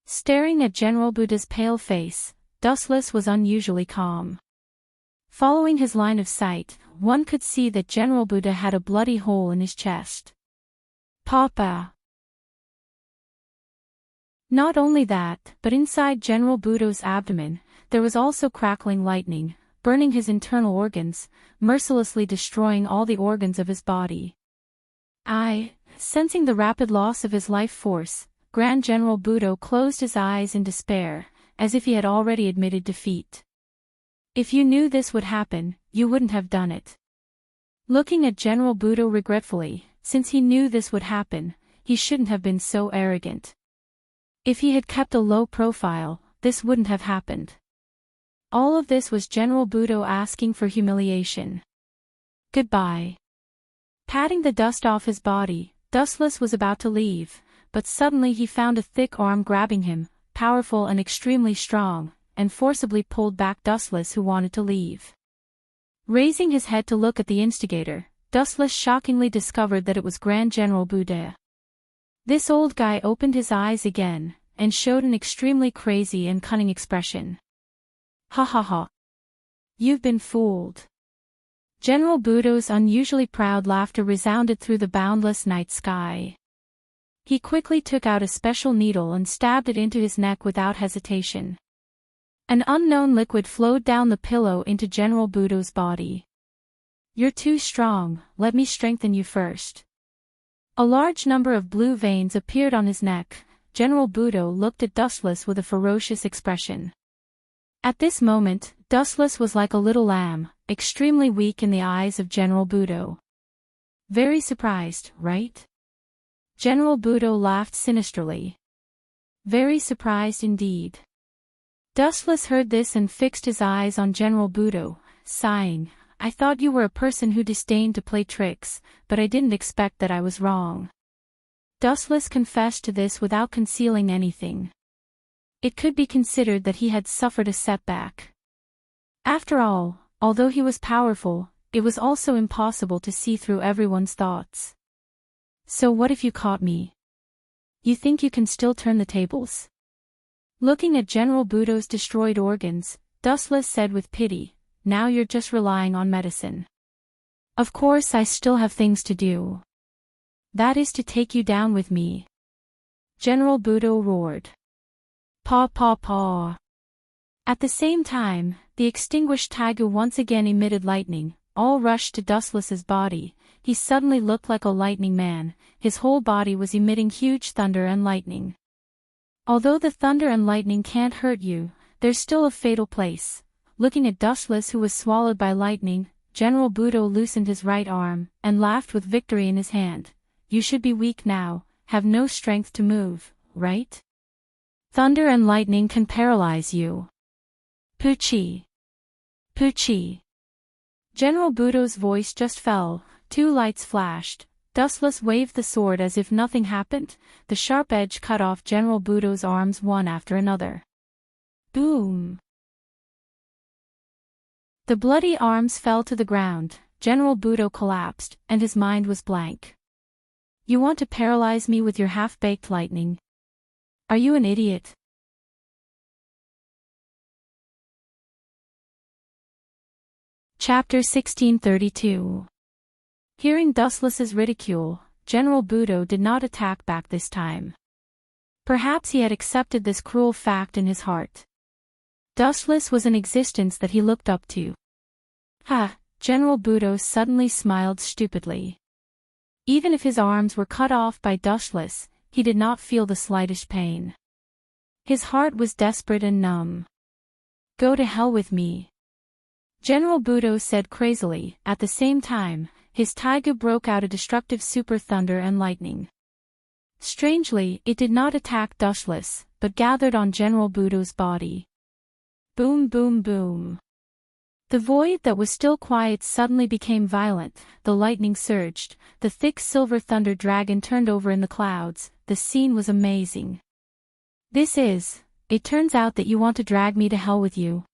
Staring at General Budo's pale face, Dustless was unusually calm. Following his line of sight, one could see that General Budo had a bloody hole in his chest. Papa! Not only that, but inside General Budo's abdomen, there was also crackling lightning, burning his internal organs, mercilessly destroying all the organs of his body. Sensing the rapid loss of his life force, Grand General Budo closed his eyes in despair, as if he had already admitted defeat. If you knew this would happen, you wouldn't have done it. Looking at General Budo regretfully, since he knew this would happen, he shouldn't have been so arrogant. If he had kept a low profile, this wouldn't have happened. All of this was General Budo asking for humiliation. Goodbye. Patting the dust off his body, Dustless was about to leave, but suddenly he found a thick arm grabbing him, powerful and extremely strong, and forcibly pulled back Dustless, who wanted to leave. Raising his head to look at the instigator, Dustless shockingly discovered that it was Grand General Budo. This old guy opened his eyes again, and showed an extremely crazy and cunning expression. Ha ha ha. You've been fooled. General Budo's unusually proud laughter resounded through the boundless night sky. He quickly took out a special needle and stabbed it into his neck without hesitation. An unknown liquid flowed down the pillow into General Budo's body. You're too strong, let me strengthen you first. A large number of blue veins appeared on his neck. General Budo looked at Dustless with a ferocious expression. At this moment, Dustless was like a little lamb, extremely weak in the eyes of General Budo. Very surprised, right? General Budo laughed sinisterly. Very surprised indeed. Dustless heard this and fixed his eyes on General Budo, sighing, I thought you were a person who disdained to play tricks, but I didn't expect that I was wrong. Dustless confessed to this without concealing anything. It could be considered that he had suffered a setback. After all, although he was powerful, it was also impossible to see through everyone's thoughts. So what if you caught me? You think you can still turn the tables? Looking at General Budo's destroyed organs, Dustless said with pity, now you're just relying on medicine. Of course I still have things to do. That is to take you down with me. General Budo roared. Paw paw paw. At the same time, the extinguished Taigu once again emitted lightning. All rushed to Dustless's body. He suddenly looked like a lightning man. His whole body was emitting huge thunder and lightning. Although the thunder and lightning can't hurt you, there's still a fatal place. Looking at Dustless, who was swallowed by lightning, General Budo loosened his right arm, and laughed with victory in his hand. You should be weak now, have no strength to move, right? Thunder and lightning can paralyze you. Poochie. Poochie. General Budo's voice just fell. 2 lights flashed. Dustless waved the sword as if nothing happened. The sharp edge cut off General Budo's arms one after another. Boom. The bloody arms fell to the ground. General Budo collapsed, and his mind was blank. You want to paralyze me with your half-baked lightning? Are you an idiot? Chapter 1632. Hearing Dustless's ridicule, General Budo did not attack back this time. Perhaps he had accepted this cruel fact in his heart. Dustless was an existence that he looked up to. Ha! General Budo suddenly smiled stupidly. Even if his arms were cut off by Dustless, he did not feel the slightest pain. His heart was desperate and numb. Go to hell with me. General Budo said crazily. At the same time, his Taigu broke out a destructive super thunder and lightning. Strangely, it did not attack Dustless, but gathered on General Budo's body. Boom boom boom. The void that was still quiet suddenly became violent, the lightning surged, the thick silver thunder dragon turned over in the clouds. The scene was amazing. It turns out that you want to drag me to hell with you.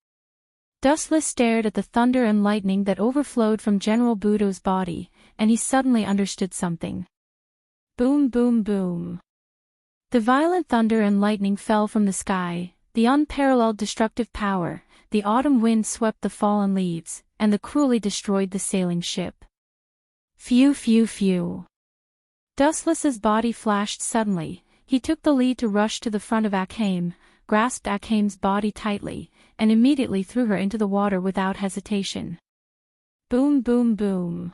Dustless stared at the thunder and lightning that overflowed from General Budo's body, and he suddenly understood something. Boom boom boom. The violent thunder and lightning fell from the sky, the unparalleled destructive power. The autumn wind swept the fallen leaves, and the cruelly destroyed the sailing ship. Phew phew phew. Dustless's body flashed suddenly. He took the lead to rush to the front of Akhame, grasped Akhame's body tightly, and immediately threw her into the water without hesitation. Boom boom boom.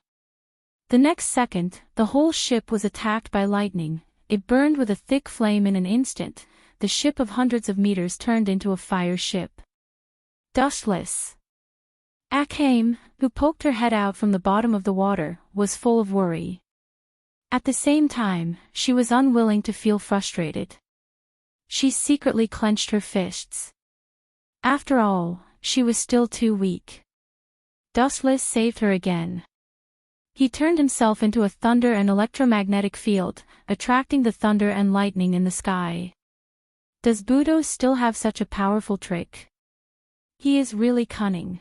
The next second, the whole ship was attacked by lightning. It burned with a thick flame in an instant. The ship of hundreds of meters turned into a fire ship. Dustless. Akhame, who poked her head out from the bottom of the water, was full of worry. At the same time, she was unwilling to feel frustrated. She secretly clenched her fists. After all, she was still too weak. Dustless saved her again. He turned himself into a thunder and electromagnetic field, attracting the thunder and lightning in the sky. Does Budo still have such a powerful trick? He is really cunning.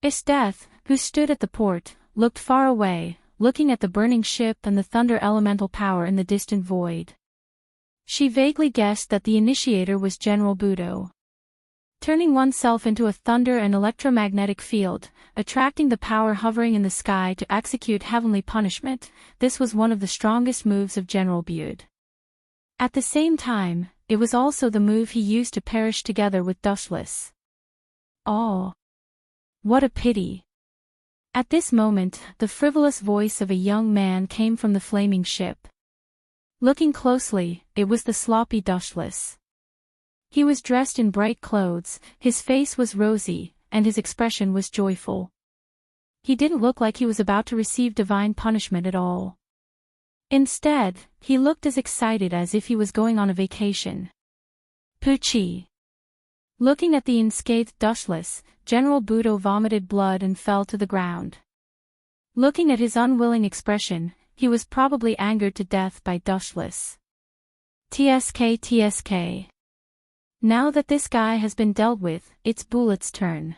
Isdeath, who stood at the port, looked far away, looking at the burning ship and the thunder elemental power in the distant void. She vaguely guessed that the initiator was General Budo. Turning oneself into a thunder and electromagnetic field, attracting the power hovering in the sky to execute heavenly punishment, this was one of the strongest moves of General Budo. At the same time, it was also the move he used to perish together with Dustless. Oh! What a pity! At this moment, the frivolous voice of a young man came from the flaming ship. Looking closely, it was the sloppy Dustless. He was dressed in bright clothes, his face was rosy, and his expression was joyful. He didn't look like he was about to receive divine punishment at all. Instead, he looked as excited as if he was going on a vacation. Poochie. Looking at the unscathed Dustless, General Budo vomited blood and fell to the ground. Looking at his unwilling expression, he was probably angered to death by Dustless. TSK. Now that this guy has been dealt with, it's Bulet's turn.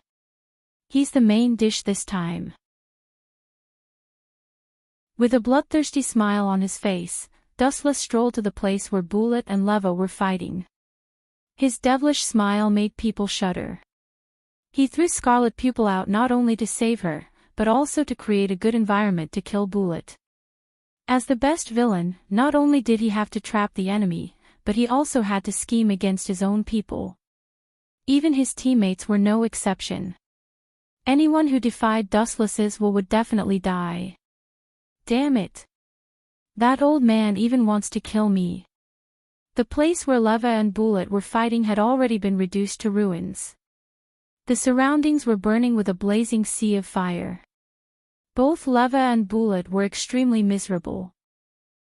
He's the main dish this time. With a bloodthirsty smile on his face, Dustless strolled to the place where Bulet and Leva were fighting. His devilish smile made people shudder. He threw Scarlet Pupil out not only to save her, but also to create a good environment to kill Bulet. As the best villain, not only did he have to trap the enemy, but he also had to scheme against his own people. Even his teammates were no exception. Anyone who defied Dustless's will would definitely die. Damn it. That old man even wants to kill me. The place where Leva and Bullet were fighting had already been reduced to ruins. The surroundings were burning with a blazing sea of fire. Both Leva and Bullet were extremely miserable.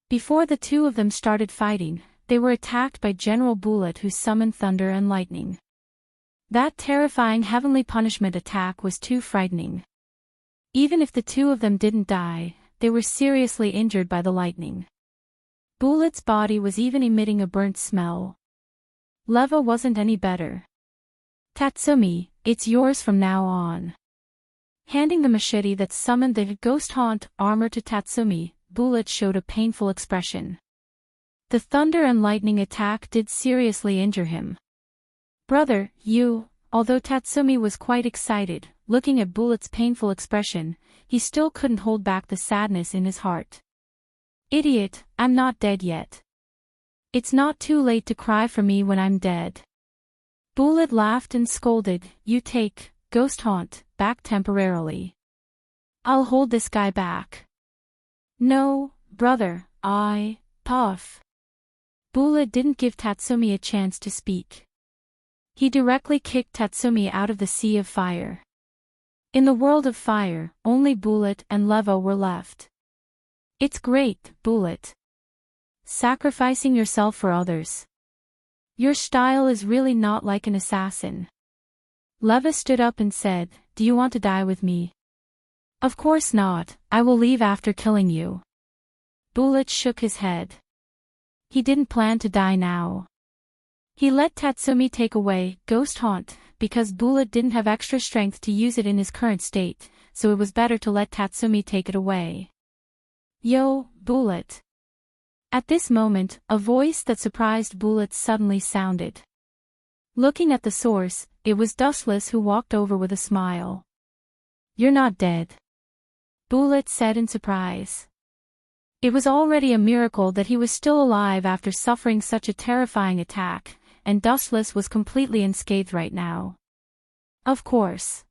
Before the two of them started fighting, they were attacked by General Bullet, who summoned thunder and lightning. That terrifying heavenly punishment attack was too frightening. Even if the two of them didn't die, they were seriously injured by the lightning. Bullet's body was even emitting a burnt smell. Leva wasn't any better. Tatsumi, it's yours from now on. Handing the machete that summoned the ghost haunt armor to Tatsumi, Bullet showed a painful expression. The thunder and lightning attack did seriously injure him. Brother, although Tatsumi was quite excited, looking at Bullet's painful expression, he still couldn't hold back the sadness in his heart. Idiot, I'm not dead yet. It's not too late to cry for me when I'm dead. Bullet laughed and scolded, you take, ghost haunt, back temporarily. I'll hold this guy back. No, brother, Puff. Bullet didn't give Tatsumi a chance to speak. He directly kicked Tatsumi out of the sea of fire. In the world of fire, only Bullet and Leva were left. It's great, Bullet. Sacrificing yourself for others. Your style is really not like an assassin. Leva stood up and said, do you want to die with me? Of course not, I will leave after killing you. Bullet shook his head. He didn't plan to die now. He let Tatsumi take away Ghost Haunt, because Bullet didn't have extra strength to use it in his current state, so it was better to let Tatsumi take it away. Yo, Bullet. At this moment, a voice that surprised Bullet suddenly sounded. Looking at the source, it was Dustless, who walked over with a smile. You're not dead. Bullet said in surprise. It was already a miracle that he was still alive after suffering such a terrifying attack, and Dustless was completely unscathed right now. Of course.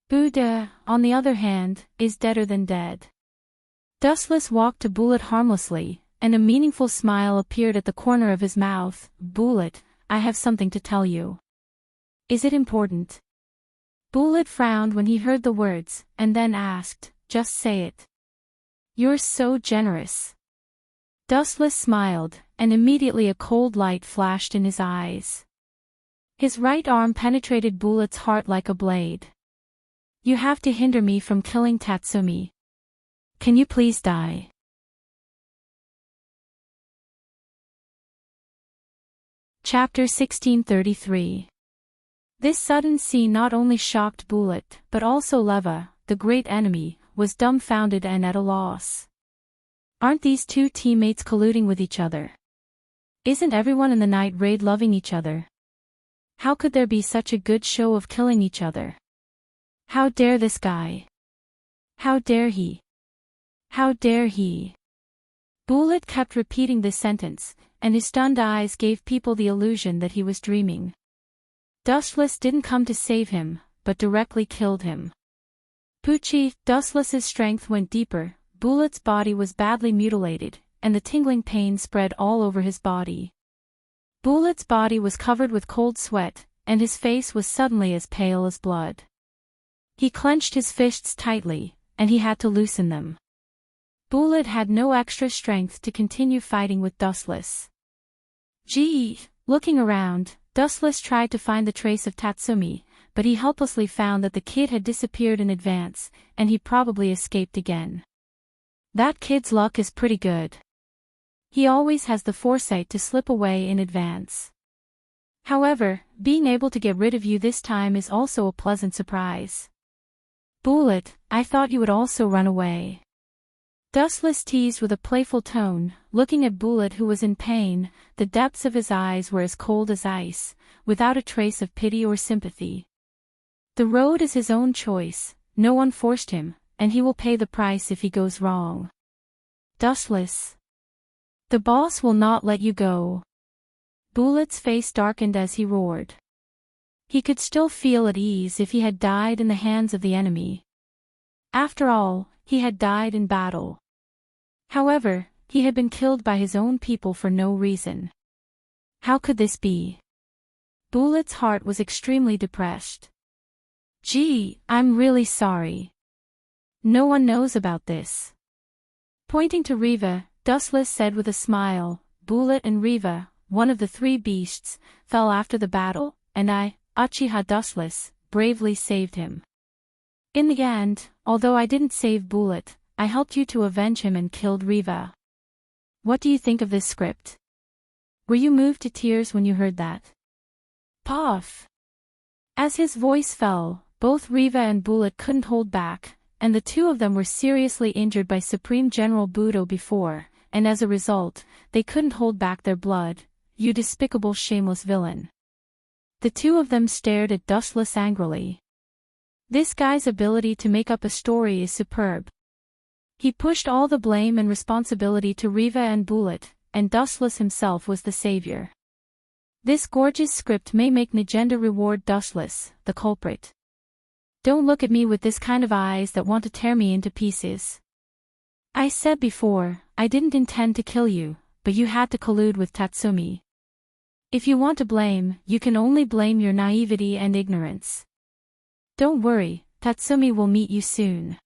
Buddha, on the other hand, is deader than dead. Dustless walked to Bullet harmlessly, and a meaningful smile appeared at the corner of his mouth. Bullet, I have something to tell you. Is it important? Bullet frowned when he heard the words, and then asked, just say it. You're so generous. Dustless smiled, and immediately a cold light flashed in his eyes. His right arm penetrated Bullet's heart like a blade. You have to hinder me from killing Tatsumi. Can you please die? Chapter 1633. This sudden scene not only shocked Bullet, but also Leva, the great enemy, was dumbfounded and at a loss. Aren't these two teammates colluding with each other? Isn't everyone in the night raid loving each other? How could there be such a good show of killing each other? How dare this guy? How dare he? How dare he? Bullet kept repeating this sentence, and his stunned eyes gave people the illusion that he was dreaming. Dustless didn't come to save him, but directly killed him. Poochie, Dustless's strength went deeper, Bullet's body was badly mutilated, and the tingling pain spread all over his body. Bullet's body was covered with cold sweat, and his face was suddenly as pale as blood. He clenched his fists tightly, and he had to loosen them. Bullet had no extra strength to continue fighting with Dustless. Looking around, Dustless tried to find the trace of Tatsumi, but he helplessly found that the kid had disappeared in advance, and he probably escaped again. That kid's luck is pretty good. He always has the foresight to slip away in advance. However, being able to get rid of you this time is also a pleasant surprise. Bullet, I thought you would also run away. Dustless teased with a playful tone, looking at Bullet, who was in pain. The depths of his eyes were as cold as ice, without a trace of pity or sympathy. The road is his own choice, no one forced him, and he will pay the price if he goes wrong. Dustless. The boss will not let you go. Bullet's face darkened as he roared. He could still feel at ease if he had died in the hands of the enemy. After all, he had died in battle. However, he had been killed by his own people for no reason. How could this be? Bullet's heart was extremely depressed. Gee, I'm really sorry. No one knows about this. Pointing to Riva, Dustless said with a smile, Bullet and Riva, one of the three beasts, fell after the battle, and I, Uchiha Dustless, bravely saved him. In the end, although I didn't save Bullet, I helped you to avenge him and killed Riva. What do you think of this script? Were you moved to tears when you heard that? Puff! As his voice fell, both Riva and Bullet couldn't hold back, and the two of them were seriously injured by Supreme General Budo before, and as a result, they couldn't hold back their blood. You despicable shameless villain. The two of them stared at Dustless angrily. This guy's ability to make up a story is superb. He pushed all the blame and responsibility to Riva and Bullet, and Dustless himself was the savior. This gorgeous script may make Nagenda reward Dustless, the culprit. Don't look at me with this kind of eyes that want to tear me into pieces. I said before, I didn't intend to kill you, but you had to collude with Tatsumi. If you want to blame, you can only blame your naivety and ignorance. Don't worry, Tatsumi will meet you soon.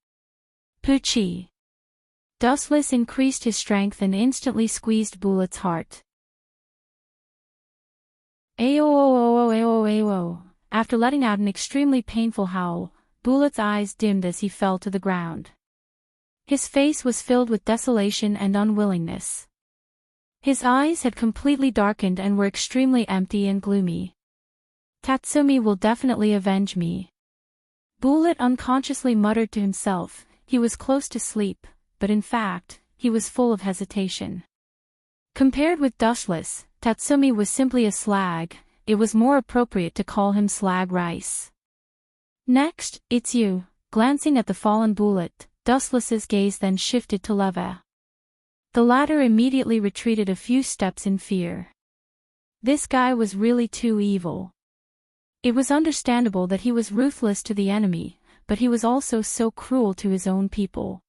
Pucci. Dustless increased his strength and instantly squeezed Bullet's heart. Ayo. After letting out an extremely painful howl, Bullet's eyes dimmed as he fell to the ground. His face was filled with desolation and unwillingness. His eyes had completely darkened and were extremely empty and gloomy. Tatsumi will definitely avenge me. Bullet unconsciously muttered to himself. He was close to sleep, but in fact, he was full of hesitation. Compared with Dustless, Tatsumi was simply a slag. It was more appropriate to call him Slag Rice. Next, it's you. Glancing at the fallen Bullet, Dustless's gaze then shifted to Leva. The latter immediately retreated a few steps in fear. This guy was really too evil. It was understandable that he was ruthless to the enemy, but he was also so cruel to his own people.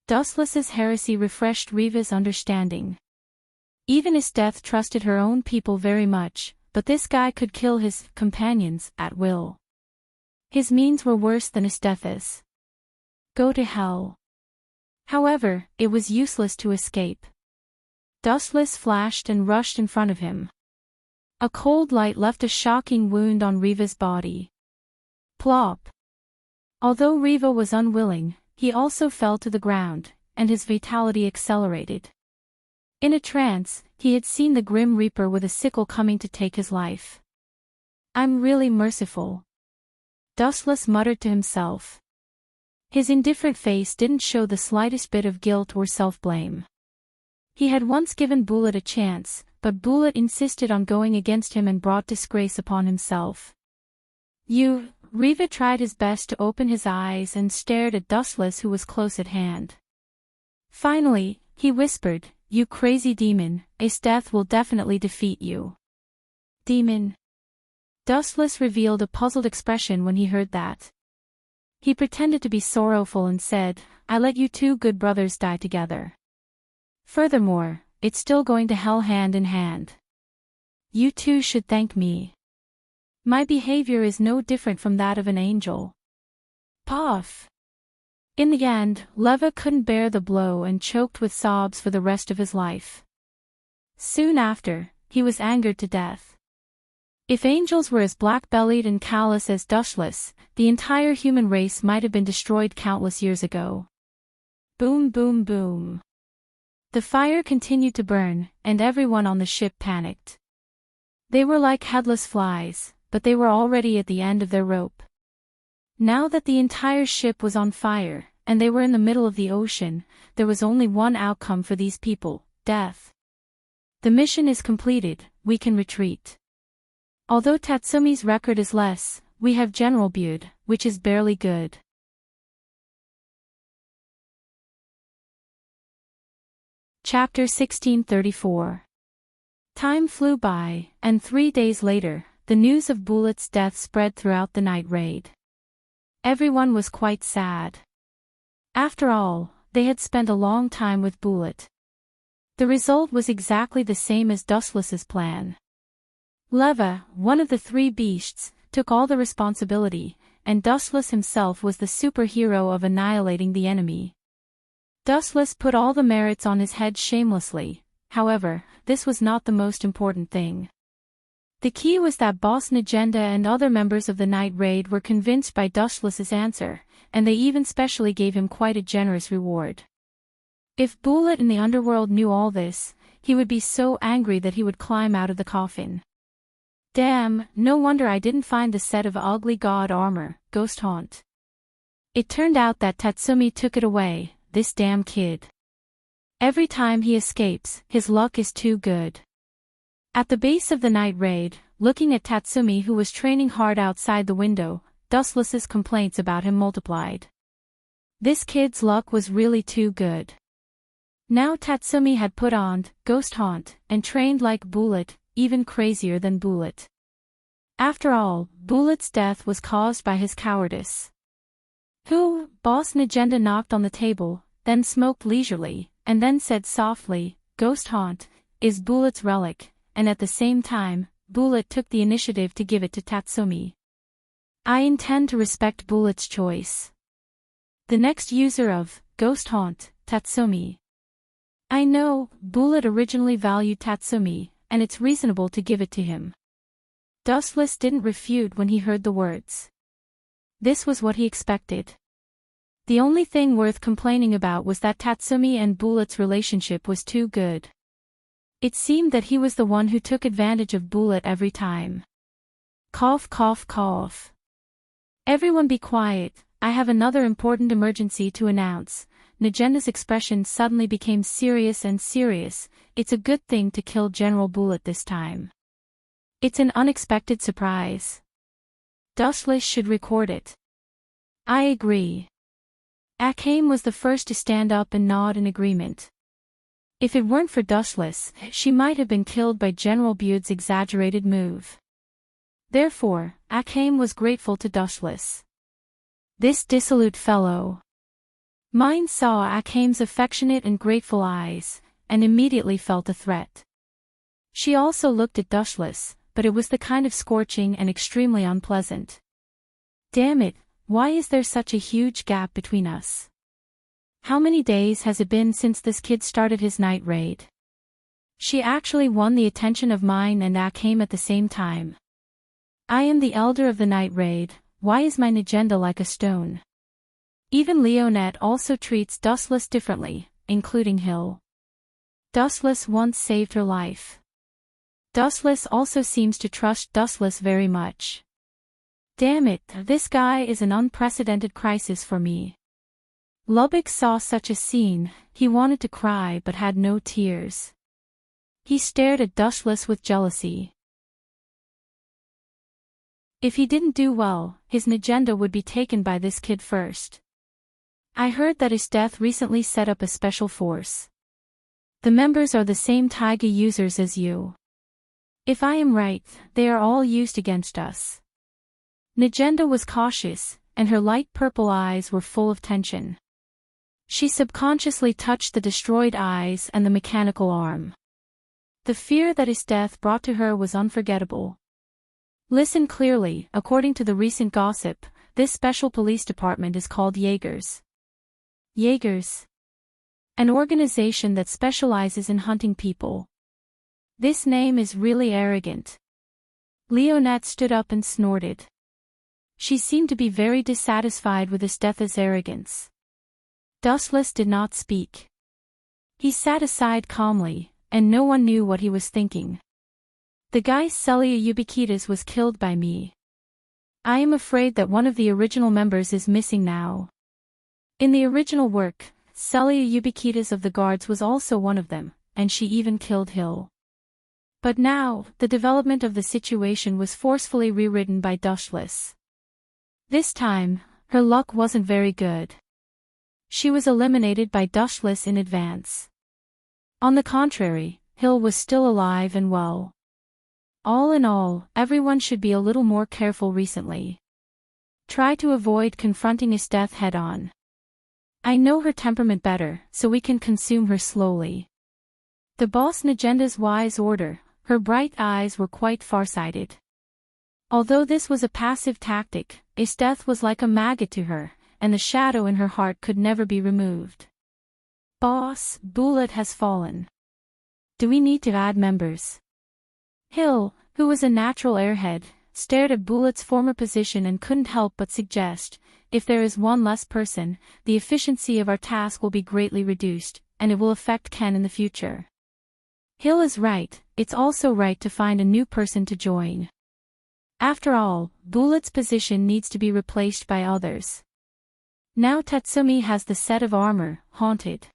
Dustless's heresy refreshed Riva's understanding. Even Esdeath trusted her own people very much, but this guy could kill his companions at will. His means were worse than Esdeath's. Go to hell. However, it was useless to escape. Dustless flashed and rushed in front of him. A cold light left a shocking wound on Riva's body. Plop. Although Riva was unwilling, he also fell to the ground, and his vitality accelerated. In a trance, he had seen the Grim Reaper with a sickle coming to take his life. I'm really merciful. Dustless muttered to himself. His indifferent face didn't show the slightest bit of guilt or self-blame. He had once given Bullet a chance, but Bullet insisted on going against him and brought disgrace upon himself. Riva tried his best to open his eyes and stared at Dustless, who was close at hand. Finally, he whispered, You crazy demon, Esdeath will definitely defeat you. Demon. Dustless revealed a puzzled expression when he heard that. He pretended to be sorrowful and said, I let you two good brothers die together. Furthermore, it's still going to hell hand in hand. You two should thank me. My behavior is no different from that of an angel. Puff. In the end, Leva couldn't bear the blow and choked with sobs for the rest of his life. Soon after, he was angered to death. If angels were as black-bellied and callous as Dustless, the entire human race might have been destroyed countless years ago. Boom boom boom. The fire continued to burn, and everyone on the ship panicked. They were like headless flies, but they were already at the end of their rope. Now that the entire ship was on fire, and they were in the middle of the ocean, there was only one outcome for these people: death. The mission is completed, we can retreat. Although Tatsumi's record is less, we have General Bude, which is barely good. Chapter 1634. Time flew by, and 3 days later, the news of Bullet's death spread throughout the night raid. Everyone was quite sad. After all, they had spent a long time with Bullet. The result was exactly the same as Dustless's plan. Leva, one of the three beasts, took all the responsibility, and Dustless himself was the superhero of annihilating the enemy. Dustless put all the merits on his head shamelessly. However, this was not the most important thing. The key was that Boss Nagenda and other members of the night raid were convinced by Dustless's answer, and they even specially gave him quite a generous reward. If Bullet in the underworld knew all this, he would be so angry that he would climb out of the coffin. Damn, no wonder I didn't find the set of ugly god armor, Ghost Haunt. It turned out that Tatsumi took it away, this damn kid. Every time he escapes, his luck is too good. At the base of the night raid, looking at Tatsumi who was training hard outside the window, Dustless's complaints about him multiplied. This kid's luck was really too good. Now Tatsumi had put on Ghost Haunt and trained like Bullet, even crazier than Bullet. After all, Bullet's death was caused by his cowardice. Boss Nagenda knocked on the table, then smoked leisurely, and then said softly, Ghost Haunt is Bullet's relic, and at the same time, Bullet took the initiative to give it to Tatsumi. I intend to respect Bullet's choice. The next user of Ghost Haunt, Tatsumi. I know, Bullet originally valued Tatsumi, and it's reasonable to give it to him. Dustless didn't refute when he heard the words. This was what he expected. The only thing worth complaining about was that Tatsumi and Bullet's relationship was too good. It seemed that he was the one who took advantage of Bullet every time. Cough cough cough. Everyone be quiet, I have another important emergency to announce. Nagenda's expression suddenly became serious and serious. It's a good thing to kill General Bullet this time. It's an unexpected surprise. Dustless should record it. I agree. Akame was the first to stand up and nod in agreement. If it weren't for Dustless, she might have been killed by General Bude's exaggerated move. Therefore, Akame was grateful to Dustless. This dissolute fellow. Mine saw Akame's affectionate and grateful eyes, and immediately felt a threat. She also looked at Dustless, but it was the kind of scorching and extremely unpleasant. Damn it, why is there such a huge gap between us? How many days has it been since this kid started his night raid? She actually won the attention of mine and Akame at the same time. I am the elder of the night raid, why is my Nagenda like a stone? Even Leonette also treats Dustless differently, including Hill. Dustless once saved her life. Dustless also seems to trust Dustless very much. Damn it, this guy is an unprecedented crisis for me. Lubbock saw such a scene, he wanted to cry but had no tears. He stared at Dustless with jealousy. If he didn't do well, his Nagenda would be taken by this kid first. I heard that his death recently set up a special force. The members are the same Taiga users as you. If I am right, they are all used against us. Nagenda was cautious, and her light purple eyes were full of tension. She subconsciously touched the destroyed eyes and the mechanical arm. The fear that his death brought to her was unforgettable. Listen clearly, according to the recent gossip, this special police department is called Jaegers. Jaegers. An organization that specializes in hunting people. This name is really arrogant. Leonette stood up and snorted. She seemed to be very dissatisfied with Esthetha's arrogance. Dustless did not speak. He sat aside calmly, and no one knew what he was thinking. The guy Celia Ubiquitas was killed by me. I am afraid that one of the original members is missing now. In the original work, Celia Ubiquitas of the Guards was also one of them, and she even killed Hill. But now, the development of the situation was forcefully rewritten by Dustless. This time, her luck wasn't very good. She was eliminated by Dustless in advance. On the contrary, Hill was still alive and well. All in all, everyone should be a little more careful recently. Try to avoid confronting his death head-on. I know her temperament better, so we can consume her slowly. The boss Nagenda's wise order, her bright eyes were quite farsighted. Although this was a passive tactic, his death was like a maggot to her, and the shadow in her heart could never be removed. Boss, Bullet has fallen. Do we need to add members? Hill, who was a natural airhead, stared at Bullet's former position and couldn't help but suggest, if there is one less person, the efficiency of our task will be greatly reduced, and it will affect Ken in the future. Hill is right, it's also right to find a new person to join. After all, Bullet's position needs to be replaced by others. Now Tatsumi has the set of armor, Haunted.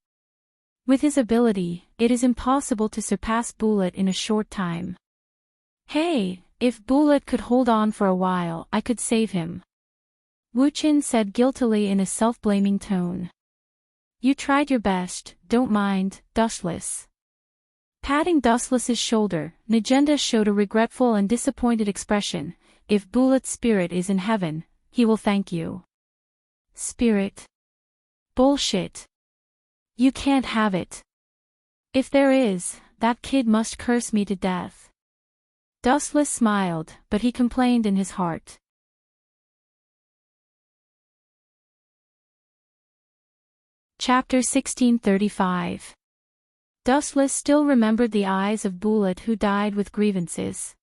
With his ability, it is impossible to surpass Bullet in a short time. Hey, if Bullet could hold on for a while, I could save him. Wuchin said guiltily in a self-blaming tone. You tried your best, don't mind, Dustless. Patting Dustless's shoulder, Nagenda showed a regretful and disappointed expression. If Bullet's spirit is in heaven, he will thank you. Spirit? Bullshit. You can't have it. If there is, that kid must curse me to death. Dustless smiled, but he complained in his heart. Chapter 1635. Dustless still remembered the eyes of Bullet who died with grievances.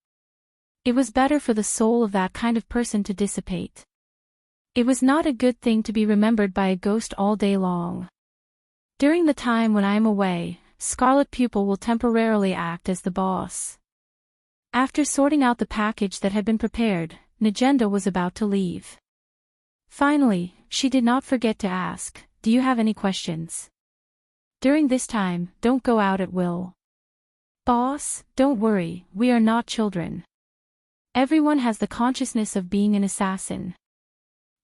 It was better for the soul of that kind of person to dissipate. It was not a good thing to be remembered by a ghost all day long. During the time when I am away, Scarlet Pupil will temporarily act as the boss. After sorting out the package that had been prepared, Nagenda was about to leave. Finally, she did not forget to ask, do you have any questions? During this time, don't go out at will. Boss, don't worry, we are not children. Everyone has the consciousness of being an assassin.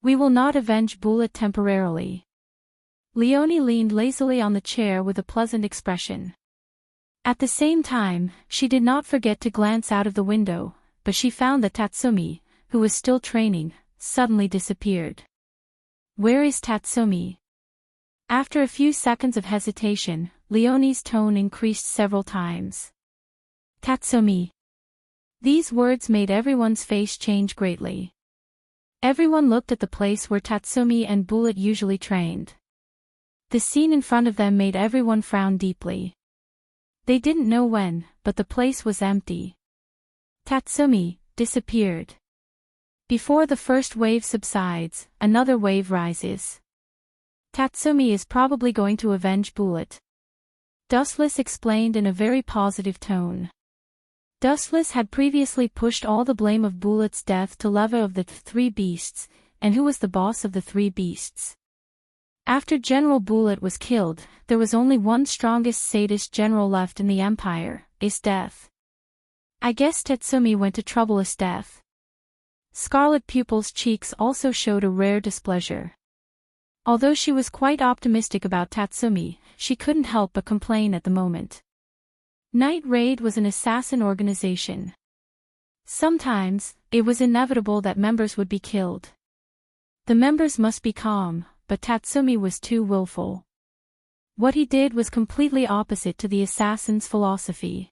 We will not avenge Bullet temporarily. Leonie leaned lazily on the chair with a pleasant expression. At the same time, she did not forget to glance out of the window, but she found that Tatsumi, who was still training, suddenly disappeared. Where is Tatsumi? After a few seconds of hesitation, Leonie's tone increased several times. Tatsumi. These words made everyone's face change greatly. Everyone looked at the place where Tatsumi and Bullet usually trained. The scene in front of them made everyone frown deeply. They didn't know when, but the place was empty. Tatsumi disappeared. Before the first wave subsides, another wave rises. Tatsumi is probably going to avenge Bullet. Dustless explained in a very positive tone. Dustless had previously pushed all the blame of Bullet's death to Leva of the three beasts, and who was the boss of the three beasts. After General Bullet was killed, there was only one strongest sadist general left in the Empire, Death. I guess Tatsumi went to trouble Death. Scarlet Pupil's cheeks also showed a rare displeasure. Although she was quite optimistic about Tatsumi, she couldn't help but complain at the moment. Night Raid was an assassin organization. Sometimes, it was inevitable that members would be killed. The members must be calm, but Tatsumi was too willful. What he did was completely opposite to the assassin's philosophy.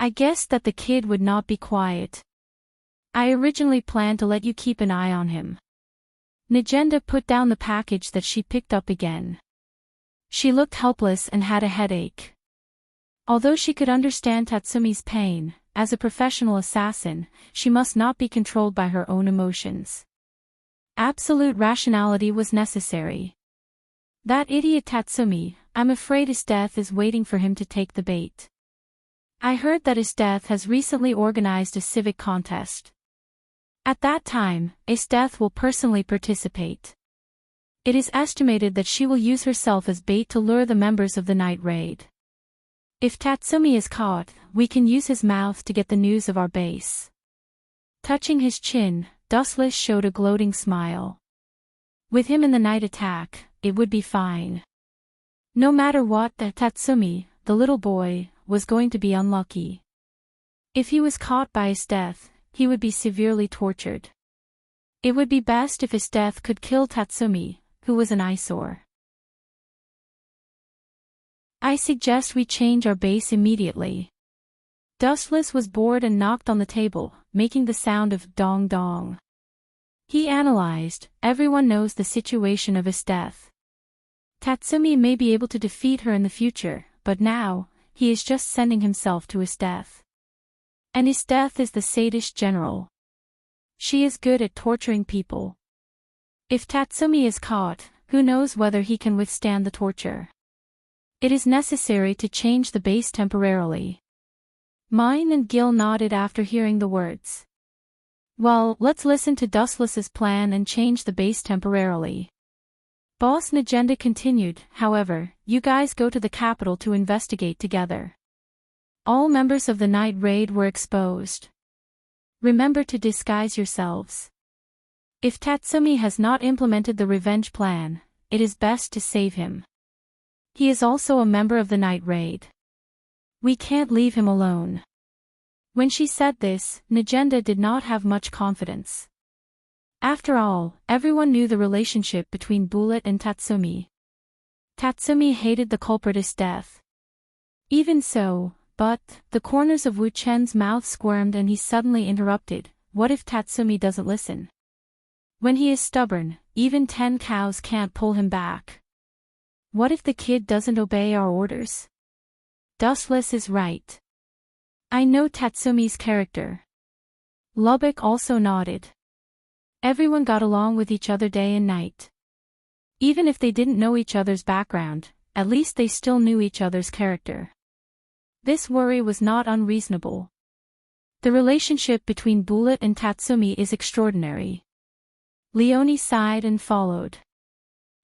I guessed that the kid would not be quiet. I originally planned to let you keep an eye on him. Nagenda put down the package that she picked up again. She looked helpless and had a headache. Although she could understand Tatsumi's pain, as a professional assassin, she must not be controlled by her own emotions. Absolute rationality was necessary. That idiot Tatsumi, I'm afraid his death is waiting for him to take the bait. I heard that his death has recently organized a civic contest. At that time, Death will personally participate. It is estimated that she will use herself as bait to lure the members of the Night Raid. If Tatsumi is caught, we can use his mouth to get the news of our base. Touching his chin, Dustless showed a gloating smile. With him in the night attack, it would be fine. No matter what, Tatsumi, the little boy, was going to be unlucky. If he was caught by his death, he would be severely tortured. It would be best if his death could kill Tatsumi, who was an eyesore. I suggest we change our base immediately. Dustless was bored and knocked on the table, making the sound of dong dong. He analyzed, everyone knows the situation of his death. Tatsumi may be able to defeat her in the future, but now, he is just sending himself to his death. And his death is the sadist general. She is good at torturing people. If Tatsumi is caught, who knows whether he can withstand the torture. It is necessary to change the base temporarily. Mine and Gil nodded after hearing the words. Well, let's listen to Dustless's plan and change the base temporarily. Boss Najenda continued, however, you guys go to the capital to investigate together. All members of the night raid were exposed. Remember to disguise yourselves. If Tatsumi has not implemented the revenge plan, it is best to save him. He is also a member of the night raid. We can't leave him alone. When she said this, Najenda did not have much confidence. After all, everyone knew the relationship between Bullet and Tatsumi. Tatsumi hated the culprit's death. Even so, but, the corners of Wu Chen's mouth squirmed and he suddenly interrupted, what if Tatsumi doesn't listen? When he is stubborn, even 10 cows can't pull him back. What if the kid doesn't obey our orders? Dustless is right. I know Tatsumi's character. Lubbock also nodded. Everyone got along with each other day and night. Even if they didn't know each other's background, at least they still knew each other's character. This worry was not unreasonable. The relationship between Bullet and Tatsumi is extraordinary. Leonie sighed and followed.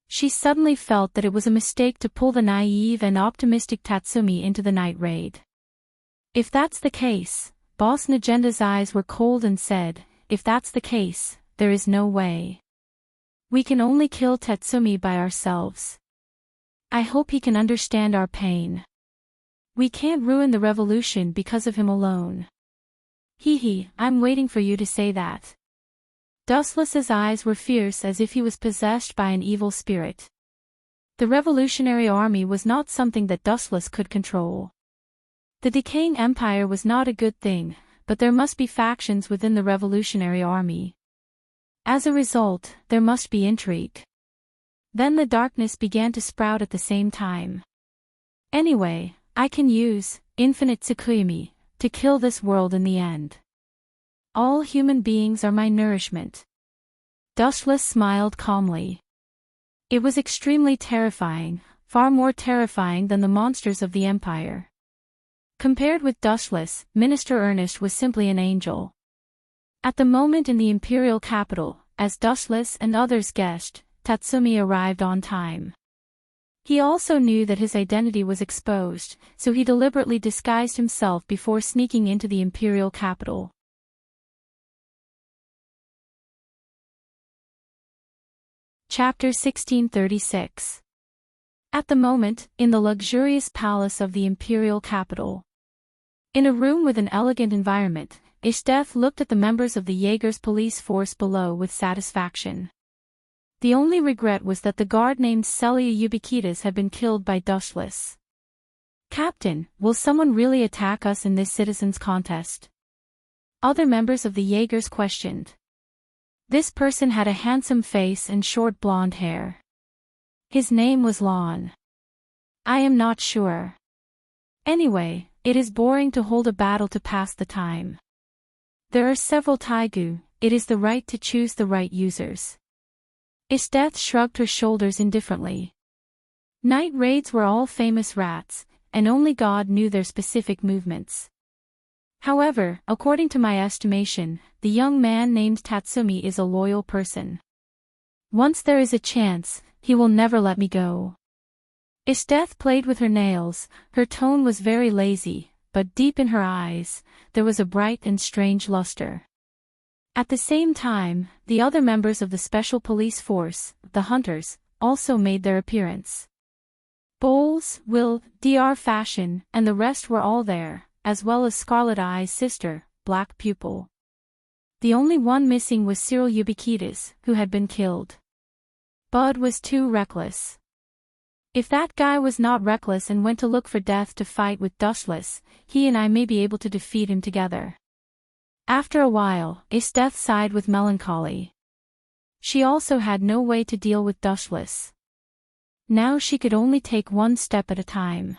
She suddenly felt that it was a mistake to pull the naive and optimistic Tatsumi into the night raid. If that's the case, Boss Najenda's eyes were cold and said, if that's the case, there is no way. We can only kill Tatsumi by ourselves. I hope he can understand our pain. We can't ruin the revolution because of him alone. Hee, I'm waiting for you to say that. Dustless's eyes were fierce as if he was possessed by an evil spirit. The revolutionary army was not something that Dustless could control. The decaying empire was not a good thing, but there must be factions within the revolutionary army. As a result, there must be intrigue. Then the darkness began to sprout at the same time. Anyway, I can use infinite Tsukuyomi to kill this world in the end. All human beings are my nourishment. Dustless smiled calmly. It was extremely terrifying, far more terrifying than the monsters of the Empire. Compared with Dustless, Minister Ernest was simply an angel. At the moment in the imperial capital, as Dustless and others guessed, Tatsumi arrived on time. He also knew that his identity was exposed, so he deliberately disguised himself before sneaking into the imperial capital. Chapter 1636. At the moment, in the luxurious palace of the imperial capital. In a room with an elegant environment, Ishteth looked at the members of the Jaeger's police force below with satisfaction. The only regret was that the guard named Celia Ubiquitas had been killed by Dustless. Captain, will someone really attack us in this citizens' contest? Other members of the Jaegers questioned. This person had a handsome face and short blonde hair. His name was Lon. I am not sure. Anyway, it is boring to hold a battle to pass the time. There are several Taigu, it is the right to choose the right users. Ishteth shrugged her shoulders indifferently. Night raids were all famous rats, and only God knew their specific movements. However, according to my estimation, the young man named Tatsumi is a loyal person. Once there is a chance, he will never let me go. Ishteth played with her nails, her tone was very lazy, but deep in her eyes, there was a bright and strange luster. At the same time, the other members of the special police force, the Hunters, also made their appearance. Bowles, Will, Dr. Fashion, and the rest were all there, as well as Scarlet Eye's sister, Black Pupil. The only one missing was Cyril Ubiquitous, who had been killed. Bud was too reckless. If that guy was not reckless and went to look for death to fight with Dustless, he and I may be able to defeat him together. After a while, Esteth sighed with melancholy. She also had no way to deal with Dustless. Now she could only take one step at a time.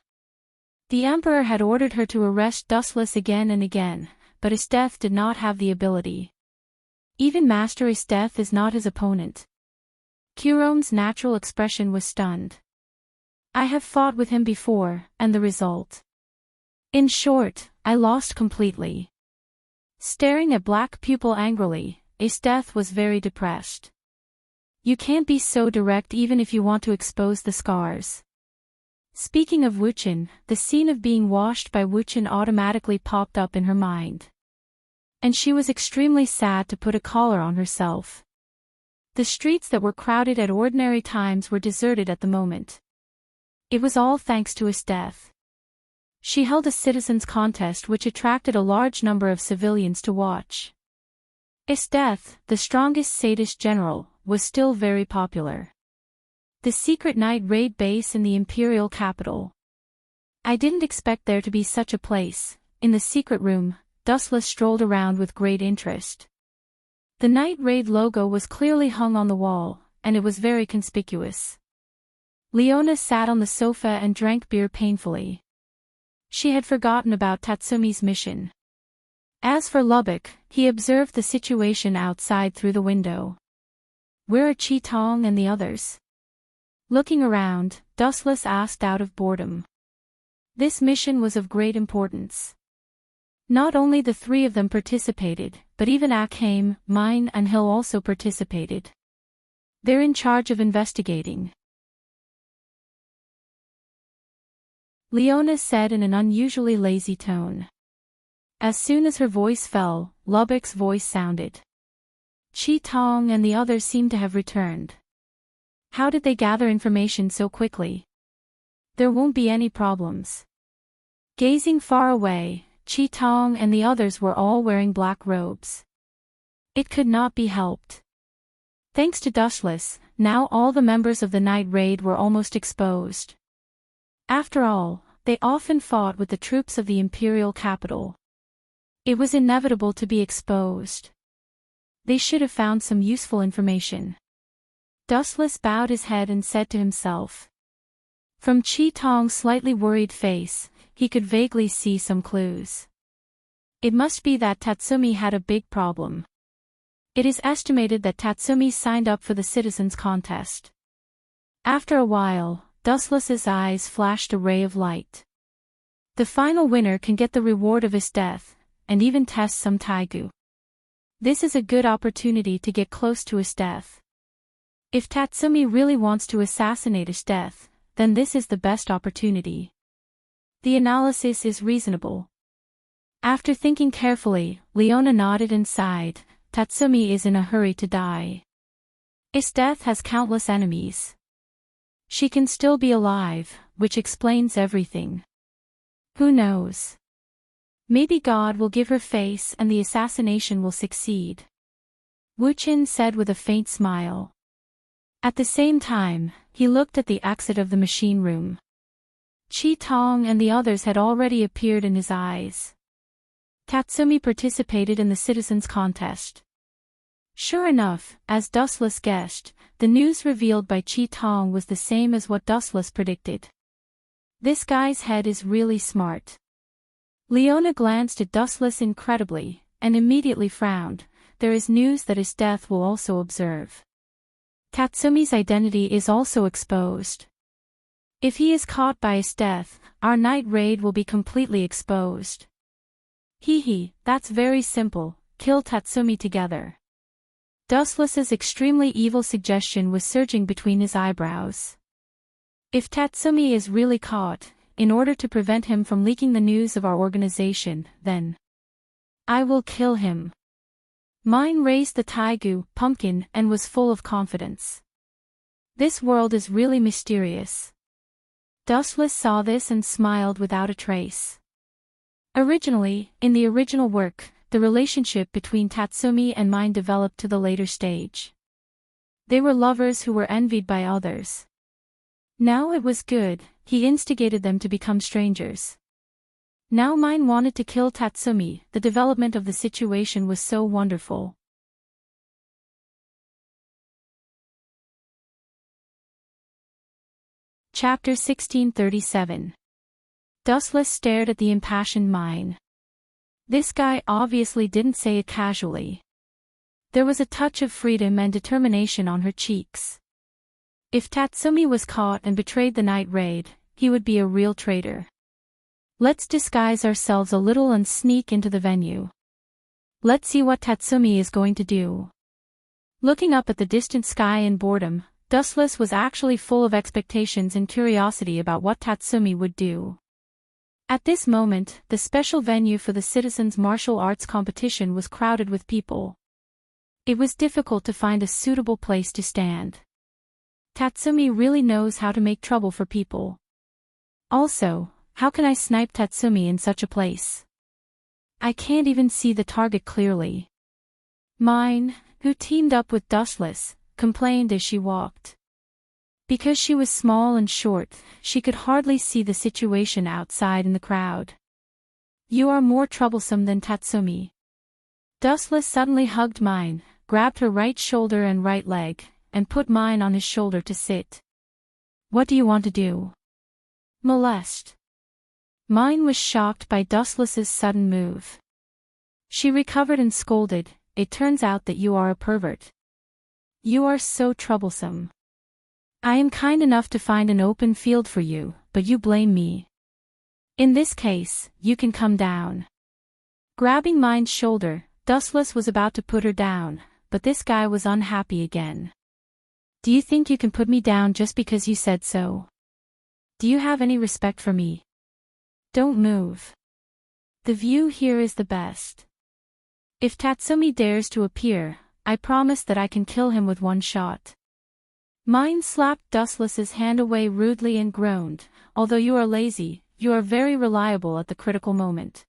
The Emperor had ordered her to arrest Dustless again and again, but Esteth did not have the ability. Even Master Esteth is not his opponent. Curon's natural expression was stunned. I have fought with him before, and the result. In short, I lost completely. Staring at Black Pupil angrily, Esteth was very depressed. You can't be so direct even if you want to expose the scars. Speaking of Wuchen, the scene of being washed by Wuchen automatically popped up in her mind. And she was extremely sad to put a collar on herself. The streets that were crowded at ordinary times were deserted at the moment. It was all thanks to Esteth. She held a citizens' contest which attracted a large number of civilians to watch. Esteth, the strongest sadist general, was still very popular. The secret night raid base in the imperial capital. I didn't expect there to be such a place. In the secret room, Dustless strolled around with great interest. The night raid logo was clearly hung on the wall, and it was very conspicuous. Leona sat on the sofa and drank beer painfully. She had forgotten about Tatsumi's mission. As for Lubbock, he observed the situation outside through the window. Where are Chi-Tong and the others? Looking around, Dustless asked out of boredom. This mission was of great importance. Not only the three of them participated, but even Akheim, Mine and Hill also participated. They're in charge of investigating. Leona said in an unusually lazy tone. As soon as her voice fell, Lubbock's voice sounded. Chi-Tong and the others seemed to have returned. How did they gather information so quickly? There won't be any problems. Gazing far away, Chi-Tong and the others were all wearing black robes. It could not be helped. Thanks to Dustless, now all the members of the night raid were almost exposed. After all, they often fought with the troops of the imperial capital. It was inevitable to be exposed. They should have found some useful information. Dustless bowed his head and said to himself. From Chi-Tong's slightly worried face, he could vaguely see some clues. It must be that Tatsumi had a big problem. It is estimated that Tatsumi signed up for the citizens' contest. After a while, Dustless's eyes flashed a ray of light. The final winner can get the reward of his death, and even test some Taigu. This is a good opportunity to get close to his death. If Tatsumi really wants to assassinate his death, then this is the best opportunity. The analysis is reasonable. After thinking carefully, Leona nodded and sighed. Tatsumi is in a hurry to die. His death has countless enemies. She can still be alive, which explains everything. Who knows? Maybe God will give her face and the assassination will succeed. Wuchen said with a faint smile. At the same time, he looked at the exit of the machine room. Chi-Tong and the others had already appeared in his eyes. Tatsumi participated in the citizens' contest. Sure enough, as Dustless guessed, the news revealed by Chi-Tong was the same as what Dustless predicted. This guy's head is really smart. Leona glanced at Dustless incredibly, and immediately frowned. There is news that his death will also observe. Tatsumi's identity is also exposed. If he is caught by his death, our night raid will be completely exposed. That's very simple, kill Tatsumi together. Dustless's extremely evil suggestion was surging between his eyebrows. If Tatsumi is really caught, in order to prevent him from leaking the news of our organization, then I will kill him. Mine raised the Taigu, pumpkin, and was full of confidence. This world is really mysterious. Dustless saw this and smiled without a trace. Originally, in the original work, the relationship between Tatsumi and Mine developed to the later stage. They were lovers who were envied by others. Now it was good, he instigated them to become strangers. Now Mine wanted to kill Tatsumi, the development of the situation was so wonderful. Chapter 1637. Dustless stared at the impassioned Mine. This guy obviously didn't say it casually. There was a touch of freedom and determination on her cheeks. If Tatsumi was caught and betrayed the night raid, he would be a real traitor. Let's disguise ourselves a little and sneak into the venue. Let's see what Tatsumi is going to do. Looking up at the distant sky in boredom, Dustless was actually full of expectations and curiosity about what Tatsumi would do. At this moment, the special venue for the Citizens' Martial Arts competition was crowded with people. It was difficult to find a suitable place to stand. Tatsumi really knows how to make trouble for people. Also, how can I snipe Tatsumi in such a place? I can't even see the target clearly. Mine, who teamed up with Dustless, complained as she walked. Because she was small and short, she could hardly see the situation outside in the crowd. You are more troublesome than Tatsumi. Dustless suddenly hugged Mine, grabbed her right shoulder and right leg, and put Mine on his shoulder to sit. What do you want to do? Molest. Mine was shocked by Dustless's sudden move. She recovered and scolded, it turns out that you are a pervert. You are so troublesome. I am kind enough to find an open field for you, but you blame me. In this case, you can come down. Grabbing Mine's shoulder, Dustless was about to put her down, but this guy was unhappy again. Do you think you can put me down just because you said so? Do you have any respect for me? Don't move. The view here is the best. If Tatsumi dares to appear, I promise that I can kill him with one shot. Mine slapped Dustless's hand away rudely and groaned, although you are lazy, you are very reliable at the critical moment.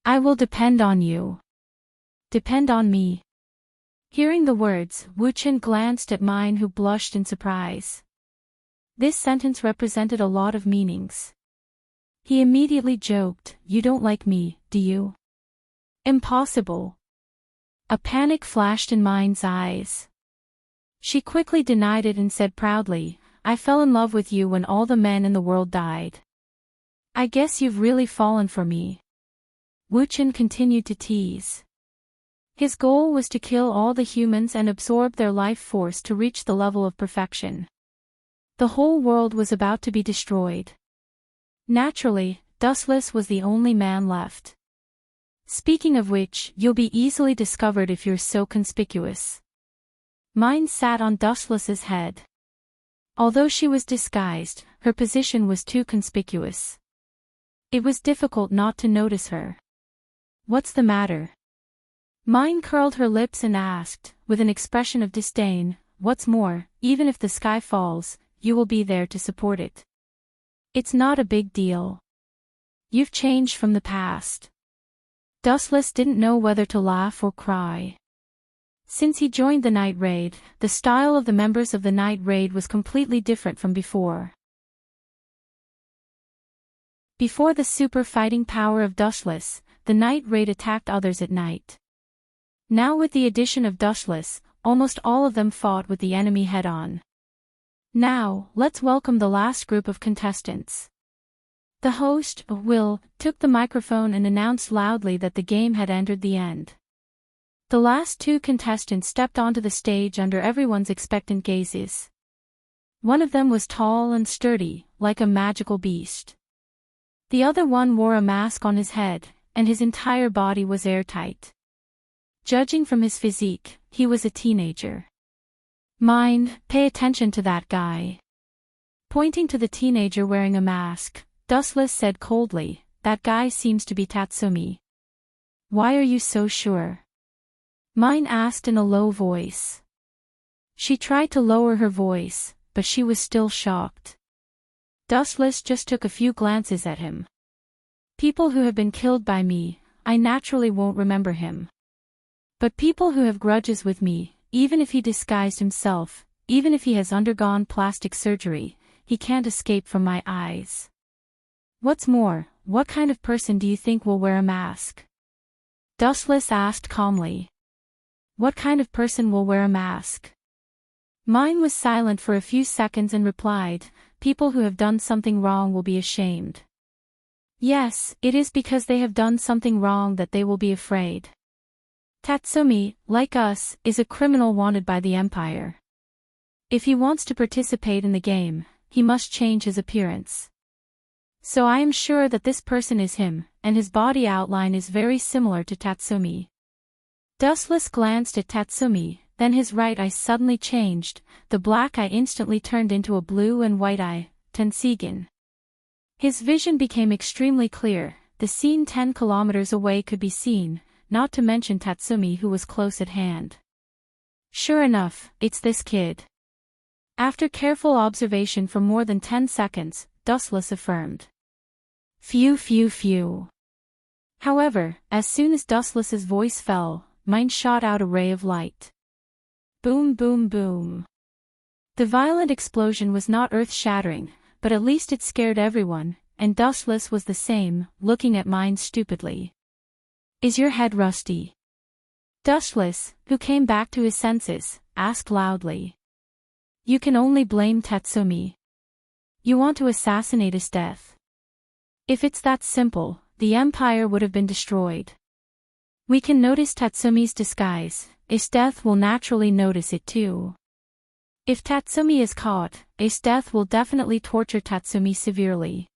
I will depend on you. Depend on me. Hearing the words, Wu-chan glanced at Mine who blushed in surprise. This sentence represented a lot of meanings. He immediately joked, you don't like me, do you? Impossible. A panic flashed in Mine's eyes. She quickly denied it and said proudly, I fell in love with you when all the men in the world died. I guess you've really fallen for me. Wu-chan continued to tease. His goal was to kill all the humans and absorb their life force to reach the level of perfection. The whole world was about to be destroyed. Naturally, Dustless was the only man left. Speaking of which, you'll be easily discovered if you're so conspicuous. Mine sat on Dustless's head. Although she was disguised, her position was too conspicuous. It was difficult not to notice her. What's the matter? Mine curled her lips and asked, with an expression of disdain, what's more, even if the sky falls, you will be there to support it. It's not a big deal. You've changed from the past. Dustless didn't know whether to laugh or cry. Since he joined the night raid, the style of the members of the night raid was completely different from before. Before the super fighting power of Dustless, the night raid attacked others at night. Now with the addition of Dustless, almost all of them fought with the enemy head-on. Now, let's welcome the last group of contestants. The host, Will, took the microphone and announced loudly that the game had entered the end. The last two contestants stepped onto the stage under everyone's expectant gazes. One of them was tall and sturdy, like a magical beast. The other one wore a mask on his head, and his entire body was airtight. Judging from his physique, he was a teenager. Mind, pay attention to that guy. Pointing to the teenager wearing a mask, Dustless said coldly, that guy seems to be Tatsumi. Why are you so sure? Mine asked in a low voice. She tried to lower her voice, but she was still shocked. Dustless just took a few glances at him. People who have been killed by me, I naturally won't remember him. But people who have grudges with me, even if he disguised himself, even if he has undergone plastic surgery, he can't escape from my eyes. What's more, what kind of person do you think will wear a mask? Dustless asked calmly. What kind of person will wear a mask? Mine was silent for a few seconds and replied, people who have done something wrong will be ashamed. Yes, it is because they have done something wrong that they will be afraid. Tatsumi, like us, is a criminal wanted by the Empire. If he wants to participate in the game, he must change his appearance. So I am sure that this person is him, and his body outline is very similar to Tatsumi. Dustless glanced at Tatsumi, then his right eye suddenly changed, the black eye instantly turned into a blue and white eye, Tensigen. His vision became extremely clear, the scene 10 kilometers away could be seen, not to mention Tatsumi who was close at hand. Sure enough, it's this kid. After careful observation for more than 10 seconds, Dustless affirmed. Phew phew phew. However, as soon as Dustless's voice fell, mine shot out a ray of light. Boom boom boom. The violent explosion was not earth-shattering, but at least it scared everyone, and Dustless was the same, looking at mine stupidly. Is your head rusty? Dustless, who came back to his senses, asked loudly. You can only blame Tatsumi. You want to assassinate his death. If it's that simple, the Empire would have been destroyed. We can notice Tatsumi's disguise, his death will naturally notice it too. If Tatsumi is caught, his death will definitely torture Tatsumi severely.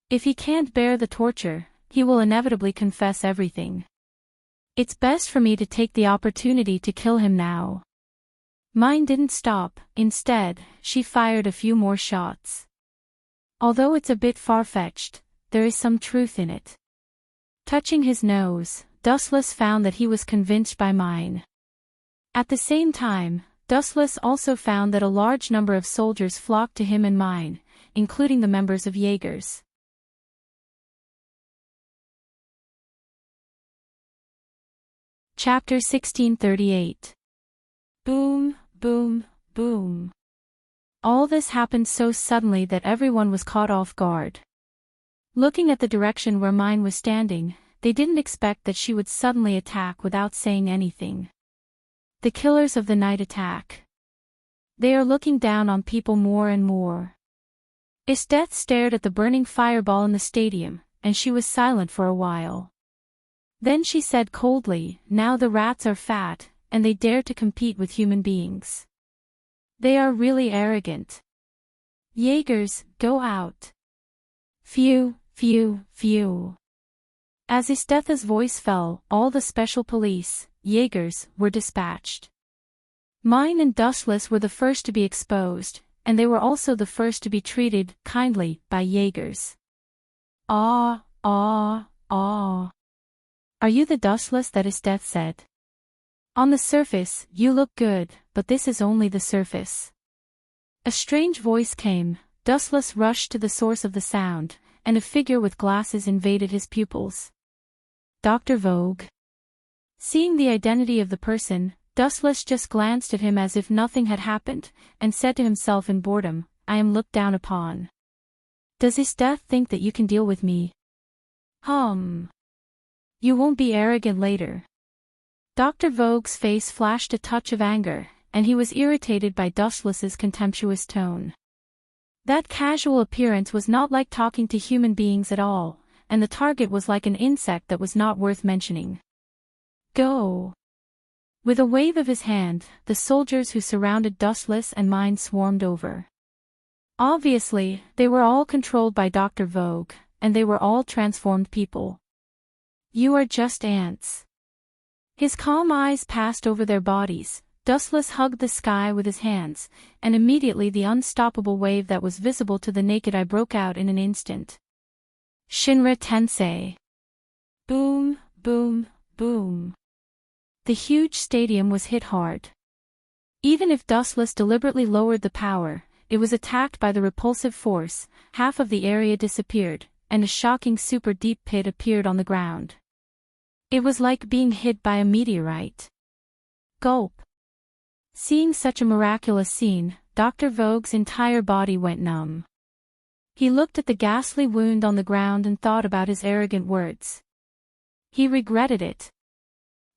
If he can't bear the torture, he will inevitably confess everything. It's best for me to take the opportunity to kill him now. Mine didn't stop, instead, she fired a few more shots. Although it's a bit far-fetched, there is some truth in it. Touching his nose, Dustless found that he was convinced by mine. At the same time, Dustless also found that a large number of soldiers flocked to him and mine, including the members of Jaegers. Chapter 1638. Boom, boom, boom. All this happened so suddenly that everyone was caught off guard. Looking at the direction where mine was standing, they didn't expect that she would suddenly attack without saying anything. The killers of the night attack. They are looking down on people more and more. Esteth stared at the burning fireball in the stadium, and she was silent for a while. Then she said coldly, now the rats are fat, and they dare to compete with human beings. They are really arrogant. Jaegers, go out. Phew, phew, phew. As Estetha's voice fell, all the special police, Jaegers, were dispatched. Mine and Dustless were the first to be exposed, and they were also the first to be treated kindly by Jaegers. Ah, ah, ah. Are you the Dustless that Esteth said? On the surface, you look good, but this is only the surface. A strange voice came, Dustless rushed to the source of the sound, and a figure with glasses invaded his pupils. Dr. Vogue. Seeing the identity of the person, Dustless just glanced at him as if nothing had happened, and said to himself in boredom, I am looked down upon. Does his death think that you can deal with me? You won't be arrogant later. Dr. Vogue's face flashed a touch of anger, and he was irritated by Dustless's contemptuous tone. That casual appearance was not like talking to human beings at all, and the target was like an insect that was not worth mentioning. Go! With a wave of his hand, the soldiers who surrounded Dustless and mine swarmed over. Obviously, they were all controlled by Dr. Vogue, and they were all transformed people. You are just ants. His calm eyes passed over their bodies. Dustless hugged the sky with his hands, and immediately the unstoppable wave that was visible to the naked eye broke out in an instant. Shinra Tensei. Boom, boom, boom. The huge stadium was hit hard. Even if Dustless deliberately lowered the power, it was attacked by the repulsive force, half of the area disappeared, and a shocking super deep pit appeared on the ground. It was like being hit by a meteorite. Gulp. Seeing such a miraculous scene, Dr. Vogue's entire body went numb. He looked at the ghastly wound on the ground and thought about his arrogant words. He regretted it.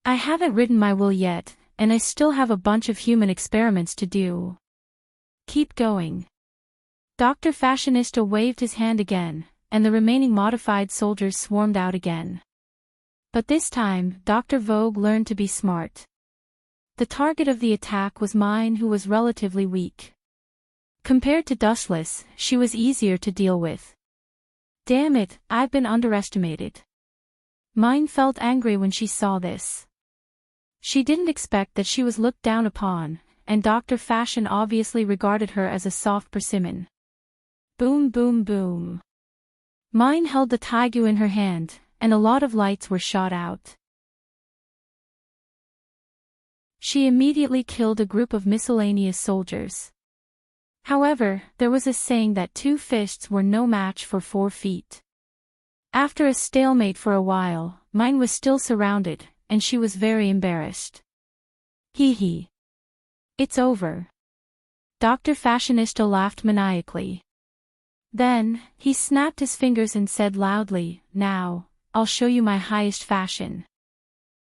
I haven't written my will yet, and I still have a bunch of human experiments to do. Keep going. Dr. Fashionista waved his hand again, and the remaining modified soldiers swarmed out again. But this time, Dr. Vogue learned to be smart. The target of the attack was mine, who was relatively weak. Compared to Dustless, she was easier to deal with. Damn it, I've been underestimated. Mine felt angry when she saw this. She didn't expect that she was looked down upon, and Dr. Fashion obviously regarded her as a soft persimmon. Boom boom boom. Mine held the taigu in her hand, and a lot of lights were shot out. She immediately killed a group of miscellaneous soldiers. However, there was a saying that 2 fists were no match for 4 feet. After a stalemate for a while, Mine was still surrounded, and she was very embarrassed. Hee hee. It's over. Dr. Fashionista laughed maniacally. Then, he snapped his fingers and said loudly, "Now, I'll show you my highest fashion."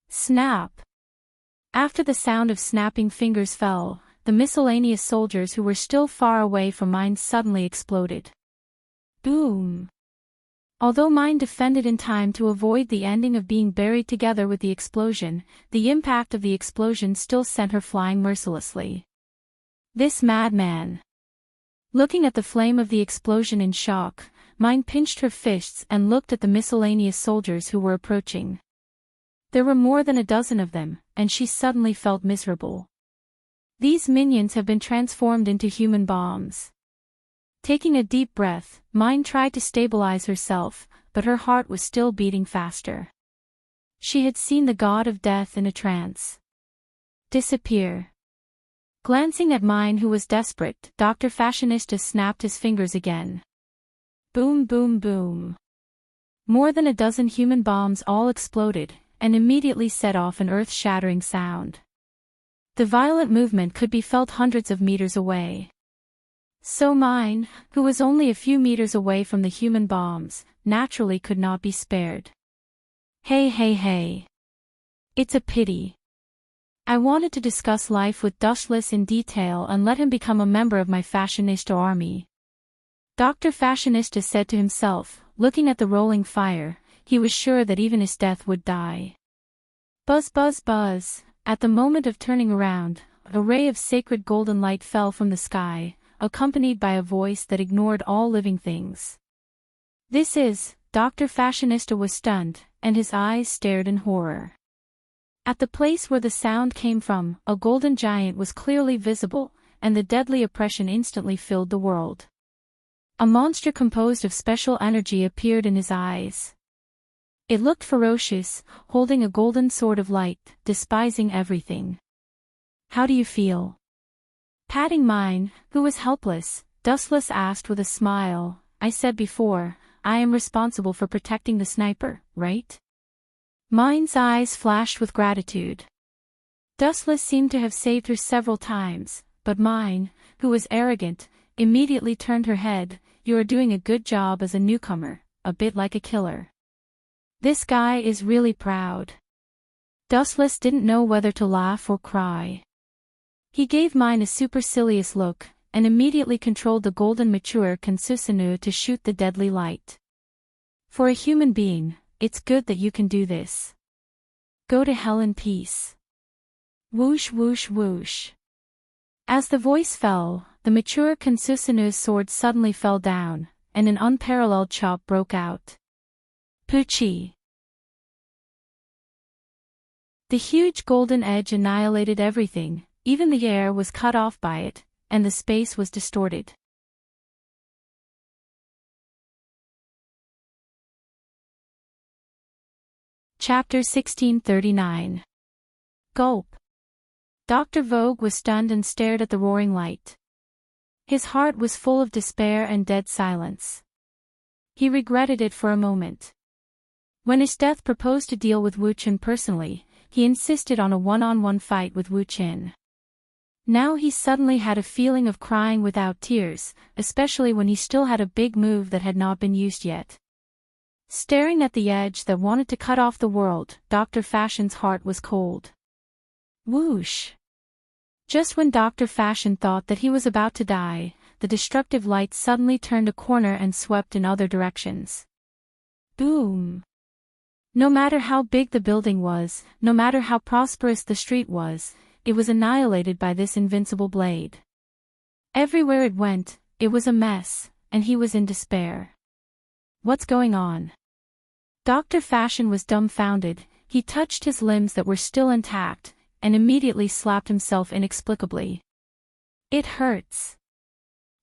Snap. After the sound of snapping fingers fell, the miscellaneous soldiers who were still far away from Mine suddenly exploded. Boom. Although Mine defended in time to avoid the ending of being buried together with the explosion, the impact of the explosion still sent her flying mercilessly. This madman. Looking at the flame of the explosion in shock, Mine pinched her fists and looked at the miscellaneous soldiers who were approaching. There were more than a dozen of them, and she suddenly felt miserable. These minions have been transformed into human bombs. Taking a deep breath, Mine tried to stabilize herself, but her heart was still beating faster. She had seen the god of death in a trance. Disappear. Glancing at Mine, who was desperate, Dr. Fashionista snapped his fingers again. Boom boom boom. More than a dozen human bombs all exploded, and immediately set off an earth-shattering sound. The violent movement could be felt hundreds of meters away. So Mine, who was only a few meters away from the human bombs, naturally could not be spared. Hey hey hey. It's a pity. I wanted to discuss life with Dustless in detail and let him become a member of my Fashionista army. Dr. Fashionista said to himself, looking at the rolling fire. He was sure that even his death would die. Buzz buzz buzz. At the moment of turning around, a ray of sacred golden light fell from the sky, accompanied by a voice that ignored all living things. This is, Dr. Fashionista was stunned, and his eyes stared in horror. At the place where the sound came from, a golden giant was clearly visible, and the deadly oppression instantly filled the world. A monster composed of special energy appeared in his eyes. It looked ferocious, holding a golden sword of light, despising everything. How do you feel? Patting Mine, who was helpless, Dustless asked with a smile. I said before, I am responsible for protecting the sniper, right? Mine's eyes flashed with gratitude. Dustless seemed to have saved her several times, but Mine, who was arrogant, immediately turned her head. You are doing a good job as a newcomer, a bit like a killer. This guy is really proud. Dustless didn't know whether to laugh or cry. He gave Mine a supercilious look, and immediately controlled the golden mature Kansusanu to shoot the deadly light. For a human being, it's good that you can do this. Go to hell in peace. Whoosh whoosh whoosh. As the voice fell, the mature Kansusanu's sword suddenly fell down, and an unparalleled chop broke out. Poochie. The huge golden edge annihilated everything, even the air was cut off by it, and the space was distorted. Chapter 1639. Gulp. Dr. Vogue was stunned and stared at the roaring light. His heart was full of despair and dead silence. He regretted it for a moment. When his death proposed to deal with Wu Chen personally, he insisted on a one-on-one fight with Wu Chen. Now he suddenly had a feeling of crying without tears, especially when he still had a big move that had not been used yet. Staring at the edge that wanted to cut off the world, Dr. Fashion's heart was cold. Whoosh! Just when Dr. Fashion thought that he was about to die, the destructive light suddenly turned a corner and swept in other directions. Boom! No matter how big the building was, no matter how prosperous the street was, it was annihilated by this invincible blade. Everywhere it went, it was a mess, and he was in despair. What's going on? Dr. Fashion was dumbfounded. He touched his limbs that were still intact, and immediately slapped himself inexplicably. It hurts.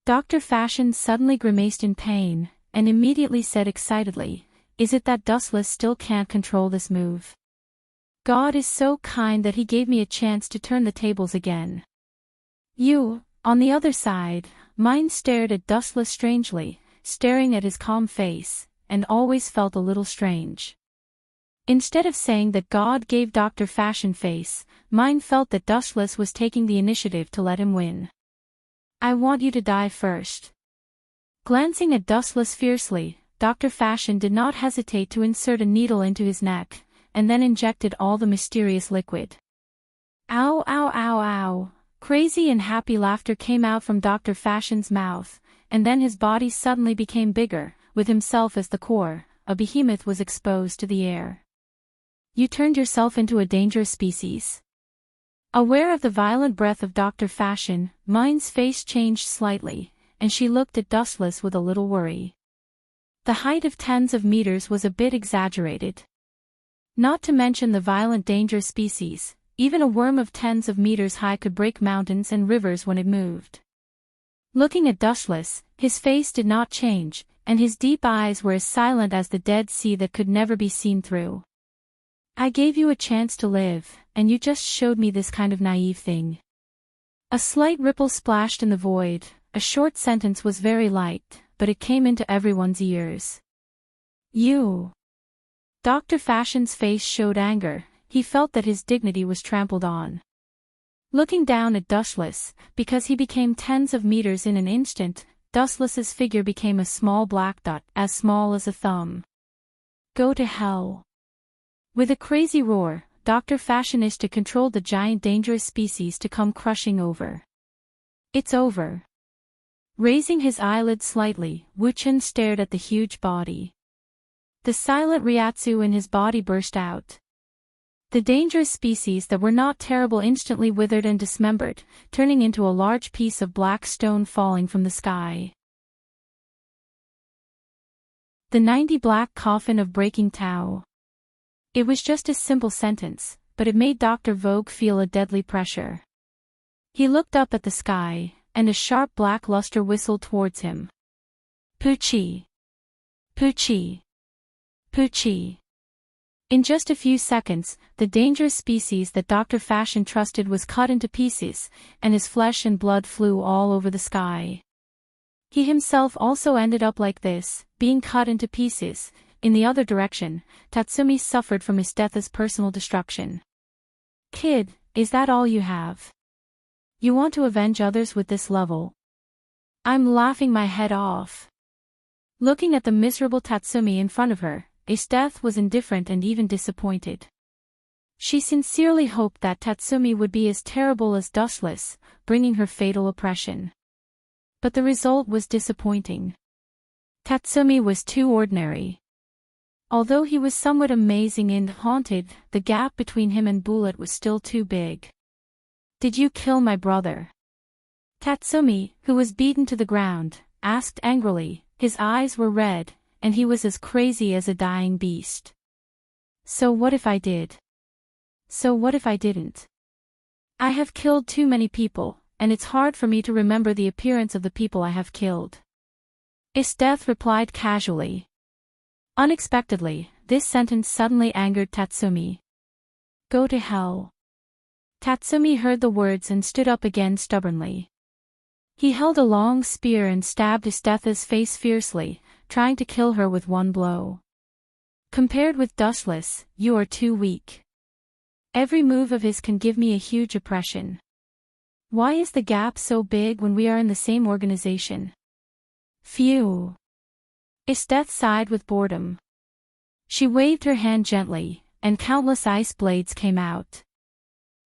Dr. Fashion suddenly grimaced in pain, and immediately said excitedly, "Is it that Dustless still can't control this move? God is so kind that he gave me a chance to turn the tables again." You, on the other side, Mine stared at Dustless strangely, staring at his calm face, and always felt a little strange. Instead of saying that God gave Dr. Fashion face, Mine felt that Dustless was taking the initiative to let him win. "I want you to die first." Glancing at Dustless fiercely, Dr. Fashion did not hesitate to insert a needle into his neck, and then injected all the mysterious liquid. Ow ow ow ow! Crazy and happy laughter came out from Dr. Fashion's mouth, and then his body suddenly became bigger, with himself as the core. A behemoth was exposed to the air. "You turned yourself into a dangerous species." Aware of the violent breath of Dr. Fashion, Mine's face changed slightly, and she looked at Dustless with a little worry. The height of tens of meters was a bit exaggerated. Not to mention the violent dangerous species, even a worm of tens of meters high could break mountains and rivers when it moved. Looking at Dustless, his face did not change, and his deep eyes were as silent as the Dead Sea that could never be seen through. "I gave you a chance to live, and you just showed me this kind of naive thing." A slight ripple splashed in the void. A short sentence was very light, but it came into everyone's ears. "You." Dr. Fashion's face showed anger. He felt that his dignity was trampled on. Looking down at Dustless, because he became tens of meters in an instant, Dustless's figure became a small black dot, as small as a thumb. "Go to hell." With a crazy roar, Dr. Fashionista controlled the giant dangerous species to come crushing over. "It's over." Raising his eyelids slightly, Wu Chen stared at the huge body. The silent Ryatsu in his body burst out. The dangerous species that were not terrible instantly withered and dismembered, turning into a large piece of black stone falling from the sky. The 90 Black Coffin of Breaking Tao. It was just a simple sentence, but it made Dr. Vogue feel a deadly pressure. He looked up at the sky, and a sharp black luster whistled towards him. Poochie! Poochie! Poochie! In just a few seconds, the dangerous species that Dr. Fashion trusted was cut into pieces, and his flesh and blood flew all over the sky. He himself also ended up like this, being cut into pieces. In the other direction, Tatsumi suffered from his death as personal destruction. "Kid, is that all you have? You want to avenge others with this level?" I'm laughing my head off. Looking at the miserable Tatsumi in front of her, Esdeath was indifferent and even disappointed. She sincerely hoped that Tatsumi would be as terrible as Dustless, bringing her fatal oppression. But the result was disappointing. Tatsumi was too ordinary. Although he was somewhat amazing and haunted, the gap between him and Bullet was still too big. "Did you kill my brother?" Tatsumi, who was beaten to the ground, asked angrily. His eyes were red, and he was as crazy as a dying beast. "So what if I did? So what if I didn't? I have killed too many people, and it's hard for me to remember the appearance of the people I have killed." Esdeath replied casually. Unexpectedly, this sentence suddenly angered Tatsumi. "Go to hell." Tatsumi heard the words and stood up again stubbornly. He held a long spear and stabbed Esdeath's face fiercely, trying to kill her with one blow. Compared with Dustless, you are too weak. Every move of his can give me a huge oppression. Why is the gap so big when we are in the same organization? Phew. Esteth sighed with boredom. She waved her hand gently, and countless ice blades came out.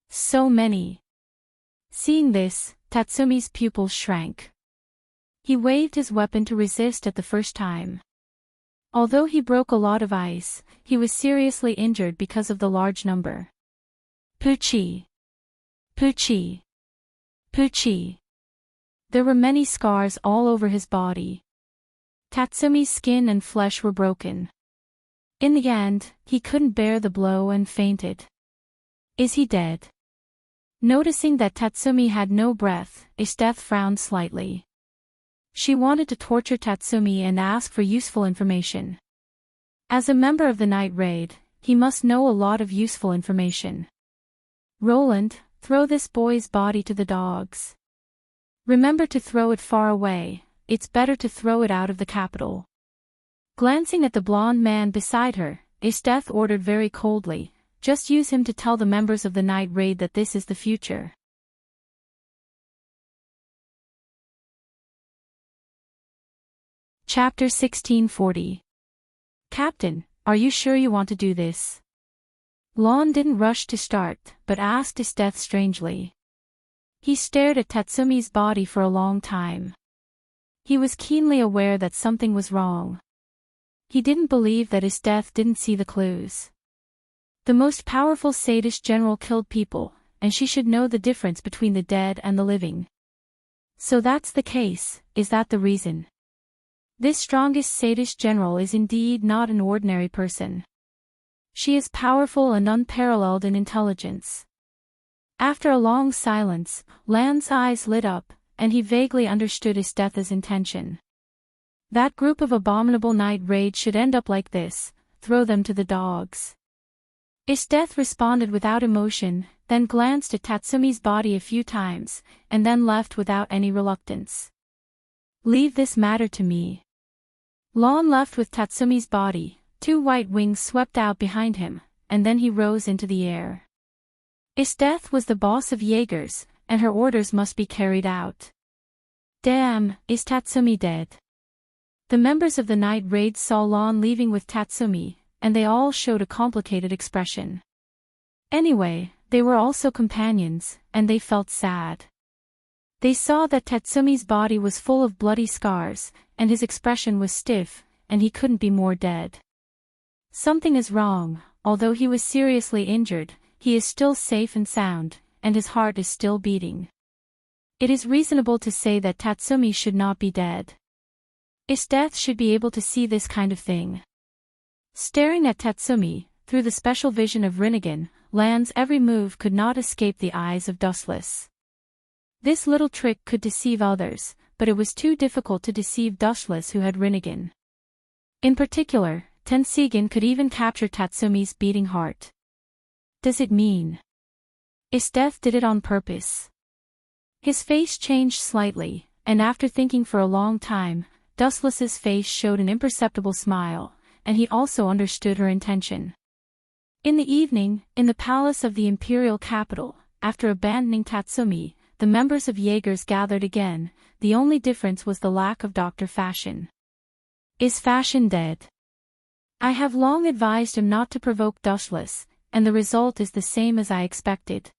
So many. Seeing this, Tatsumi's pupils shrank. He waved his weapon to resist at the first time. Although he broke a lot of ice, he was seriously injured because of the large number. Poochie. Poochie. Poochie. There were many scars all over his body. Tatsumi's skin and flesh were broken. In the end, he couldn't bear the blow and fainted. Is he dead? Noticing that Tatsumi had no breath, Esteth frowned slightly. She wanted to torture Tatsumi and ask for useful information. As a member of the night raid, he must know a lot of useful information. Roland, throw this boy's body to the dogs. Remember to throw it far away, it's better to throw it out of the capital. Glancing at the blonde man beside her, Esteth ordered very coldly, just use him to tell the members of the night raid that this is the future. Chapter 1640. Captain, are you sure you want to do this? Lon didn't rush to start, but asked Esteth strangely. He stared at Tatsumi's body for a long time. He was keenly aware that something was wrong. He didn't believe that Esteth didn't see the clues. The most powerful sadist general killed people, and she should know the difference between the dead and the living. So that's the case, is that the reason? This strongest sadist general is indeed not an ordinary person. She is powerful and unparalleled in intelligence. After a long silence, Lan's eyes lit up, and he vaguely understood Esteth's intention. That group of abominable night raid should end up like this, throw them to the dogs. Esteth responded without emotion, then glanced at Tatsumi's body a few times, and then left without any reluctance. Leave this matter to me. Lon left with Tatsumi's body, 2 white wings swept out behind him, and then he rose into the air. Esteth was the boss of Jaegers, and her orders must be carried out. Damn, is Tatsumi dead? The members of the night raid saw Lon leaving with Tatsumi, and they all showed a complicated expression. Anyway, they were also companions, and they felt sad. They saw that Tatsumi's body was full of bloody scars, and his expression was stiff, and he couldn't be more dead. Something is wrong, although he was seriously injured, he is still safe and sound, and his heart is still beating. It is reasonable to say that Tatsumi should not be dead. Esteth should be able to see this kind of thing. Staring at Tatsumi, through the special vision of Rinnegan, Lan's every move could not escape the eyes of Dustless. This little trick could deceive others, but it was too difficult to deceive Dustless who had Rinnegan. In particular, Tensigan could even capture Tatsumi's beating heart. Does it mean Esteth did it on purpose? His face changed slightly, and after thinking for a long time, Dustless's face showed an imperceptible smile, and he also understood her intention. In the evening, in the palace of the imperial capital, after abandoning Tatsumi, the members of Jaegers gathered again, the only difference was the lack of Dr. Fashion. Is Fashion dead? I have long advised him not to provoke Dustless, and the result is the same as I expected.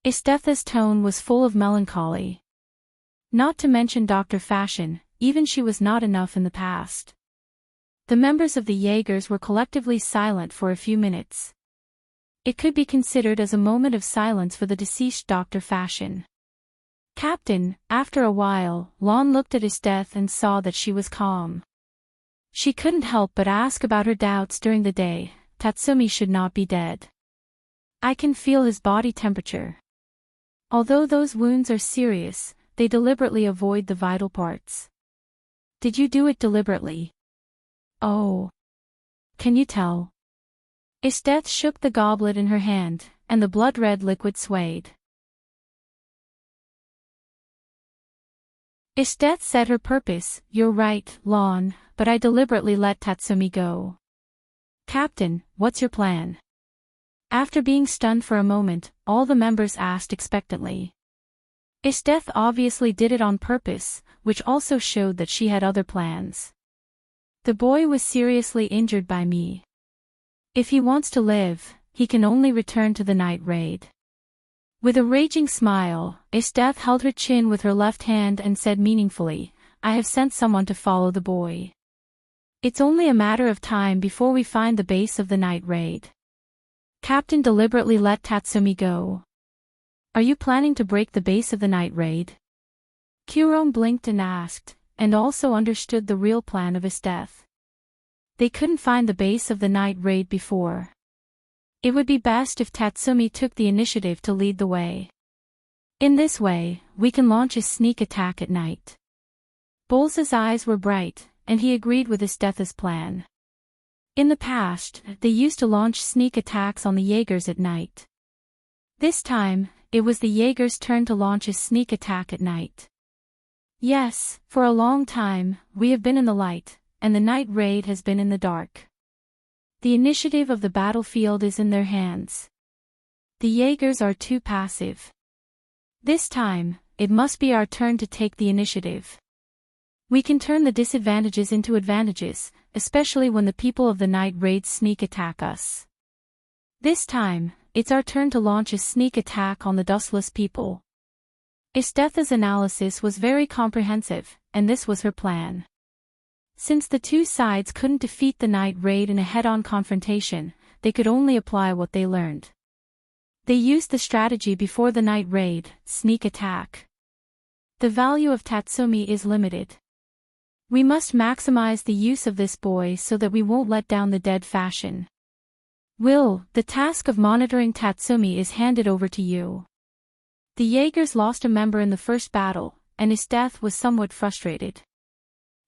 Esteth's tone was full of melancholy. Not to mention Dr. Fashion, even she was not enough in the past. The members of the Jaegers were collectively silent for a few minutes. It could be considered as a moment of silence for the deceased Dr. Fashion. Captain, after a while, Lon looked at Esteth and saw that she was calm. She couldn't help but ask about her doubts during the day. Tatsumi should not be dead. I can feel his body temperature. Although those wounds are serious, they deliberately avoid the vital parts. Did you do it deliberately? Oh. Can you tell? Esteth shook the goblet in her hand, and the blood-red liquid swayed. Esteth said her purpose, you're right, Lon, but I deliberately let Tatsumi go. "Captain, what's your plan?" After being stunned for a moment, all the members asked expectantly. Esdeath obviously did it on purpose, which also showed that she had other plans. "The boy was seriously injured by me. If he wants to live, he can only return to the night raid." With a raging smile, Esdeath held her chin with her left hand and said meaningfully, "I have sent someone to follow the boy. It's only a matter of time before we find the base of the night raid." Captain deliberately let Tatsumi go. "Are you planning to break the base of the night raid?" Kuron blinked and asked, and also understood the real plan of Esdeath. They couldn't find the base of the night raid before. It would be best if Tatsumi took the initiative to lead the way. In this way, we can launch a sneak attack at night. Bowles' eyes were bright, and he agreed with Esdeath's plan. In the past, they used to launch sneak attacks on the Jaegers at night. This time, it was the Jaegers' turn to launch a sneak attack at night. "Yes, for a long time, we have been in the light, and the night raid has been in the dark. The initiative of the battlefield is in their hands. The Jaegers are too passive. This time, it must be our turn to take the initiative. We can turn the disadvantages into advantages, especially when the people of the night raid sneak attack us. This time, it's our turn to launch a sneak attack on the dustless people." Esdeath's analysis was very comprehensive, and this was her plan. Since the two sides couldn't defeat the night raid in a head-on confrontation, they could only apply what they learned. They used the strategy before the night raid, sneak attack. The value of Tatsumi is limited. We must maximize the use of this boy so that we won't let down the dead fashion. "Will, the task of monitoring Tatsumi is handed over to you." The Jaegers lost a member in the first battle, and Esdeath was somewhat frustrated.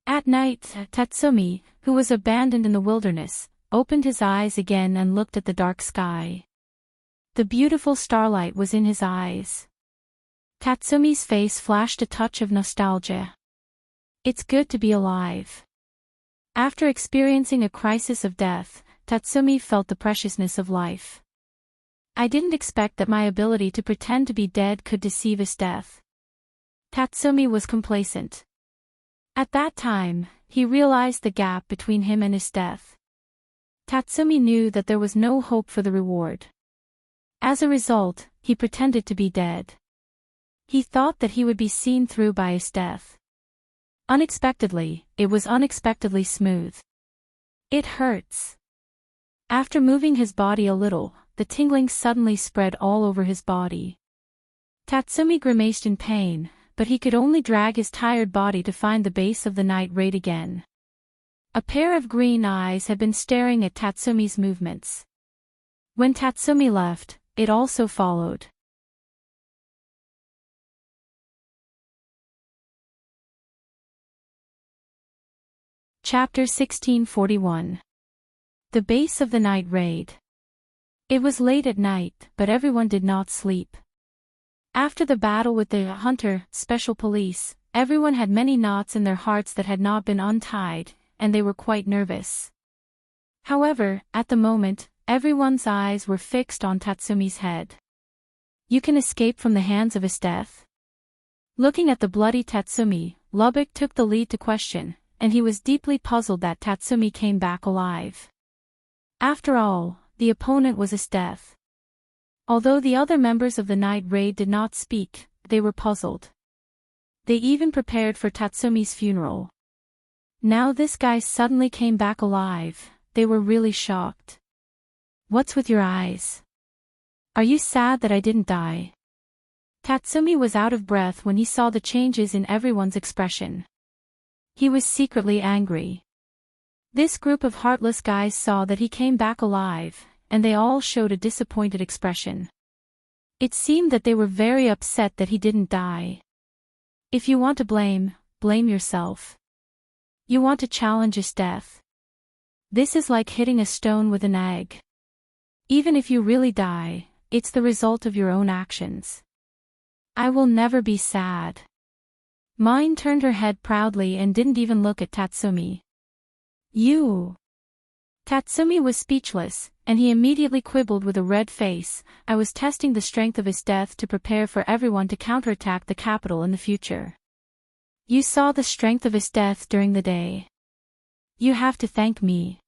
At night, Tatsumi, who was abandoned in the wilderness, opened his eyes again and looked at the dark sky. The beautiful starlight was in his eyes. Tatsumi's face flashed a touch of nostalgia. It's good to be alive. After experiencing a crisis of death, Tatsumi felt the preciousness of life. "I didn't expect that my ability to pretend to be dead could deceive Esdeath." Tatsumi was complacent. At that time, he realized the gap between him and Esdeath. Tatsumi knew that there was no hope for the reward. As a result, he pretended to be dead. He thought that he would be seen through by Esdeath. Unexpectedly, it was unexpectedly smooth. "It hurts." After moving his body a little, the tingling suddenly spread all over his body. Tatsumi grimaced in pain, but he could only drag his tired body to find the base of the night raid again. A pair of green eyes had been staring at Tatsumi's movements. When Tatsumi left, it also followed. Chapter 1641. The Base of the Night Raid. It was late at night, but everyone did not sleep. After the battle with the Hunter Special Police, everyone had many knots in their hearts that had not been untied, and they were quite nervous. However, at the moment, everyone's eyes were fixed on Tatsumi's head. "You can escape from the hands of Esdeath?" Looking at the bloody Tatsumi, Lubbock took the lead to question, and he was deeply puzzled that Tatsumi came back alive. After all, the opponent was Esdeath. Although the other members of the night raid did not speak, they were puzzled. They even prepared for Tatsumi's funeral. Now this guy suddenly came back alive, they were really shocked. "What's with your eyes? Are you sad that I didn't die?" Tatsumi was out of breath when he saw the changes in everyone's expression. He was secretly angry. This group of heartless guys saw that he came back alive, and they all showed a disappointed expression. It seemed that they were very upset that he didn't die. If you want to blame, blame yourself. You want to challenge his death. This is like hitting a stone with an egg. Even if you really die, it's the result of your own actions. I will never be sad. Mine turned her head proudly and didn't even look at Tatsumi. You. Tatsumi was speechless, and he immediately quibbled with a red face. I was testing the strength of his death to prepare for everyone to counterattack the capital in the future. You saw the strength of his death during the day. You have to thank me.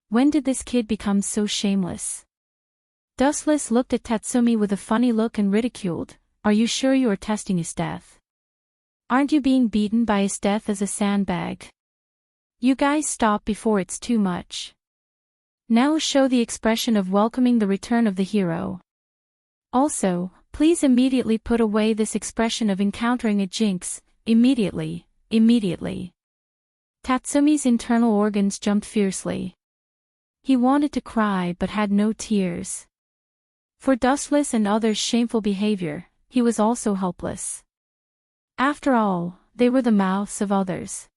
When did this kid become so shameless? Dustless looked at Tatsumi with a funny look and ridiculed. Are you sure you are testing his death? Aren't you being beaten by his death as a sandbag? You guys stop before it's too much. Now show the expression of welcoming the return of the hero. Also, please immediately put away this expression of encountering a jinx. Immediately. Tatsumi's internal organs jumped fiercely. He wanted to cry but had no tears. For Dustless and others' shameful behavior, he was also helpless. After all, they were the mouths of others.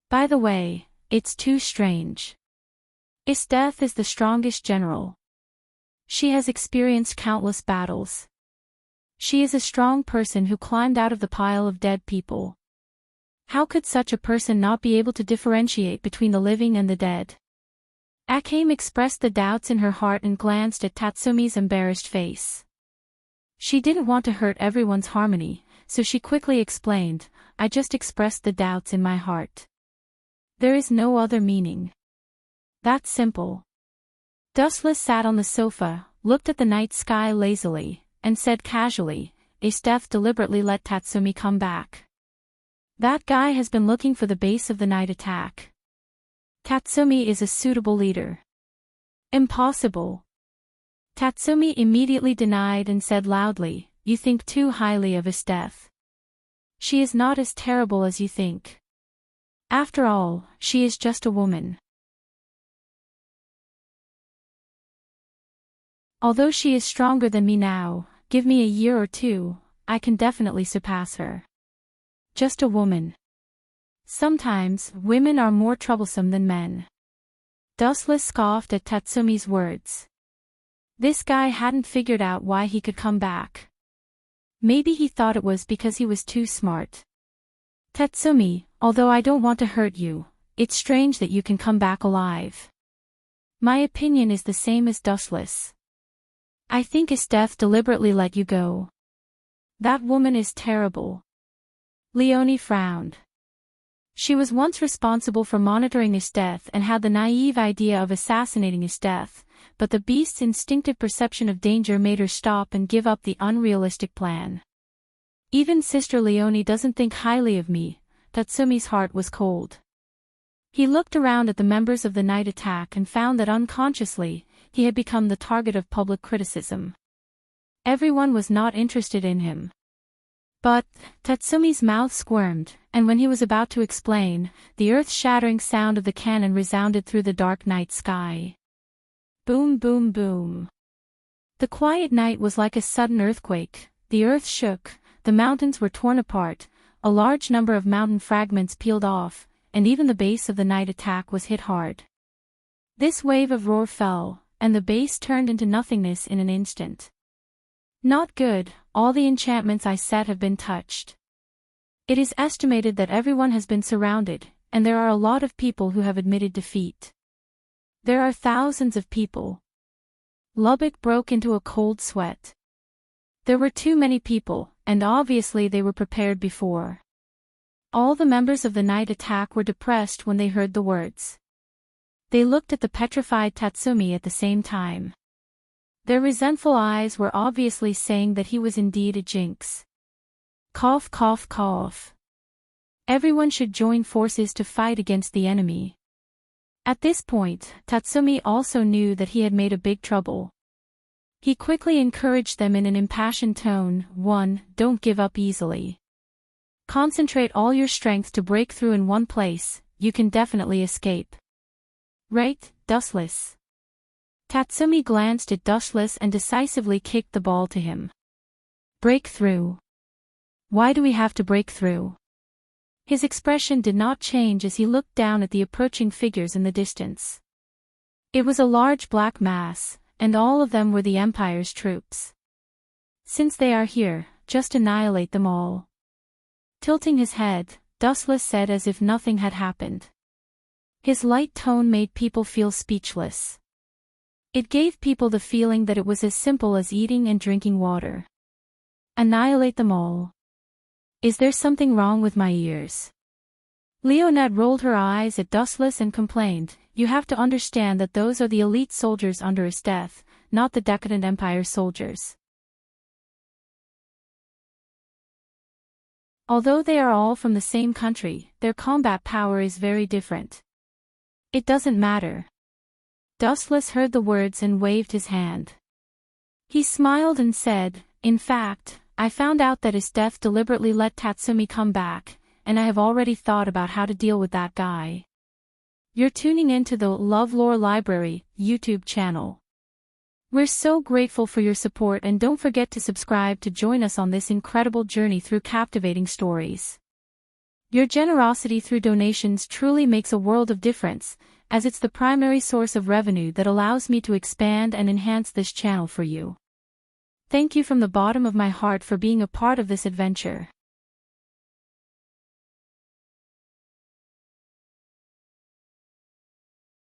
By the way, it's too strange. His death is the strongest general. She has experienced countless battles. She is a strong person who climbed out of the pile of dead people. How could such a person not be able to differentiate between the living and the dead? Akame expressed the doubts in her heart and glanced at Tatsumi's embarrassed face. She didn't want to hurt everyone's harmony, so she quickly explained, I just expressed the doubts in my heart. There is no other meaning. That's simple. Dustless sat on the sofa, looked at the night sky lazily, and said casually, His death deliberately let Tatsumi come back. That guy has been looking for the base of the night attack. Tatsumi is a suitable leader. Impossible. Tatsumi immediately denied and said loudly, You think too highly of his death. She is not as terrible as you think. After all, she is just a woman. Although she is stronger than me now, give me a year or two, I can definitely surpass her. Just a woman. Sometimes, women are more troublesome than men. Dustless scoffed at Tatsumi's words. This guy hadn't figured out why he could come back. Maybe he thought it was because he was too smart. Tatsumi, although I don't want to hurt you, it's strange that you can come back alive. My opinion is the same as Dustless. I think his death deliberately let you go. That woman is terrible. Leonie frowned. She was once responsible for monitoring his death and had the naive idea of assassinating his death, but the beast's instinctive perception of danger made her stop and give up the unrealistic plan. Even Sister Leonie doesn't think highly of me. Tatsumi's heart was cold. He looked around at the members of the night attack and found that unconsciously, he had become the target of public criticism. Everyone was not interested in him. But, Tatsumi's mouth squirmed, and when he was about to explain, the earth-shattering sound of the cannon resounded through the dark night sky. Boom boom boom. The quiet night was like a sudden earthquake. The earth shook, the mountains were torn apart, a large number of mountain fragments peeled off, and even the base of the night attack was hit hard. This wave of roar fell, and the base turned into nothingness in an instant. Not good, all the enchantments I set have been touched. It is estimated that everyone has been surrounded, and there are a lot of people who have admitted defeat. There are thousands of people. Lubbock broke into a cold sweat. There were too many people, and obviously they were prepared before. All the members of the night attack were depressed when they heard the words. They looked at the petrified Tatsumi at the same time. Their resentful eyes were obviously saying that he was indeed a jinx. Cough cough cough. Everyone should join forces to fight against the enemy. At this point, Tatsumi also knew that he had made a big trouble. He quickly encouraged them in an impassioned tone. 1. Don't give up easily. Concentrate all your strength to break through in one place, you can definitely escape. Right, Dustless? Tatsumi glanced at Dustless and decisively kicked the ball to him. Break through. Why do we have to break through? His expression did not change as he looked down at the approaching figures in the distance. It was a large black mass, and all of them were the Empire's troops. Since they are here, just annihilate them all. Tilting his head, Dustless said as if nothing had happened. His light tone made people feel speechless. It gave people the feeling that it was as simple as eating and drinking water. Annihilate them all. Is there something wrong with my ears? Leonette rolled her eyes at Dustless and complained, "You have to understand that those are the elite soldiers under his death, not the decadent Empire soldiers. Although they are all from the same country, their combat power is very different. It doesn't matter." Dustless heard the words and waved his hand. He smiled and said, "In fact, I found out that his death deliberately let Tatsumi come back, and I have already thought about how to deal with that guy." You're tuning in to the LoveLore Library YouTube channel. We're so grateful for your support, and don't forget to subscribe to join us on this incredible journey through captivating stories. Your generosity through donations truly makes a world of difference, as it's the primary source of revenue that allows me to expand and enhance this channel for you. Thank you from the bottom of my heart for being a part of this adventure.